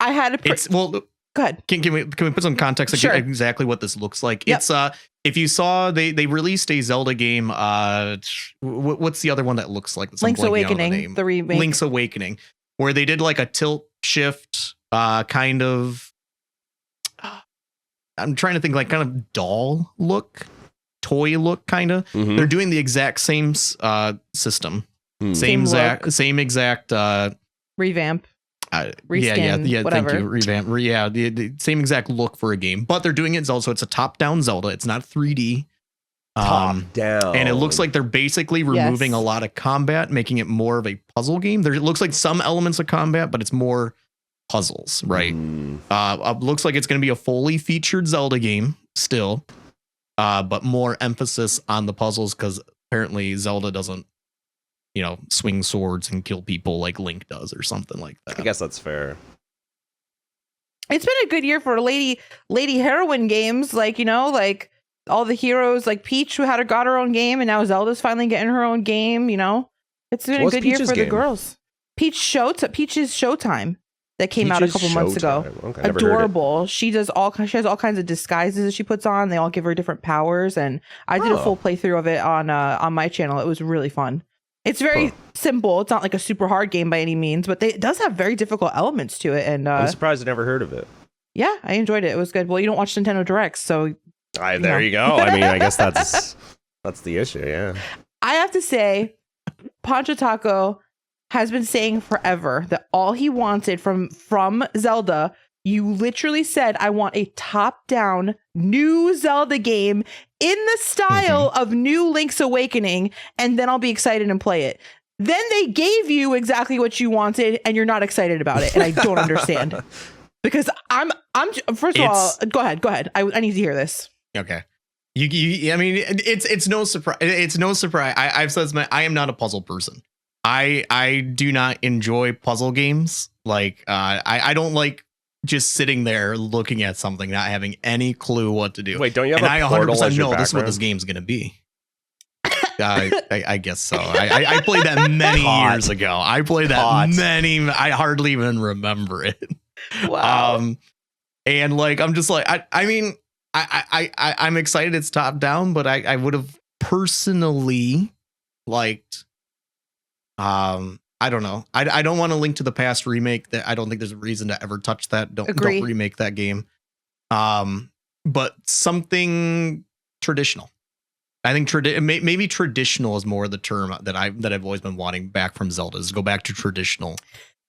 I had a... Go ahead. Can we put some context? Sure. Exactly what this looks like. Yep. It's if you saw they released a Zelda game. What's the other one that looks like this? Link's Awakening, the remake. Link's Awakening, where they did like a tilt shift kind of. I'm trying to think like kind of doll look, toy look kind of. Mm-hmm. They're doing the exact same system, same exact revamp. Reskin, whatever. Thank you. Revamp. The same exact look for a game, but they're doing it also. It's a top-down Zelda. It's not 3D. Top down, and it looks like they're basically removing a lot of combat, making it more of a puzzle game. It looks like some elements of combat, but it's more puzzles, right? Looks like it's going to be a fully featured Zelda game still, but more emphasis on the puzzles because apparently Zelda doesn't, swing swords and kill people like Link does or something like that. I guess that's fair. It's been a good year for lady heroine games, like all the heroes, like Peach, who got her own game, and now Zelda's finally getting her own game. It's been a good year for the girls. Peach's Showtime that came out a couple months ago. Okay, adorable. She has all kinds of disguises that she puts on. They all give her different powers, and I did a full playthrough of it on my channel. It was really fun. It's very simple. It's not like a super hard game by any means, but it does have very difficult elements to it. And I'm surprised I never heard of it. Yeah, I enjoyed it. It was good. Well, you don't watch Nintendo Directs, so there you go. I mean, I guess that's the issue. Yeah. I have to say, Pancho Taco has been saying forever that all he wanted from Zelda. You literally said, I want a top-down new Zelda game in the style of new Link's Awakening, and then I'll be excited and play it. Then they gave you exactly what you wanted, and you're not excited about it, and I don't understand. Because I'm first of all, go ahead. I need to hear this. Okay. I mean, it's no surprise. It's no surprise. I've said this, I am not a puzzle person. I do not enjoy puzzle games. Like, I don't like just sitting there looking at something, not having any clue what to do. Wait, don't you have and a I portal 100% as your know this is what background? this game's going to be. I guess so. I played that many years ago. I played that many. I hardly even remember it. Wow. And like, I'm just like, I mean, I'm excited it's top down, but I would have personally liked, I don't know. I don't want to Link to the Past remake. That I don't think there's a reason to ever touch that. Don't remake that game. But something traditional. I think maybe traditional is more the term that I've always been wanting back from Zelda, is go back to traditional.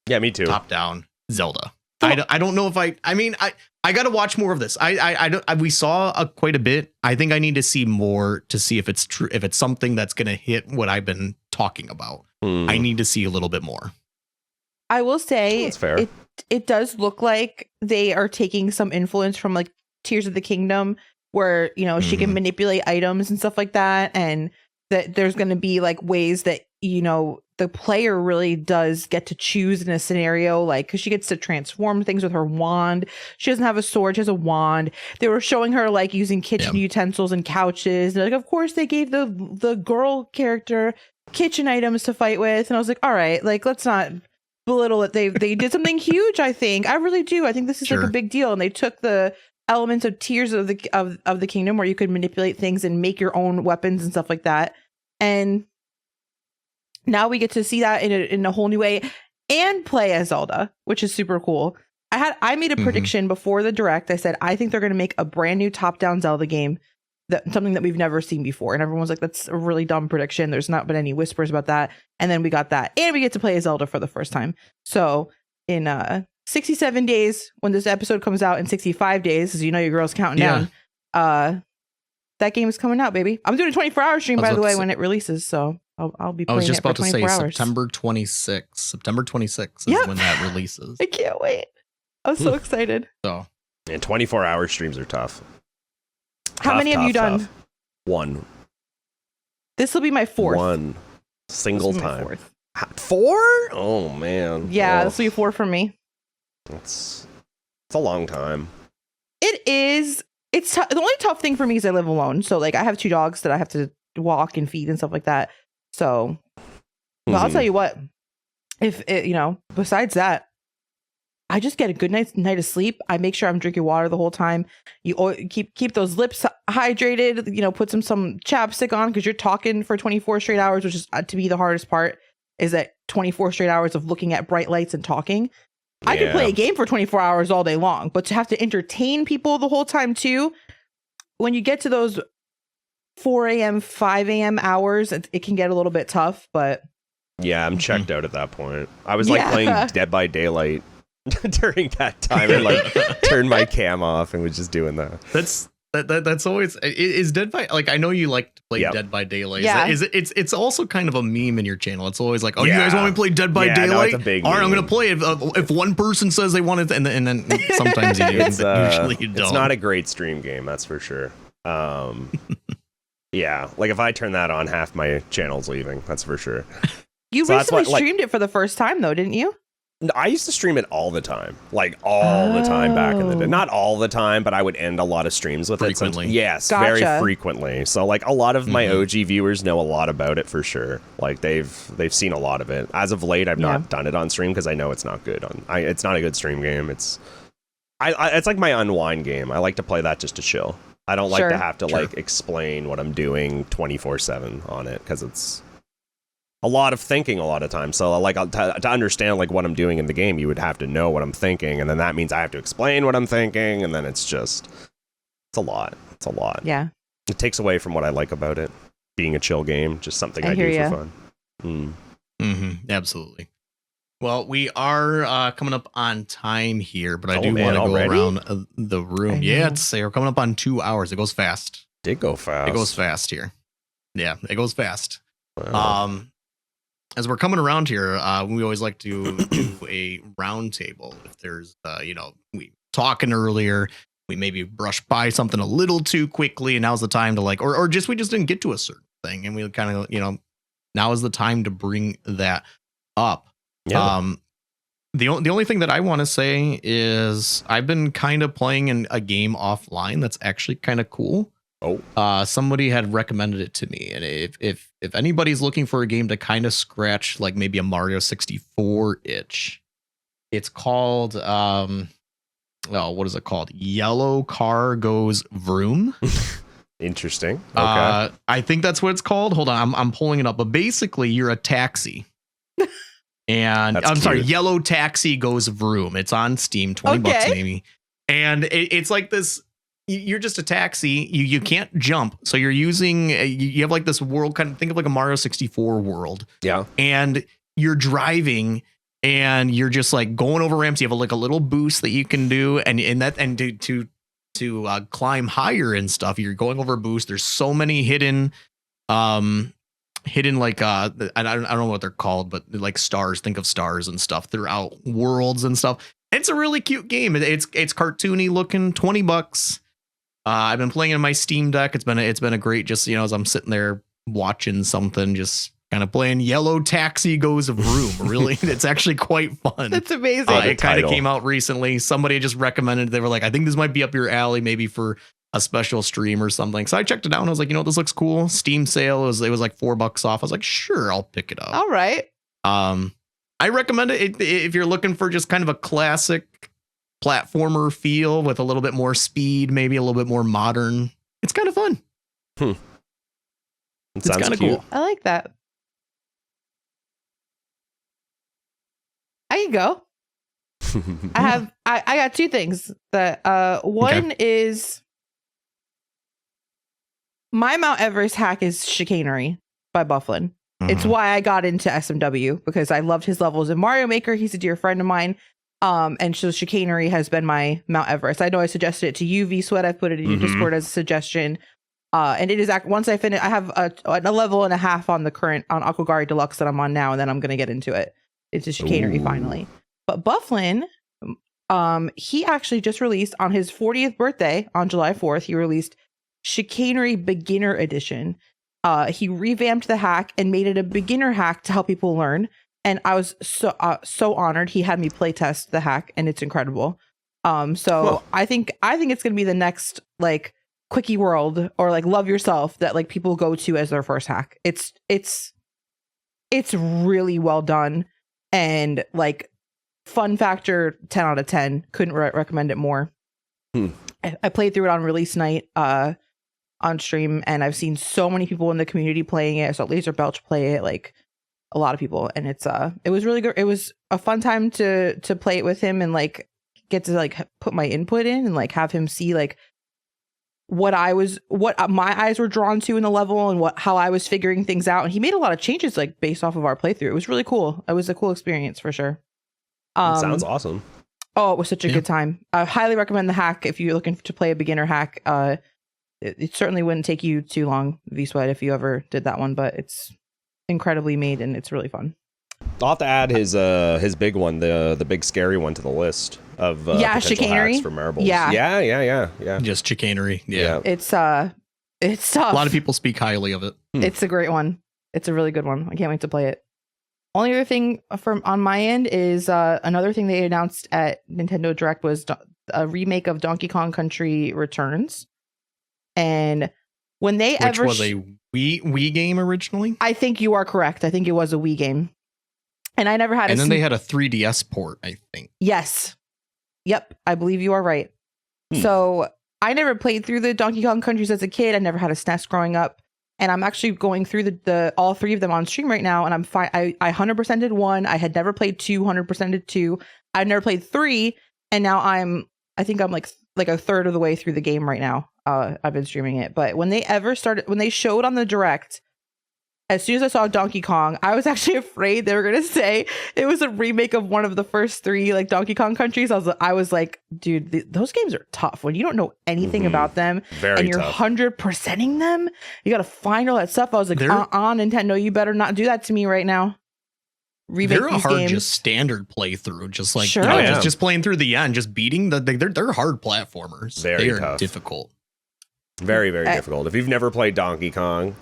Yeah, me too. Top down Zelda. I don't know if I mean I got to watch more of this. We saw quite a bit. I think I need to see more to see if it's true, if it's something that's going to hit what I've been talking about. I need to see a little bit more. I will say That's fair. It does look like they are taking some influence from like Tears of the Kingdom, where, you know, she can manipulate items and stuff like that. And that there's going to be like ways that, you know, the player really does get to choose in a scenario, like, because she gets to transform things with her wand. She doesn't have a sword, she has a wand. They were showing her like using kitchen utensils and couches. They're like, of course they gave the girl character kitchen items to fight with. And I was like, all right, like, let's not belittle it. They did something huge. I really do. I think this is like a big deal. And they took the elements of Tears of the Kingdom, where you could manipulate things and make your own weapons and stuff like that. And now we get to see that in a whole new way and play as Zelda, which is super cool. I made a prediction before the direct. I said, I think they're going to make a brand new top-down Zelda game, something that we've never seen before. And everyone was like, that's a really dumb prediction. There's not been any whispers about that. And then we got that. And we get to play as Zelda for the first time. So in 67 days, when this episode comes out, in 65 days, as you know, your girl's counting down, that game is coming out, baby. I'm doing a 24-hour stream, by the way, when it releases. So I'll be playing it for 24 hours. I was just about to say September 26th. September 26th is when that releases. I can't wait. I'm so excited. So, and 24-hour streams are tough. How many have you done? Tough. One. This will be my fourth. One single time. 4? Oh man. Yeah, this will be 4 for me. It's a long time. It is. It's the only tough thing for me is I live alone. So like I have 2 dogs that I have to walk and feed and stuff like that. So, but I'll tell you what, if it, you know, besides that, I just get a good night of sleep. I make sure I'm drinking water the whole time. You keep those lips hydrated, you know, put some chapstick on, because you're talking for 24 straight hours, which is to be the hardest part, is that 24 straight hours of looking at bright lights and talking. Yeah. I can play a game for 24 hours all day long, but to have to entertain people the whole time too, when you get to those 4 a.m., 5 a.m. hours, it can get a little bit tough, but yeah, I'm checked out at that point. I was like playing Dead by Daylight during that time, and like turned my cam off and was just doing that. That's always is Dead by, like, I know you like to play Dead by Daylight. Yeah. It's also kind of a meme in your channel. It's always like, oh, you guys want me to play Dead by Daylight? No, it's a big all right, meme. I'm gonna play it if one person says they want it, and then sometimes you do, but usually you don't. It's not a great stream game, that's for sure. Yeah, like if I turn that on, half my channel's leaving. That's for sure. You recently streamed it for the first time, though, didn't you? I used to stream it all the time, like all the time back in the day. Not all the time, but I would end a lot of streams with frequently. it. Yes, Gotcha. very frequently. So like a lot of my OG viewers know a lot about it for sure. Like they've seen a lot of it. As of late, I've not done it on stream because I know it's not good. It's not a good stream game. It's like my unwind game. I like to play that just to chill. I don't like to have to like explain what I'm doing 24/7 on it, because it's a lot of thinking a lot of times. So like to understand like what I'm doing in the game, you would have to know what I'm thinking, and then that means I have to explain what I'm thinking, and then it's a lot. It's a lot. Yeah. It takes away from what I like about it being a chill game, just something I do for fun. Absolutely. Well, we are coming up on time here, but I do want to go around the room. Yeah, we're coming up on 2 hours. It goes fast. Did go fast. It goes fast here. Yeah, it goes fast. Wow. As we're coming around here, we always like to do a round table. If there's, we talking earlier, we maybe brush by something a little too quickly, and now's the time to we just didn't get to a certain thing, and we kind of, now is the time to bring that up. Yeah. The only thing that I want to say is I've been kind of playing a game offline that's actually kind of cool. Somebody had recommended it to me, and if anybody's looking for a game to kind of scratch like maybe a Mario 64 itch, it's called what is it called? Yellow car goes vroom. Interesting. Okay. I think that's what it's called. Hold on, I'm pulling it up. But basically, you're a taxi. And That's I'm sorry, cute. Yellow Taxi Goes Vroom. It's on Steam, $20 maybe. And it's like this. You're just a taxi. You can't jump, so you're using. You have like this world kind of think of like a Mario 64 world. Yeah. And you're driving, and you're just like going over ramps. You have like a little boost that you can do, and to climb higher and stuff. You're going over a boost. There's so many hidden like I don't know what they're called, but like stars, think of stars and stuff throughout worlds and stuff. It's a really cute game. It's cartoony looking, $20. I've been playing it on my Steam Deck. It's been a great, just, you know, as I'm sitting there watching something, just kind of playing Yellow Taxi Goes Vroom. Really, it's actually quite fun. That's amazing. It kind of came out recently. Somebody just recommended, they were like, I think this might be up your alley, maybe for a special stream or something. So I checked it out and I was like, you know, this looks cool. Steam sale, it was like $4 off. I was like, sure, I'll pick it up. All right. I recommend it if you're looking for just kind of a classic platformer feel with a little bit more speed, maybe a little bit more modern. It's kind of fun. It sounds kind of cute. cool. I like that. I can go. I got two things that one is my Mount Everest hack is Chicanery by Bufflin. It's why I got into SMW, because I loved his levels in Mario Maker. He's a dear friend of mine. And so Chicanery has been my Mount Everest. I know I suggested it to you, Vswed. I put it in your Discord as a suggestion. And it is once I finish, I have a level and a half on the current on Akogari Deluxe that I'm on now, and then I'm going to get into it. It's a Chicanery finally. But Bufflin, he actually just released on his 40th birthday on July 4th. He released Chicanery Beginner Edition. He revamped the hack and made it a beginner hack to help people learn. And I was so honored. He had me playtest the hack, and it's incredible. I think it's gonna be the next like Quickie World or like Love Yourself that like people go to as their first hack. It's really well done, and like fun factor 10 out of 10. Couldn't recommend it more. I played through it on release night on stream, and I've seen so many people in the community playing it. I saw Laser Belch play it, like a lot of people, and it was really good. It was a fun time to play it with him and like get to like put my input in and like have him see like what my eyes were drawn to in the level and how I was figuring things out. And he made a lot of changes like based off of our playthrough. It was really cool. It was a cool experience for sure. Sounds awesome. Oh, it was such a good time. I highly recommend the hack if you're looking to play a beginner hack. It certainly wouldn't take you too long, Vswed, if you ever did that one, but it's incredibly made and it's really fun. I'll have to add his big one, the big scary one, to the list of Chicanery hacks for marbles. Yeah. Just Chicanery. Yeah. It's tough. A lot of people speak highly of it. It's a great one. It's a really good one. I can't wait to play it. Only other thing on my end is another thing they announced at Nintendo Direct was a remake of Donkey Kong Country Returns. And when they Which was a Wii game originally? I think you are correct. I think it was a Wii game. And I never had And then they had a 3DS port, I think. Yes. Yep. I believe you are right. So I never played through the Donkey Kong Countries as a kid. I never had a SNES growing up. And I'm actually going through the all three of them on stream right now. And I'm fine. I 100% did 1. I had never played 2, 100% did 2. I'd never played 3. And now I think I'm like a third of the way through the game right now. I've been streaming it. But when they showed on the Direct, as soon as I saw Donkey Kong, I was actually afraid they were going to say it was a remake of one of the first 3 like Donkey Kong Countries. I was like, dude, those games are tough when you don't know anything about them. Very you're tough. 100%ing them. You got to find all that stuff. I was like, Nintendo, you better not do that to me right now. Remake they're a these hard, games. just standard playthrough, just like Sure. just playing through the end, just beating they're hard platformers. Very they are tough. difficult. Very, very difficult. If you've never played Donkey Kong,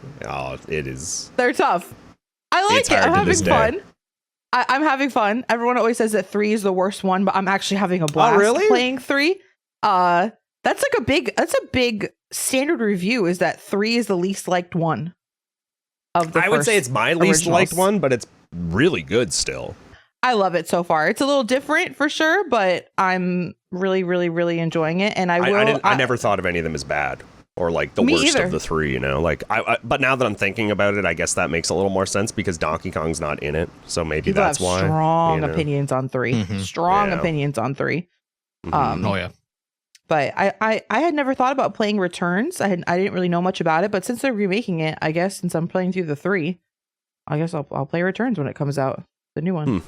it is. They're tough. I like It's it. hard I'm to having this day. fun. I'm having fun. Everyone always says that 3 is the worst one, but I'm actually having a blast really? playing 3. That's a big standard review, is that 3 is the least liked one of the I would first say it's my least originals. liked one, but it's really good still. I love it so far. It's a little different for sure, but I'm really, really, really enjoying it. And I never thought of any of them as bad or like the worst either. of the three, you know, like but now that I'm thinking about it, I guess that makes a little more sense because Donkey Kong's not in it. So maybe People that's have why. Strong opinions on 3. Mhm. Strong opinions on 3. Oh yeah. But I had never thought about playing Returns. I didn't really know much about it, but since they're remaking it, I guess since I'm playing through the 3, I guess I'll play Returns when it comes out, the new one.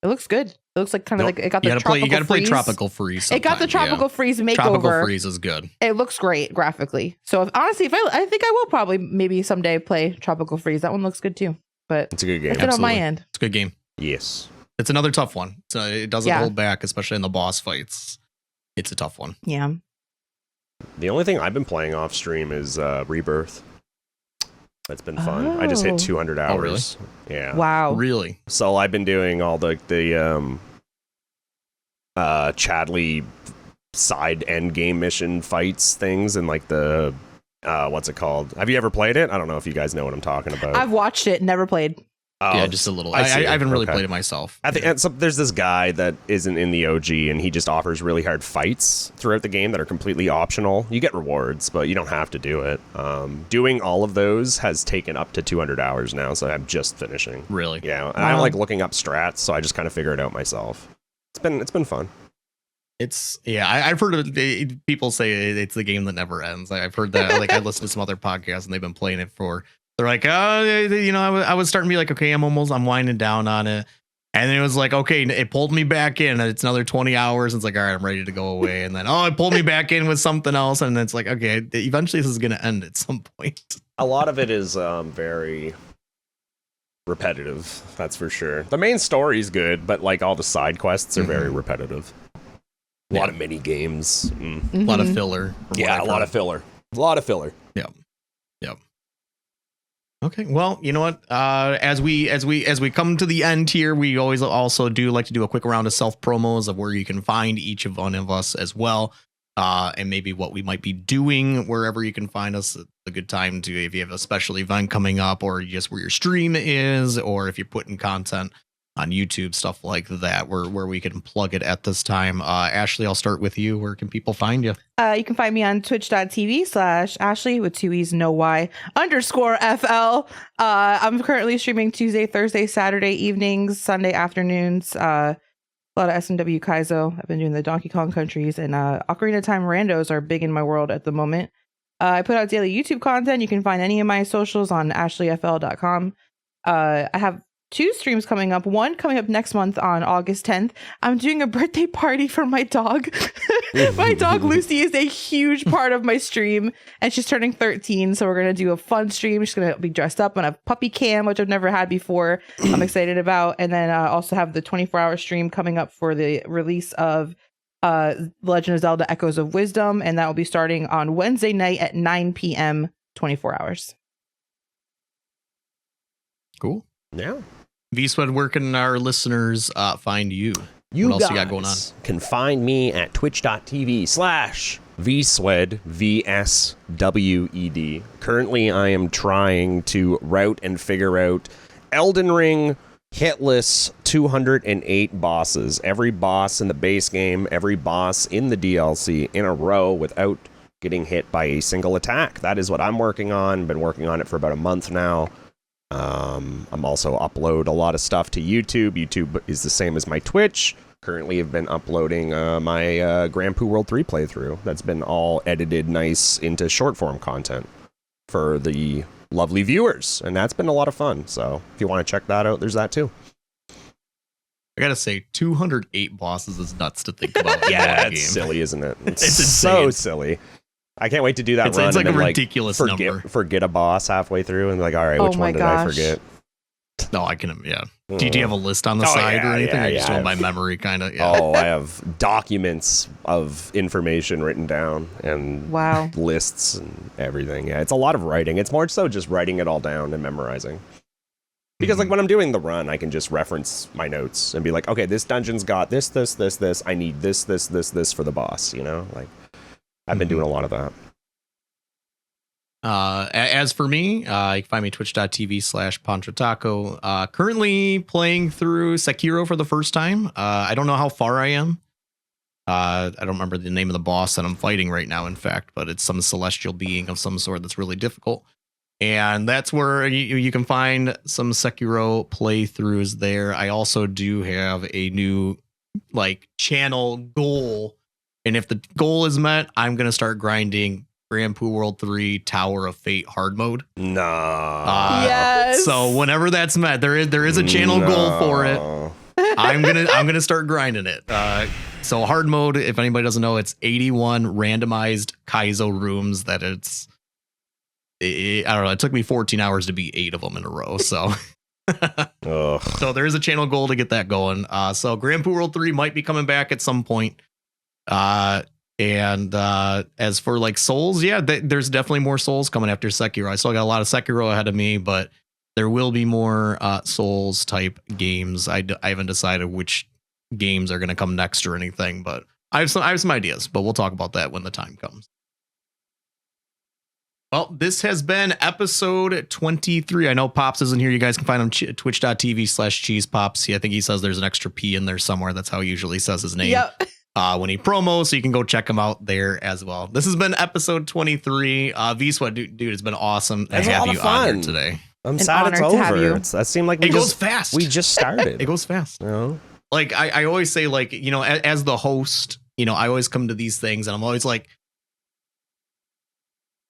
It looks good. It looks like kind of like it got the tropical You gotta play freeze. Tropical Freeze. It got the tropical freeze makeover. Tropical Freeze is good. It looks great graphically. So honestly, I think I will probably maybe someday play Tropical Freeze. That one looks good too. But it's a good game. That's it on my end. It's a good game. Yes. It's another tough one. So it doesn't hold back, especially in the boss fights. It's a tough one. Yeah. The only thing I've been playing off stream is Rebirth. That's been fun. I just hit 200 hours. Oh, really? Yeah. Wow. Really? So I've been doing all the Chadley side end game mission fights things and like the what's it called? Have you ever played it? I don't know if you guys know what I'm talking about. I've watched it, never played. Yeah, just a little. I haven't really played it myself. At the end, so there's this guy that isn't in the OG, and he just offers really hard fights throughout the game that are completely optional. You get rewards, but you don't have to do it. Doing all of those has taken up to 200 hours now, so I'm just finishing. Really? Yeah, and I don't like looking up strats, so I just kind of figure it out myself. It's been fun. I've heard people say it's the game that never ends. I've heard that. Like I listened to some other podcasts, and they've been playing it for. They're like, I was starting to be like, okay, I'm winding down on it. And then it was like, okay, it pulled me back in. And it's another 20 hours. And it's like, all right, I'm ready to go away. And then, it pulled me back in with something else. And it's like, okay, eventually this is going to end at some point. A lot of it is very repetitive. That's for sure. The main story is good, but like all the side quests are very repetitive. A lot of mini games. A lot of filler. Yeah, a lot of filler. A lot of filler. Yeah. Yep. Okay, well, you know what? As we come to the end here, we always also do like to do a quick round of self promos of where you can find each of one of us as well, and maybe what we might be doing wherever you can find us. A good time to, if you have a special event coming up, or just where your stream is, or if you're putting content on YouTube, stuff like that, where we can plug it at this time. Ashley, I'll start with you. Where can people find you? You can find me on twitch.tv/Ashley with 2 E's, no Y, _FL. I'm currently streaming Tuesday, Thursday, Saturday evenings, Sunday afternoons. A lot of SMW Kaizo. I've been doing the Donkey Kong countries, and Ocarina of Time randos are big in my world at the moment. I put out daily YouTube content. You can find any of my socials on ashleyfl.com. I have 2 streams coming up. One coming up next month on August 10th. I'm doing a birthday party for my dog. My dog Lucy is a huge part of my stream, and she's turning 13. So we're going to do a fun stream. She's going to be dressed up on a puppy cam, which I've never had before. I'm excited about. And then also have the 24-hour stream coming up for the release of Legend of Zelda Echoes of Wisdom. And that will be starting on Wednesday night at 9 p.m. 24 hours. Cool. Yeah. Vswed, where can our listeners find you? You what else guys you got going on? Can find me at twitch.tv/Vswed, VSWED. Currently, I am trying to route and figure out Elden Ring hitless 208 bosses. Every boss in the base game, every boss in the DLC in a row without getting hit by a single attack. That is what I'm working on. Been working on it for about a month now. I'm also upload a lot of stuff to YouTube. YouTube is the same as my Twitch. Currently have been uploading my Grand Poo World 3 playthrough. That's been all edited nice into short form content for the lovely viewers. And that's been a lot of fun. So if you want to check that out, there's that too. I gotta say, 208 bosses is nuts to think about. Yeah, it's silly, isn't it? It's so silly. I can't wait to do that run. It's like and a then, ridiculous number. Forget a boss halfway through and like, all right, which one did I forget? No, I can, yeah. Do you have a list on the side or anything? Or just doing by memory, kind of? Yeah. Oh, I have documents of information written down and lists and everything. Yeah, it's a lot of writing. It's more so just writing it all down and memorizing. Because like when I'm doing the run, I can just reference my notes and be like, okay, this dungeon's got this. I need this for the boss, you know? Like, I've been doing a lot of that. As for me, you can find me twitch.tv/Ponchotaco. Currently playing through Sekiro for the first time. I don't know how far I am. I don't remember the name of the boss that I'm fighting right now, in fact, but it's some celestial being of some sort that's really difficult. And that's where you can find some Sekiro playthroughs there. I also do have a new channel goal. And if the goal is met, I'm going to start grinding Grand Poo World 3 Tower of Fate hard mode. Yes. So whenever that's met, there is a channel goal for it. I'm gonna start grinding it. So hard mode, if anybody doesn't know, it's 81 randomized Kaizo rooms that I don't know. It took me 14 hours to beat 8 of them in a row. So, so there is a channel goal to get that going. So Grand Poo World 3 might be coming back at some point. And as for Souls, yeah, there's definitely more Souls coming after Sekiro. I still got a lot of Sekiro ahead of me, but there will be more Souls type games. I haven't decided which games are going to come next or anything, but I have some ideas, but we'll talk about that when the time comes. Well, this has been episode 23. I know Pops isn't here. You guys can find him twitch.tv/cheesepops. I think he says there's an extra P in there somewhere. That's how he usually says his name. Yep. When he promos, so you can go check him out there as well. This has been episode 23. Vswed, dude, it's been awesome to have you on here today. I'm sad it's over. That seemed like it goes fast. We just started. It goes fast. You know? I always say, as the host, I always come to these things and I'm always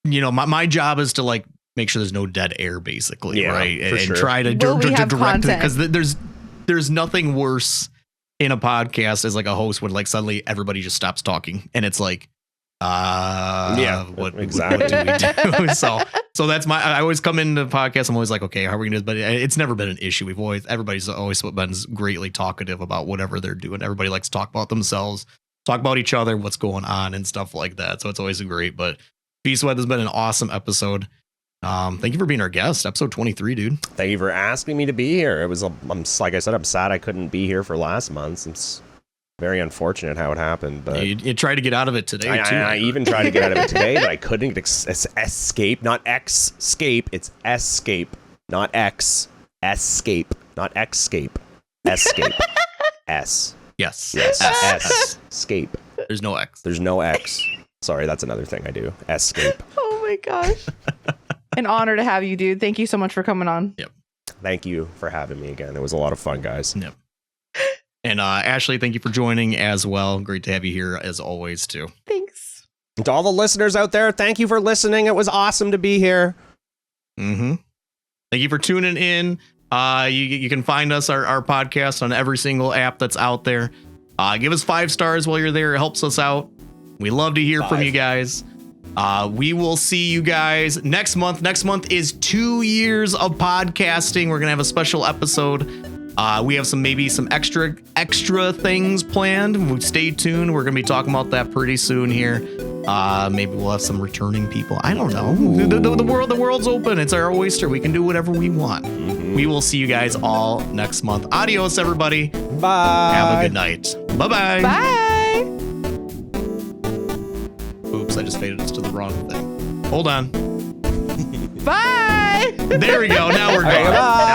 my job is to make sure there's no dead air, basically, right? And try to direct it, because there's nothing worse in a podcast as a host when suddenly everybody just stops talking and it's what exactly do we do? So that's I always come into podcasts. I'm always okay, how are we gonna do this? But it's never been an issue. Everybody's always been greatly talkative about whatever they're doing. Everybody likes to talk about themselves, talk about each other, what's going on and stuff like that. So it's always great. But Vswed has been an awesome episode. Thank you for being our guest. Episode 23, dude. Thank you for asking me to be here. It was, like I said, I'm sad I couldn't be here for last month. It's very unfortunate how it happened. But you tried to get out of it today, too. I even tried to get out of it today, but I couldn't escape. Not escape. It's escape. Not X. Escape. Not escape. Escape. S. Yes. S. Escape. There's no X. There's no X. Sorry, that's another thing I do. Escape. Oh my gosh. An honor to have you, dude. Thank you so much for coming on. Yep. Thank you for having me again. It was a lot of fun, guys. Yep. And Ashley, thank you for joining as well. Great to have you here as always, too. Thanks. And to all the listeners out there, thank you for listening. It was awesome to be here. Mm-hmm. Thank you for tuning in. You can find us, our podcast, on every single app that's out there. Give us 5 stars while you're there. It helps us out. We love to hear from you guys. We will see you guys next month. Next month is 2 years of podcasting. We're going to have a special episode. We have some extra things planned. Stay tuned. We're going to be talking about that pretty soon here. Maybe we'll have some returning people. I don't know. The world's open. It's our oyster. We can do whatever we want. Mm-hmm. We will see you guys all next month. Adios, everybody. Bye. Have a good night. Bye-bye. Bye. Oops, I just faded us to the wrong thing. Hold on. Bye. There we go. Now we're All right, gone. bye.